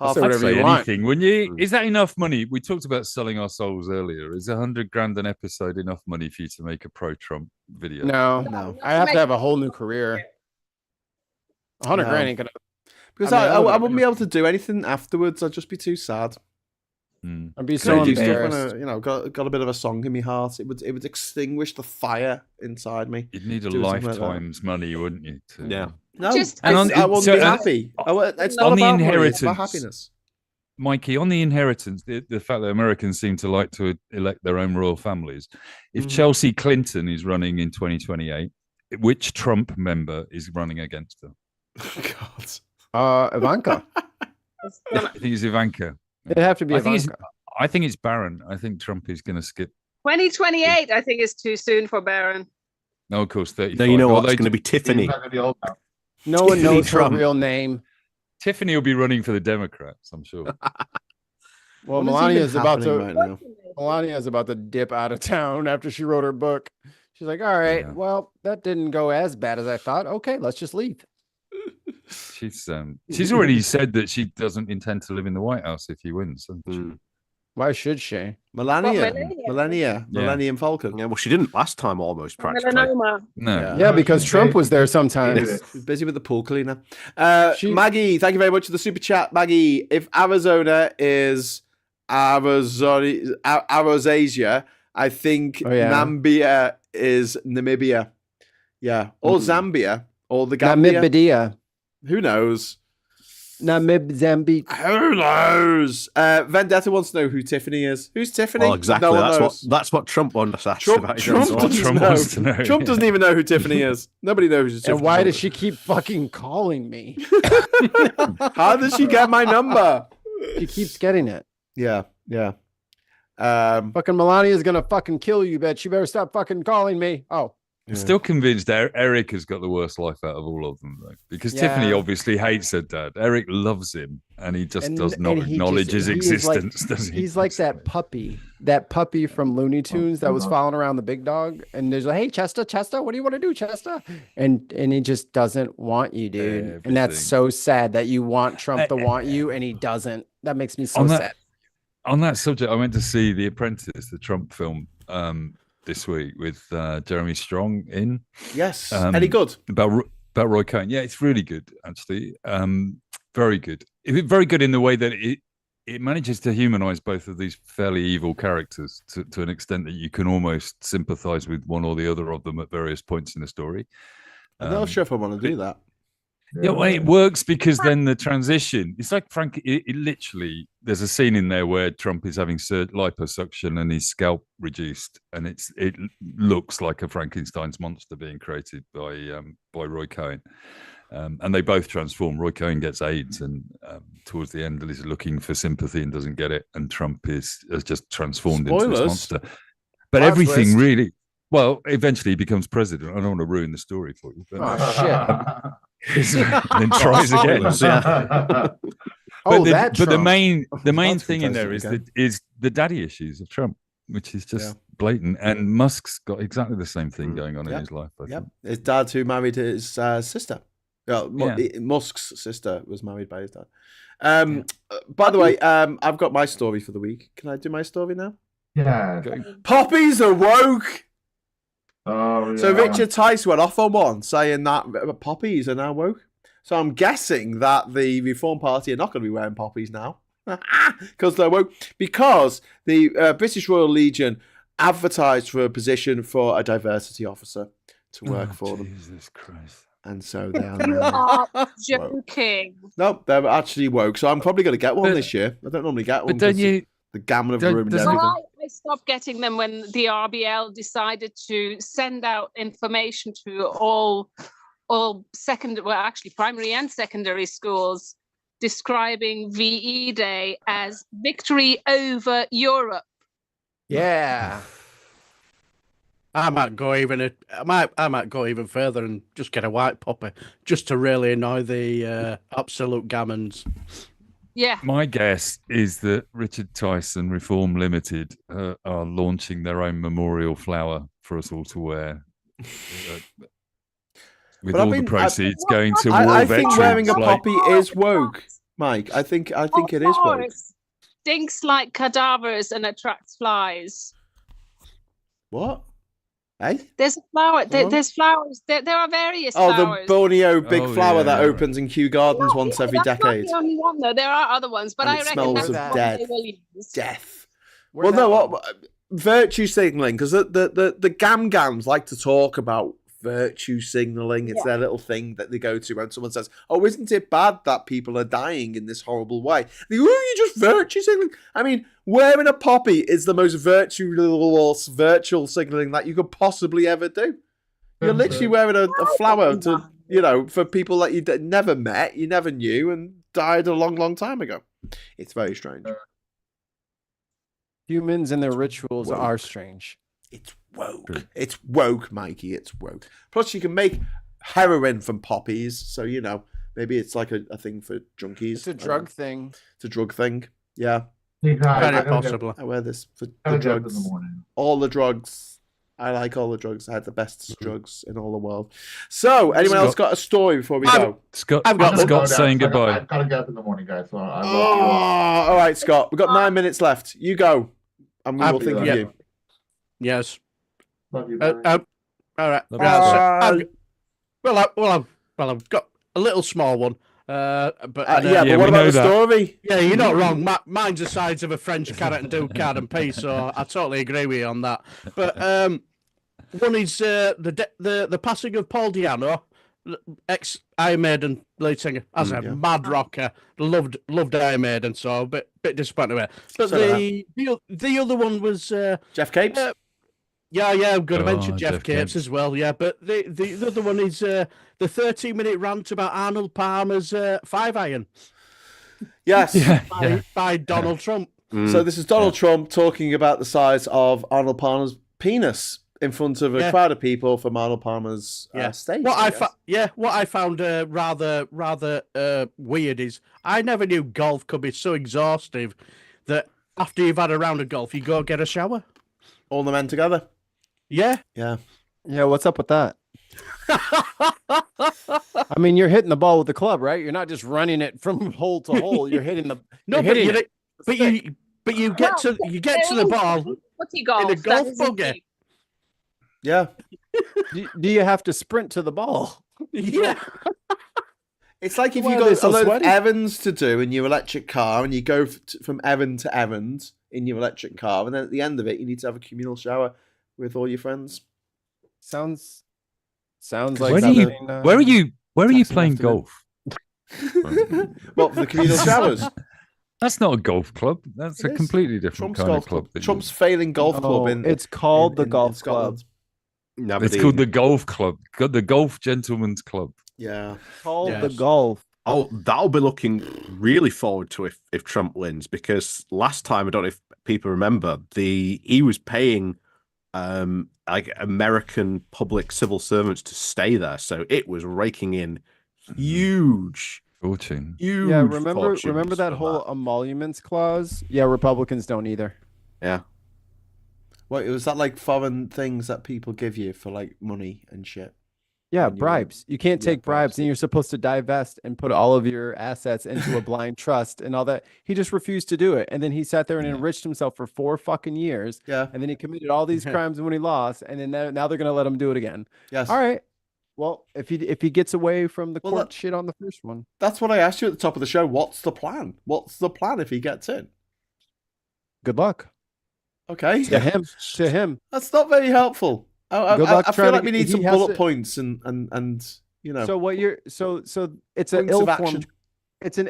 I'd say anything, wouldn't you? Is that enough money? We talked about selling our souls earlier. Is $100,000 an episode enough money for you to make a pro-Trump video? No. I have to have a whole new career. $100,000 ain't gonna. Because I wouldn't be able to do anything afterwards. I'd just be too sad. I'd be so embarrassed. Got a bit of a song in my heart. It would extinguish the fire inside me. You'd need a lifetime's money, wouldn't you? Yeah. No, I wouldn't be happy. It's not about money, it's about happiness. Mikey, on the inheritance, the fact that Americans seem to like to elect their own royal families. If Chelsea Clinton is running in 2028, which Trump member is running against her? God. Ivanka. I think it's Ivanka. It'd have to be Ivanka. I think it's Barron. I think Trump is going to skip. 2028, I think, is too soon for Barron. No, of course, 35. No, you know what? It's going to be Tiffany. No one knows her real name. Tiffany will be running for the Democrats, I'm sure. Well, Melania's about to dip out of town after she wrote her book. She's like, all right, well, that didn't go as bad as I thought. Okay, let's just leave. She's already said that she doesn't intend to live in the White House if he wins. Why should she? Millennium Falcon. Yeah, well, she didn't last time almost practically. No. Yeah, because Trump was there sometimes. She's busy with the pool cleaner. Maggie, thank you very much for the super chat. Maggie, if Arizona is Arosasia, I think Namibia is Namibia. Yeah. Or Zambia. Or the Gambia. Namibia. Who knows? Zambique. Who knows? Vendetta wants to know who Tiffany is. Who's Tiffany? Well, exactly. That's what Trump wants us about. Trump doesn't even know who Tiffany is. Nobody knows who Tiffany is. And why does she keep fucking calling me? How does she get my number? She keeps getting it. Yeah. Fucking Melania is gonna fucking kill you, bitch. You better stop fucking calling me. Oh. I'm still convinced Eric has got the worst life out of all of them, though, because Tiffany obviously hates her dad. Eric loves him, and he just does not acknowledge his existence, does he? He's like that puppy from Looney Tunes that was following around the big dog, and there's like, hey, Chester, what do you want to do, Chester? And he just doesn't want you, dude. And that's so sad that you want Trump to want you, and he doesn't. That makes me so sad. On that subject, I went to see The Apprentice, the Trump film, this week with Jeremy Strong in. Yes. Any good? About Roy Cohn. Yeah, it's really good, actually. Very good. Very good in the way that it manages to humanize both of these fairly evil characters to an extent that you can almost sympathize with one or the other of them at various points in the story. I'm not sure if I want to do that. Yeah, well, it works because then the transition, it's like Frank, it literally, there's a scene in there where Trump is having liposuction and his scalp reduced, and it looks like a Frankenstein's monster being created by Roy Cohn. And they both transform. Roy Cohn gets AIDS, and towards the end is looking for sympathy and doesn't get it, and Trump has just transformed into this monster. But everything really, well, eventually he becomes president. I don't want to ruin the story for you. But, shit. Then tries again. But the main thing in there is the daddy issues of Trump, which is just blatant. And Musk's got exactly the same thing going on in his life. I think. His dad, who married his sister. Musk's sister was married by his dad. By the way, I've got my story for the week. Can I do my story now? Yeah. Poppies are woke. Oh, yeah. So Richard Tice went off on one saying that poppies are now woke. So I'm guessing that the Reform Party are not going to be wearing poppies now because they're woke. Because the British Royal Legion advertised for a position for a diversity officer to work for them. Jesus Christ. And so they are You are joking. No, they're actually woke. So I'm probably going to get one this year. I don't normally get one. But don't you... The gamut of room and everything. I stopped getting them when the RBL decided to send out information to all primary and secondary schools describing VE Day as victory over Europe. Yeah. I might go even. I might go even further and just get a white poppy, just to really annoy the absolute gammons. Yeah. My guess is that Richard Tyson Reform Limited are launching their own memorial flower for us all to wear. With all the proceeds going to war I veterans. think wearing a poppy is woke, Mike. I think it is woke. Stinks like cadavers and attracts flies. What? Hey? There's a flower. There's flowers. There are various flowers. Oh, the Borneo big flower that opens in Kew Gardens once every decade. Not the only one, though. There are other ones, but I reckon smells that's of death. Well, no, virtue signaling, because the gams like to talk about virtue signaling. It's their little thing that they go to when someone says, "Oh, isn't it bad that people are dying in this horrible way?" They go, "Oh, you just virtue signaling." I mean, wearing a poppy is the most virtual signaling that you could possibly ever do. You're literally wearing a flower to, for people that you never met, you never knew, and died a long, long time ago. It's very strange. Humans and their rituals are strange. It's woke. It's woke, Mikey. It's woke. Plus, you can make heroin from poppies, so maybe it's like a thing for junkies. It's a drug thing. It's a drug thing. Yeah. Very possible. I wear this for the drugs. All the drugs. I like all the drugs. I had the best drugs in all the world. So, anyone else got a story before we go? Scott saying goodbye. I've got to get up in the morning, guys. So all right, Scott. We've got 9 minutes left. You go, and we will think of you. Yes. Love you. All right. I've got a little small one. But what about the story? Yeah, you're not wrong. Mine's the size of a French carrot and do card and pea, so I totally agree with you on that. But one is the passing of Paul Di'Anno, ex Iron Maiden lead singer, as a mad rocker. Loved Iron Maiden, so a bit disappointed with it. But the other one was Jeff Capes. I'm going to mention Jeff Capes as well. Yeah, but the other one is the 13-minute rant about Arnold Palmer's 5-iron. Yes, by Donald Trump. So this is Donald Trump talking about the size of Arnold Palmer's penis in front of a crowd of people from Arnold Palmer's stage. What I found rather weird is I never knew golf could be so exhaustive that after you've had a round of golf, you go get a shower. All the men together. Yeah. What's up with that? I mean, you're hitting the ball with the club, right? You're not just running it from hole to hole. You're hitting the. But you get to the ball in a golf buggy. Yeah. Do you have to sprint to the ball? Yeah. It's like if you got a load of errands to do in your electric car and you go from errand to errand in your electric car, and then at the end of it, you need to have a communal shower with all your friends. Sounds like where are you playing golf? What, for the communal showers? That's not a golf club. That's a completely different kind of club. Trump's failing golf club. It's called the golf club. No, it's called the golf club. The golf gentleman's club. Yeah. Called the golf. Oh, that'll be looking really forward to if Trump wins, because last time, I don't know if people remember, he was paying like American public civil servants to stay there, so it was raking in huge fortune. Yeah, remember that whole emoluments clause? Yeah, Republicans don't either. Yeah. What, was that like foreign things that people give you for like money and shit? Yeah, bribes. You can't take bribes, and you're supposed to divest and put all of your assets into a blind trust and all that. He just refused to do it, and then he sat there and enriched himself for 4 fucking years. Yeah, and then he committed all these crimes when he lost, and then now they're gonna let him do it again. Yes. All right. Well, if he gets away from the court shit on the first one, that's what I asked you at the top of the show. What's the plan? What's the plan if he gets in? Good luck. Okay. To him. That's not very helpful. I feel like we need some bullet points and So what you're so it's an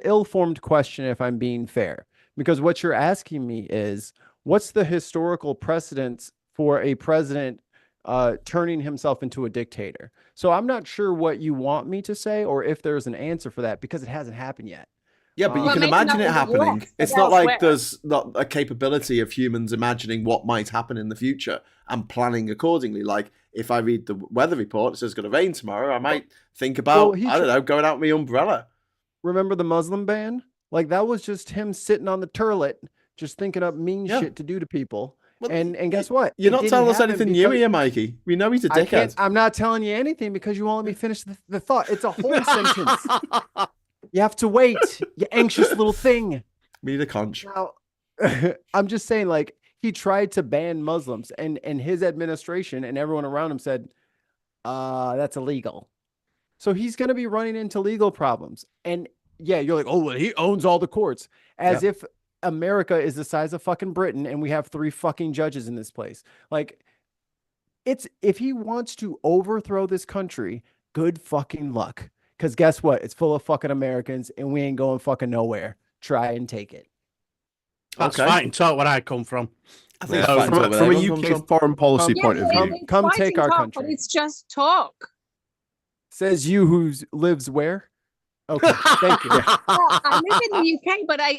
ill-formed question, if I'm being fair, because what you're asking me is what's the historical precedence for a president turning himself into a dictator? So I'm not sure what you want me to say or if there's an answer for that, because it hasn't happened yet. Yeah, but you can imagine it happening. It's not like there's not a capability of humans imagining what might happen in the future and planning accordingly. Like, if I read the weather report, it says it's going to rain tomorrow, I might think about, I don't know, going out with my umbrella. Remember the Muslim ban? Like, that was just him sitting on the turlet, just thinking up mean shit to do to people. Well, and guess what? You're not telling us anything new here, Mikey. We know he's a dickhead. I'm not telling you anything because you won't let me finish the thought. It's a whole sentence. You have to wait, you anxious little thing. We need a conch. Now, I'm just saying, like, he tried to ban Muslims, and his administration and everyone around him said, that's illegal. So he's going to be running into legal problems. And yeah, you're like, oh, well, he owns all the courts. As if America is the size of fucking Britain and we have 3 fucking judges in this place. Like, if he wants to overthrow this country, good fucking luck. Because guess what? It's full of fucking Americans and we ain't going fucking nowhere. Try and take it. That's fighting talk where I come from. I think from a UK foreign policy point of view. Come take our country. But it's just talk. Says you who lives where? Okay, thank you. Well, I live in the UK, but I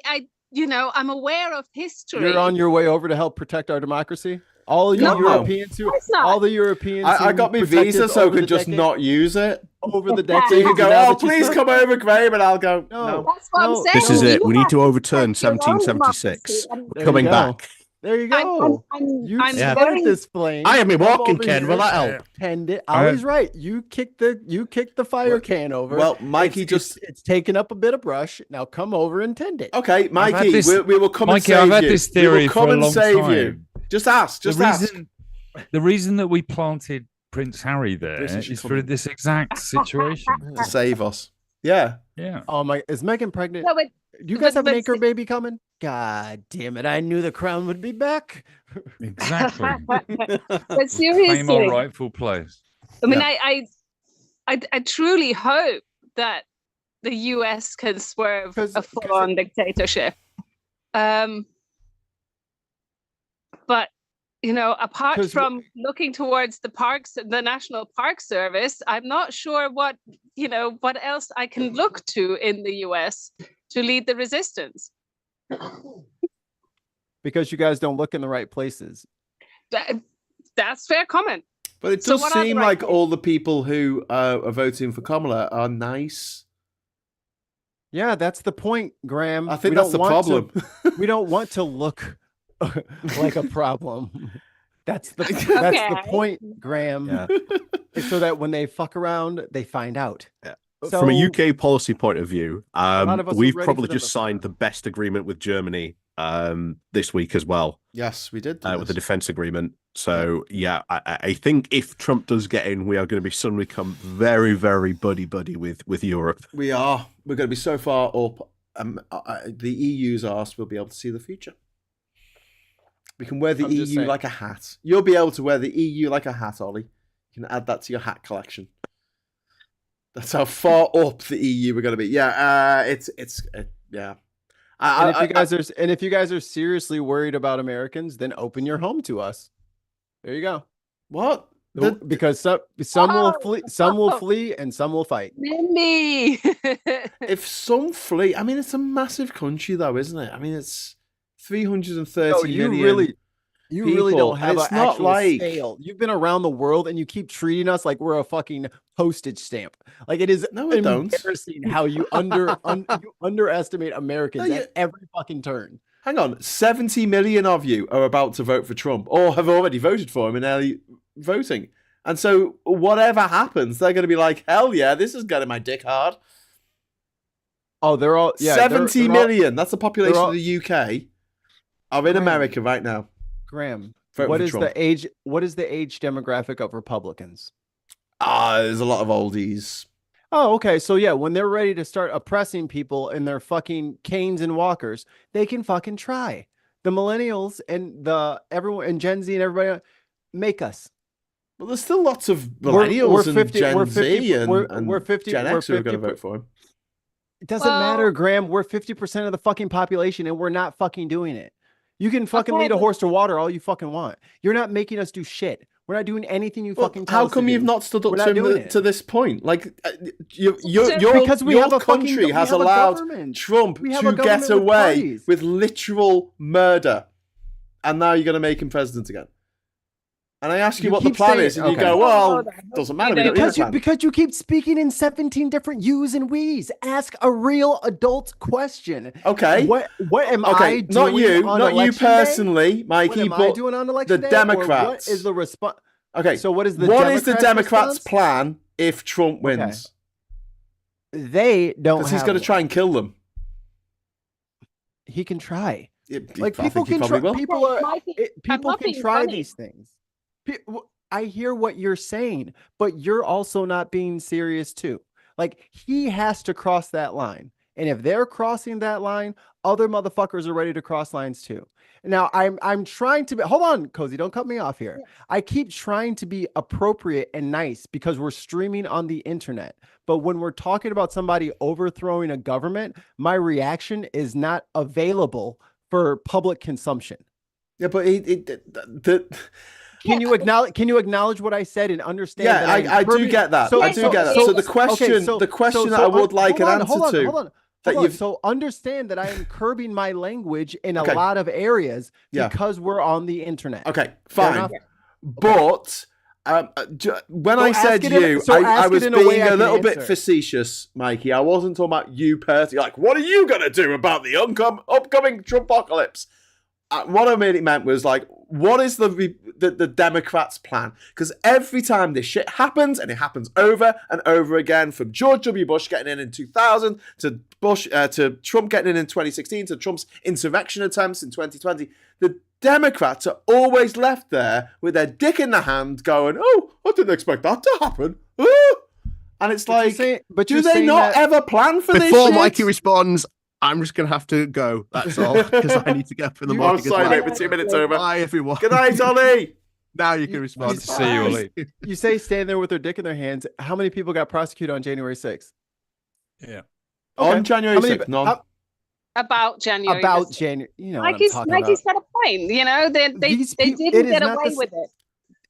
I'm aware of history. You're on your way over to help protect our democracy? All you Europeans all the Europeans. I got my visa so I could just not use it over the decade. So you can go, please come over, Graham, and I'll go, no. That's what I'm saying. This is it. We need to overturn 1776. We're coming back. There you go. I'm started this flame. I am a walking can. Will that help? Tend it. Ollie's right. You kicked the fire can over. Well, Mikey it's taken up a bit of brush. Now come over and tend it. Okay, Mikey, we will come and save you. I've had this theory for a long time. Just ask. The reason that we planted Prince Harry there is for this exact situation. To save us. Yeah. Yeah. Oh my! Is Megan pregnant? No, do you guys have an anchor baby coming? God damn it! I knew the crown would be back. Exactly. But seriously, claim our rightful place. I mean, I truly hope that the US can swerve a full-on dictatorship. But apart from looking towards the National Park Service, I'm not sure what else I can look to in the US to lead the resistance. Because you guys don't look in the right places. That's fair comment. But it does seem like all the people who are voting for Kamala are nice. Yeah, that's the point, Graham. I think that's the problem. We don't want to look like a problem. That's the point, Graham. Yeah. So that when they fuck around, they find out. Yeah. So, from a UK policy point of view, we've probably just signed the best agreement with Germany this week as well. Yes, we did. With the defense agreement. So, yeah, I think if Trump does get in, we are going to suddenly become very, very buddy-buddy with Europe. We are. We're going to be so far up. The EU's arse will be able to see the future. We can wear the EU like a hat. You'll be able to wear the EU like a hat, Ollie. You can add that to your hat collection. That's how far up the EU we're going to be. Yeah, yeah. And if you guys are seriously worried about Americans, then open your home to us. There you go. What? Because some will flee, and some will fight. Mindy. If some flee, I mean, it's a massive country, though, isn't it? I mean, it's 330 million. You really don't have an actual scale. You've been around the world and you keep treating us like we're a fucking postage stamp. Like it is embarrassing how you underestimate Americans at every fucking turn. Hang on, 70 million of you are about to vote for Trump or have already voted for him in early voting. And so whatever happens, they're going to be like, hell yeah, this is getting my dick hard. Oh, they're all 70 million. That's the population of the UK. Are in America right now. Graham, what is the age demographic of Republicans? There's a lot of oldies. Oh, okay. So yeah, when they're ready to start oppressing people in their fucking canes and walkers, they can fucking try. The millennials and everyone and Gen Z and everybody make us. Well, there's still lots of millennials and Gen Z and Gen X who are going to vote for him. It doesn't matter, Graham. We're 50% of the fucking population and we're not fucking doing it. You can fucking lead a horse to water all you fucking want. You're not making us do shit. We're not doing anything you fucking tell how us come to you've do. not stood up We're not doing it. to this point? Like, your Because we have a country has allowed Trump to get away with literal murder, and now you're going to make him president again. And I ask you what the plan is, and you go, well, doesn't matter. Because you keep speaking in 17 different yous and we's. Ask a real adult question. Okay. What am I doing not you personally, Mikey, what am I but doing on election the day? Democrats. What is the response? Okay. So what is the Democrats' plan if Trump wins? Okay. They don't. Because he's going to try and kill them. He can try. Like people can try. People can try these things. I hear what you're saying, but you're also not being serious too. Like, he has to cross that line. And if they're crossing that line, other motherfuckers are ready to cross lines too. Now, I'm trying to be, hold on, Cozy, don't cut me off here. Yeah. I keep trying to be appropriate and nice because we're streaming on the internet. But when we're talking about somebody overthrowing a government, my reaction is not available for public consumption. Yeah, but Can you acknowledge what I said and understand? Yeah, I do get that. I do get that. So the question that I would like an answer to. Hold on. So understand that I am curbing my language in a lot of areas because we're on the internet. Okay, fine. But when I said you, I was being a little bit facetious, Mikey. I wasn't talking about you personally. Like, what are you going to do about the upcoming Trumpocalypse? What I really meant was, like, what is the Democrats' plan? Because every time this shit happens, and it happens over and over again, from George W. Bush getting in 2000 to Trump getting in 2016 to Trump's insurrection attempts in 2020, the Democrats are always left there with their dick in the hand, going, "Oh, I didn't expect that to happen." Oh. And it's like, do they not ever plan for this shit? Before Mikey responds, I'm just going to have to go. That's all, because I need to go for the morning. I'm sorry, mate, we're 2 minutes over. Bye, everyone. Good night, Ollie. Now you can respond. See you, Ollie. You say stand there with their dick in their hands. How many people got prosecuted on January 6th? Yeah. Okay. On January 6th, none. About January. You know, Mikey's got a point. You know, they didn't get away with it.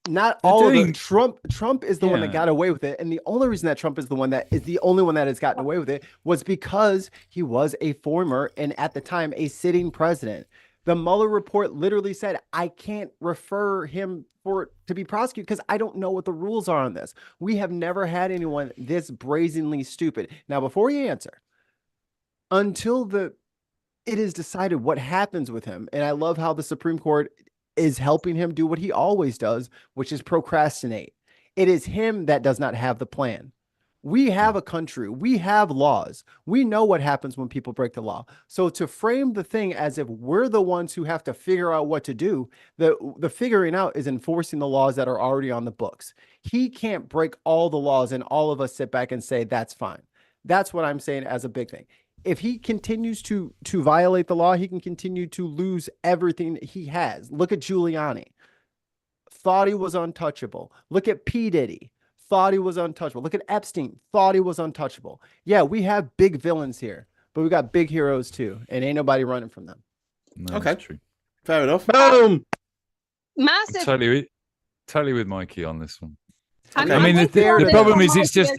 Not all of them. Trump is the one that got away with it, and the only reason that Trump is the only one that has gotten away with it was because he was a former and at the time a sitting president. The Mueller report literally said, I can't refer him to be prosecuted because I don't know what the rules are on this. We have never had anyone this brazenly stupid. Now, before you answer, until it is decided what happens with him, and I love how the Supreme Court is helping him do what he always does, which is procrastinate. It is him that does not have the plan. We have a country. We have laws. We know what happens when people break the law. So to frame the thing as if we're the ones who have to figure out what to do, the figuring out is enforcing the laws that are already on the books. He can't break all the laws and all of us sit back and say, that's fine. That's what I'm saying as a big thing. If he continues to violate the law, he can continue to lose everything he has. Look at Giuliani. Thought he was untouchable. Look at P. Diddy. Thought he was untouchable. Look at Epstein. Thought he was untouchable. Yeah, we have big villains here, but we got big heroes too, and ain't nobody running from them. No, okay, true. Fair enough. Boom. Massive. Totally with Mikey on this one. Okay. I mean, the problem is it's just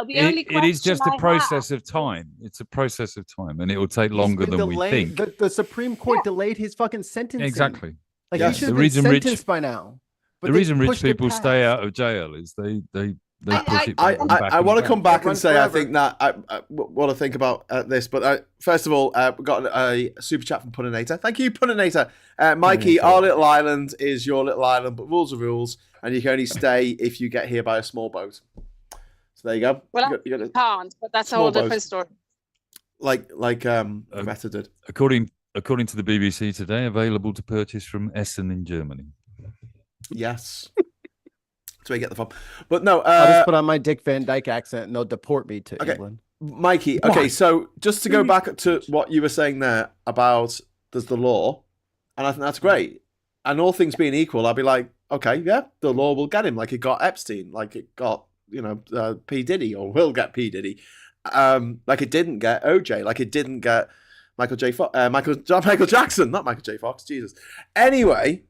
it is just a process of time. It's a process of time, and it will take longer than we think. The Supreme Court delayed his fucking sentencing. Exactly. Like he should have been sentenced by now. But the reason rich people stay out of jail is they push it back. I want to come back and say I think that I want to think about this, but first of all, we got a super chat from Puninator. Thank you, Puninator. Mikey, our little island is your little island, but rules are rules, and you can only stay if you get here by a small boat. So there you go. Well, you can't, but that's a whole different story. Like Greta did. According to the BBC today, available to purchase from Essen in Germany. Yes. That's where you get the from. But no, I'll just put on my Dick Van Dyke accent and they'll deport me to England. Mikey, okay, so just to go back to what you were saying there about there's the law, and I think that's great. And all things being equal, I'd be like, okay, yeah, the law will get him, like it got Epstein, like it got, P. Diddy, or will get P. Diddy, like it didn't get OJ, like it didn't get Michael Jackson, not Michael J. Fox, Jesus. Anyway,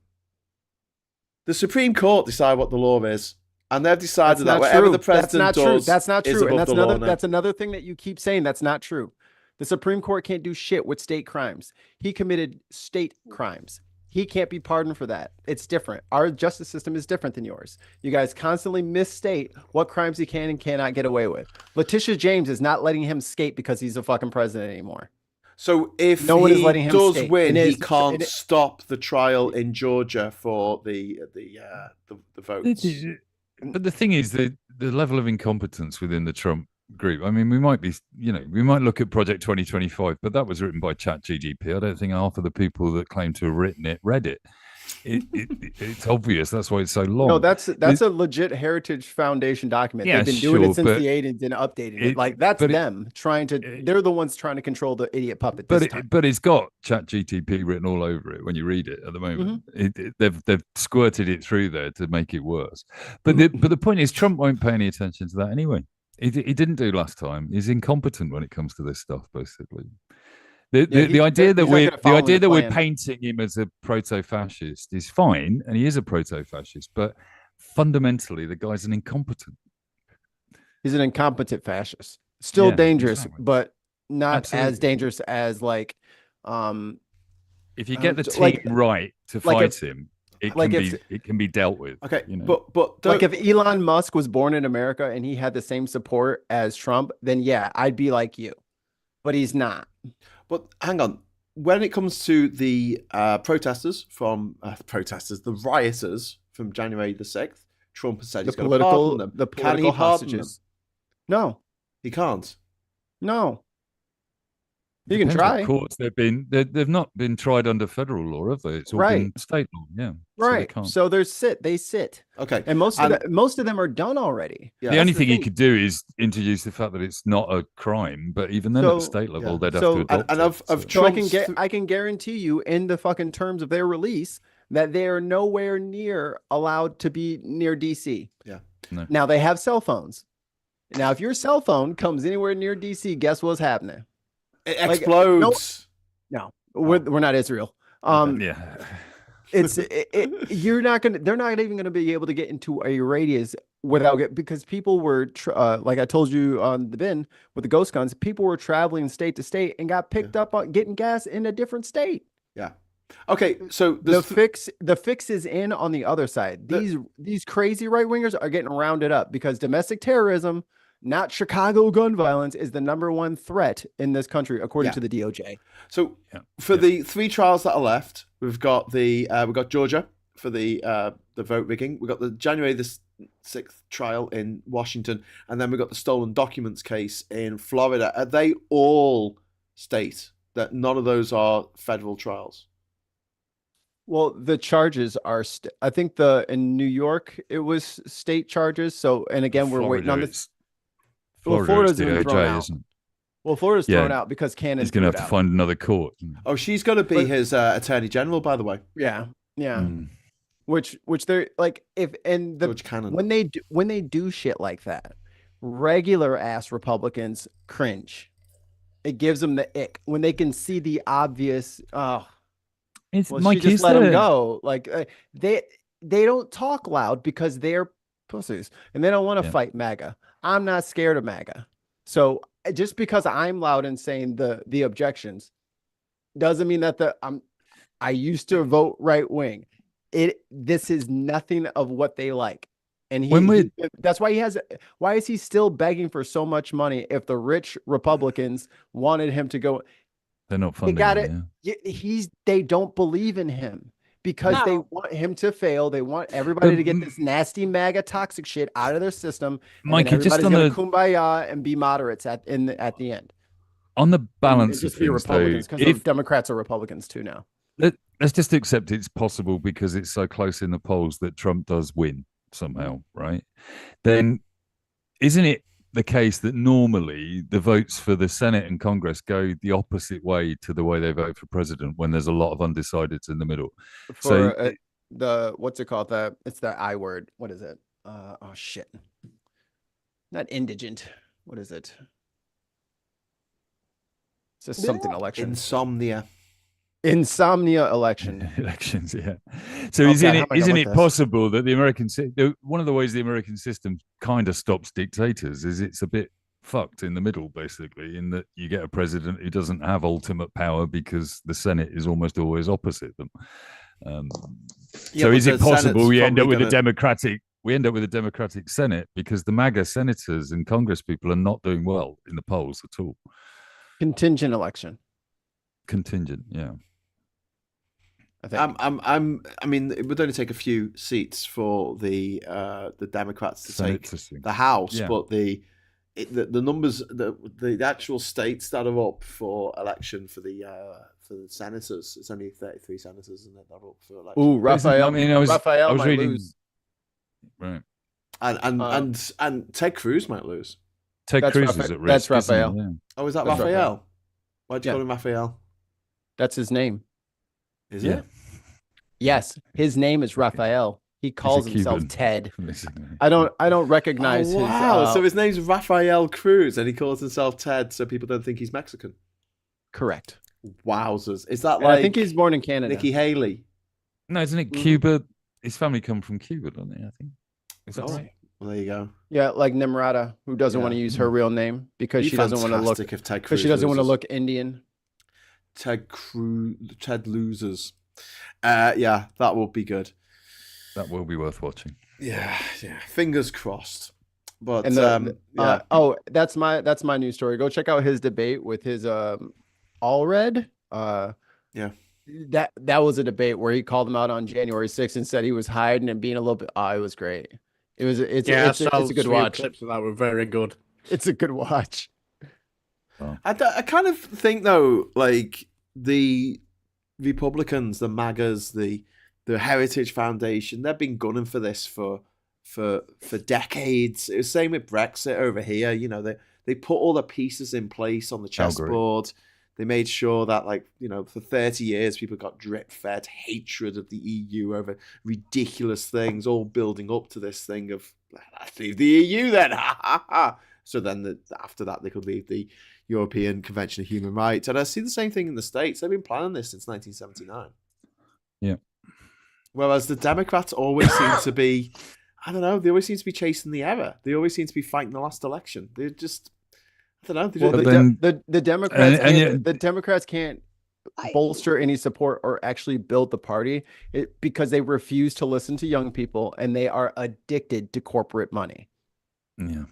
The Supreme Court decide what the law is. And they've decided that whatever the president does, that's not true. And that's another thing that you keep saying. That's not true. The Supreme Court can't do shit with state crimes. He committed state crimes. He can't be pardoned for that. It's different. Our justice system is different than yours. You guys constantly misstate what crimes he can and cannot get away with. Letitia James is not letting him skate because he's a fucking president anymore. So if no one is letting he him does skate. win, he can't stop the trial in Georgia for the votes. But the thing is, the level of incompetence within the Trump group. I mean, we might be, we might look at Project 2025, but that was written by ChatGPT. I don't think half of the people that claim to have written it read it. It's obvious. That's why it's so long. No, that's a legit Heritage Foundation document. Yeah, they've been doing it since the 80s and updating it. Like that's them trying to. They're the ones trying to control the idiot puppet. But it's got ChatGPT written all over it when you read it at the moment. They've squirted it through there to make it worse. But the point is, Trump won't pay any attention to that anyway. He didn't do last time. He's incompetent when it comes to this stuff, basically. The idea that we're painting him as a proto-fascist is fine, and he is a proto-fascist, but fundamentally the guy's an incompetent. He's an incompetent fascist. Still dangerous, but not as dangerous as like if you get the team right to fight him, it can be dealt with. Okay, but like if Elon Musk was born in America and he had the same support as Trump, then yeah, I'd be like you. But he's not. But hang on. When it comes to the protesters, the rioters from January the 6th, Trump has said he's going to pardon them. The political hostages. No, he can't. No. You can try. Courts, they've not been tried under federal law, have they? It's all been state law, yeah. Right. So they sit. Okay. And most of them are done already. Yeah, the only thing he could do is introduce the fact that it's not a crime, but even then at the state level, they'd have to adopt it. I can guarantee you in the fucking terms of their release that they are nowhere near allowed to be near DC. Yeah. No. Now they have cell phones. Now, if your cell phone comes anywhere near DC, guess what's happening? It explodes. No, we're not Israel. You're not gonna. They're not even gonna be able to get into a radius because people were like I told you on the bin with the ghost guns. People were traveling state to state and got picked up on getting gas in a different state. Yeah. Okay. So the fix is in on the other side. These crazy right wingers are getting rounded up because domestic terrorism, not Chicago gun violence, is the #1 threat in this country, according to the DOJ. So for the 3 trials that are left, we've got Georgia for the vote rigging. We've got the January the 6th trial in Washington, and then we've got the stolen documents case in Florida. Are they all state that none of those are federal trials? Well, the charges are. I think in New York it was state charges. So, and again, we're waiting on this. Florida's DOJ, isn't it? Well, Florida's thrown out because Cannon's He's going to have to find another court. Oh, she's going to be his attorney general, by the way. Yeah. Which they're like when they do shit like that, regular ass Republicans cringe. It gives them the ick when they can see the obvious. Let them go. Like they don't talk loud because they're pussies and they don't want to fight MAGA. I'm not scared of MAGA. So just because I'm loud and saying the objections doesn't mean that I used to vote right wing. This is nothing of what they like. And that's why why is he still begging for so much money if the rich Republicans wanted him to go? They're not funding They don't believe in him. Because they want him to fail. They want everybody to get this nasty MAGA toxic shit out of their system. Mikey, just on the kumbaya and be moderates at the end. On the balance of things, Republicans, because Democrats are Republicans too now. Let's just accept it's possible because it's so close in the polls that Trump does win somehow, right? Then isn't it the case that normally the votes for the Senate and Congress go the opposite way to the way they vote for president when there's a lot of undecideds in the middle? What's it called? It's the I word. What is it? Oh shit. Not indigent. What is it? It's just something election. Insomnia. Insomnia election. Elections, yeah. So isn't it possible that one of the ways the American system kind of stops dictators is it's a bit fucked in the middle, basically, in that you get a president who doesn't have ultimate power because the Senate is almost always opposite them. So is it possible we end up with a Democratic Senate because the MAGA senators and Congress people are not doing well in the polls at all? Contingent election. Contingent, yeah. I think. I mean, it would only take a few seats for the Democrats to take the House, but the numbers, the actual states that are up for election for the senators, it's only 33 senators, isn't it? That are up for election. Ooh, Raphael. I was reading, lose. Right. And Ted Cruz might lose. Ted Cruz is at risk. That's Raphael. Yeah. Oh, is that Raphael? Why'd you call him Raphael? That's his name. Is it? Yes, his name is Raphael. He calls himself Ted. I don't recognize his. Wow, so his name's Raphael Cruz, and he calls himself Ted, so people don't think he's Mexican. Correct. Wowzers! Is that like? I think he's born in Canada. Nikki Haley. No, isn't it Cuba? His family come from Cuba, don't they? I think. Is that right? Well, there you go. Yeah, like Nimrata, who doesn't want to use her real name because she doesn't want to look. Because she doesn't want to look Indian. Ted loses. Yeah, that will be good. That will be worth watching. Yeah. Fingers crossed. But that's my news story. Go check out his debate with his Allred. That was a debate where he called him out on January 6th and said he was hiding and being a little bit. It was great. It's a good watch. Clips of that were very good. It's a good watch. I kind of think though, like the Republicans, the MAGAs, the Heritage Foundation, they've been gunning for this for decades. It was the same with Brexit over here. You know, they put all the pieces in place on the chessboard. They made sure that, like, you know, for 30 years, people got drip-fed hatred of the EU over ridiculous things, all building up to this thing of, let's leave the EU then, ha ha ha. So then after that, they could leave the European Convention of Human Rights. And I see the same thing in the States. They've been planning this since 1979. Yeah. Whereas the Democrats always seem to be, I don't know, they always seem to be chasing the error. They always seem to be fighting the last election. They're just, I don't know. The Democrats, the Democrats can't bolster any support or actually build the party because they refuse to listen to young people and they are addicted to corporate money. Yeah.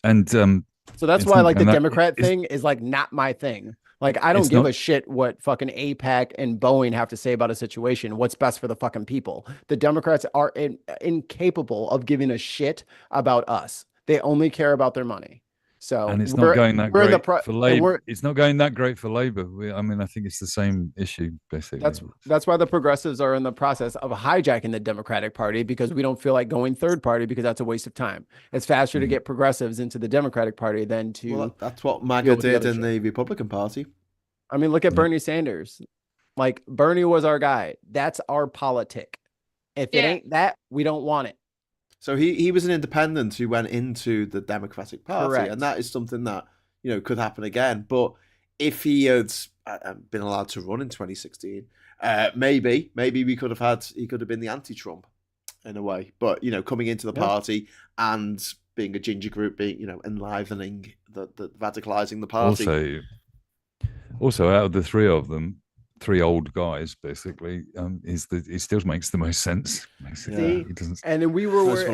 And so that's why, like, the Democrat thing is like not my thing. Like, I don't give a shit what fucking AIPAC and Boeing have to say about a situation. What's best for the fucking people. The Democrats are incapable of giving a shit about us. They only care about their money. So, and it's not going that great for Labour. It's not going that great for Labour. I mean, I think it's the same issue, basically. That's why the progressives are in the process of hijacking the Democratic Party, because we don't feel like going third party because that's a waste of time. It's faster to get progressives into the Democratic Party than to. Well, that's what MAGA did in the Republican Party. I mean, look at Bernie Sanders. Like, Bernie was our guy. That's our politic. If it ain't that, we don't want it. So he was an independent who went into the Democratic Party. Correct. And that is something that, you know, could happen again. But if he had been allowed to run in 2016, maybe he could have been the anti-Trump in a way. But, you know, coming into the party and being a ginger group, being, you know, enlivening, the radicalizing the party. Also, out of the three of them, three old guys, basically, he still makes the most sense. See? And then we were worried.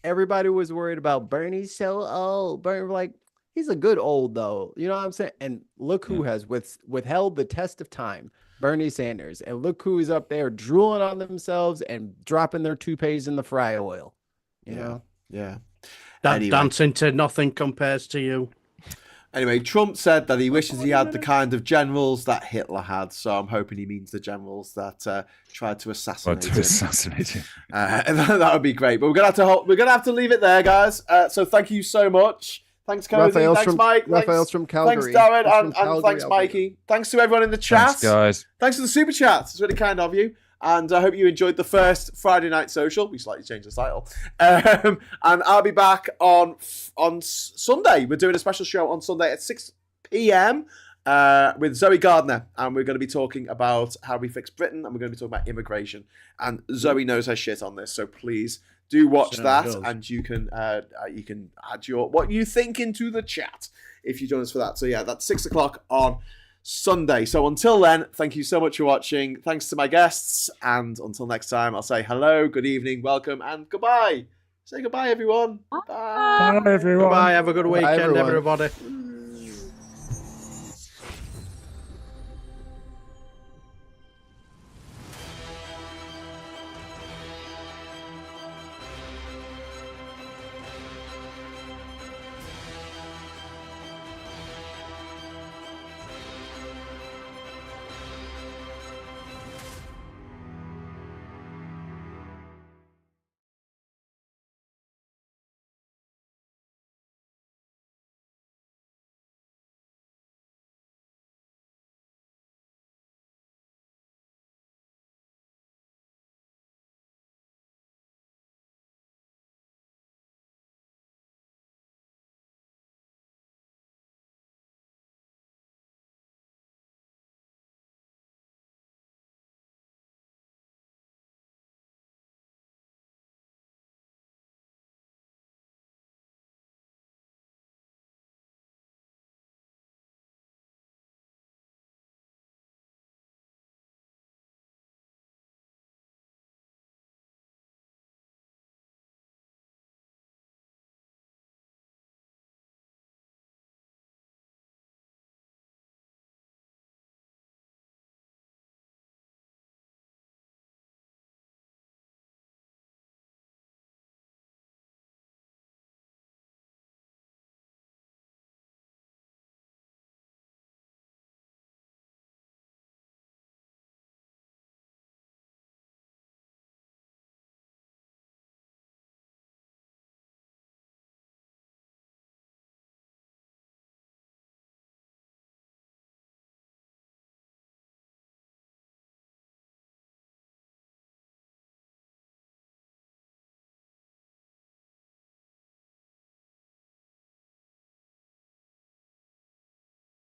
Everybody was worried about Bernie's so old. Bernie, like, he's a good old though. You know what I'm saying? And look who has withheld the test of time. Bernie Sanders. And look who is up there drooling on themselves and dropping their toupees in the fry oil. You know? Yeah. Dancing to Nothing Compares to You. Anyway, Trump said that he wishes he had the kind of generals that Hitler had. So I'm hoping he means the generals that tried to assassinate him. That would be great. But we're gonna have to leave it there, guys. So thank you so much. Thanks, Cody. Thanks, Mike. Raphael's from Calgary. Thanks, Darren, and thanks, Mikey. Thanks to everyone in the chat. Thanks, guys. Thanks for the super chats. It's really kind of you. And I hope you enjoyed the first Friday Night Social. We slightly changed the title. And I'll be back on Sunday. We're doing a special show on Sunday at 6 p.m. with Zoe Gardner, and we're going to be talking about how we fix Britain, and we're going to be talking about immigration. And Zoe knows her shit on this, so please do watch that, and you can add what you think into the chat if you join us for that. So yeah, that's 6 o'clock on Sunday. So until then, thank you so much for watching. Thanks to my guests, and until next time, I'll say hello, good evening, welcome, and goodbye. Say goodbye, everyone. Bye. Bye, everyone. Bye. Have a good weekend, everybody.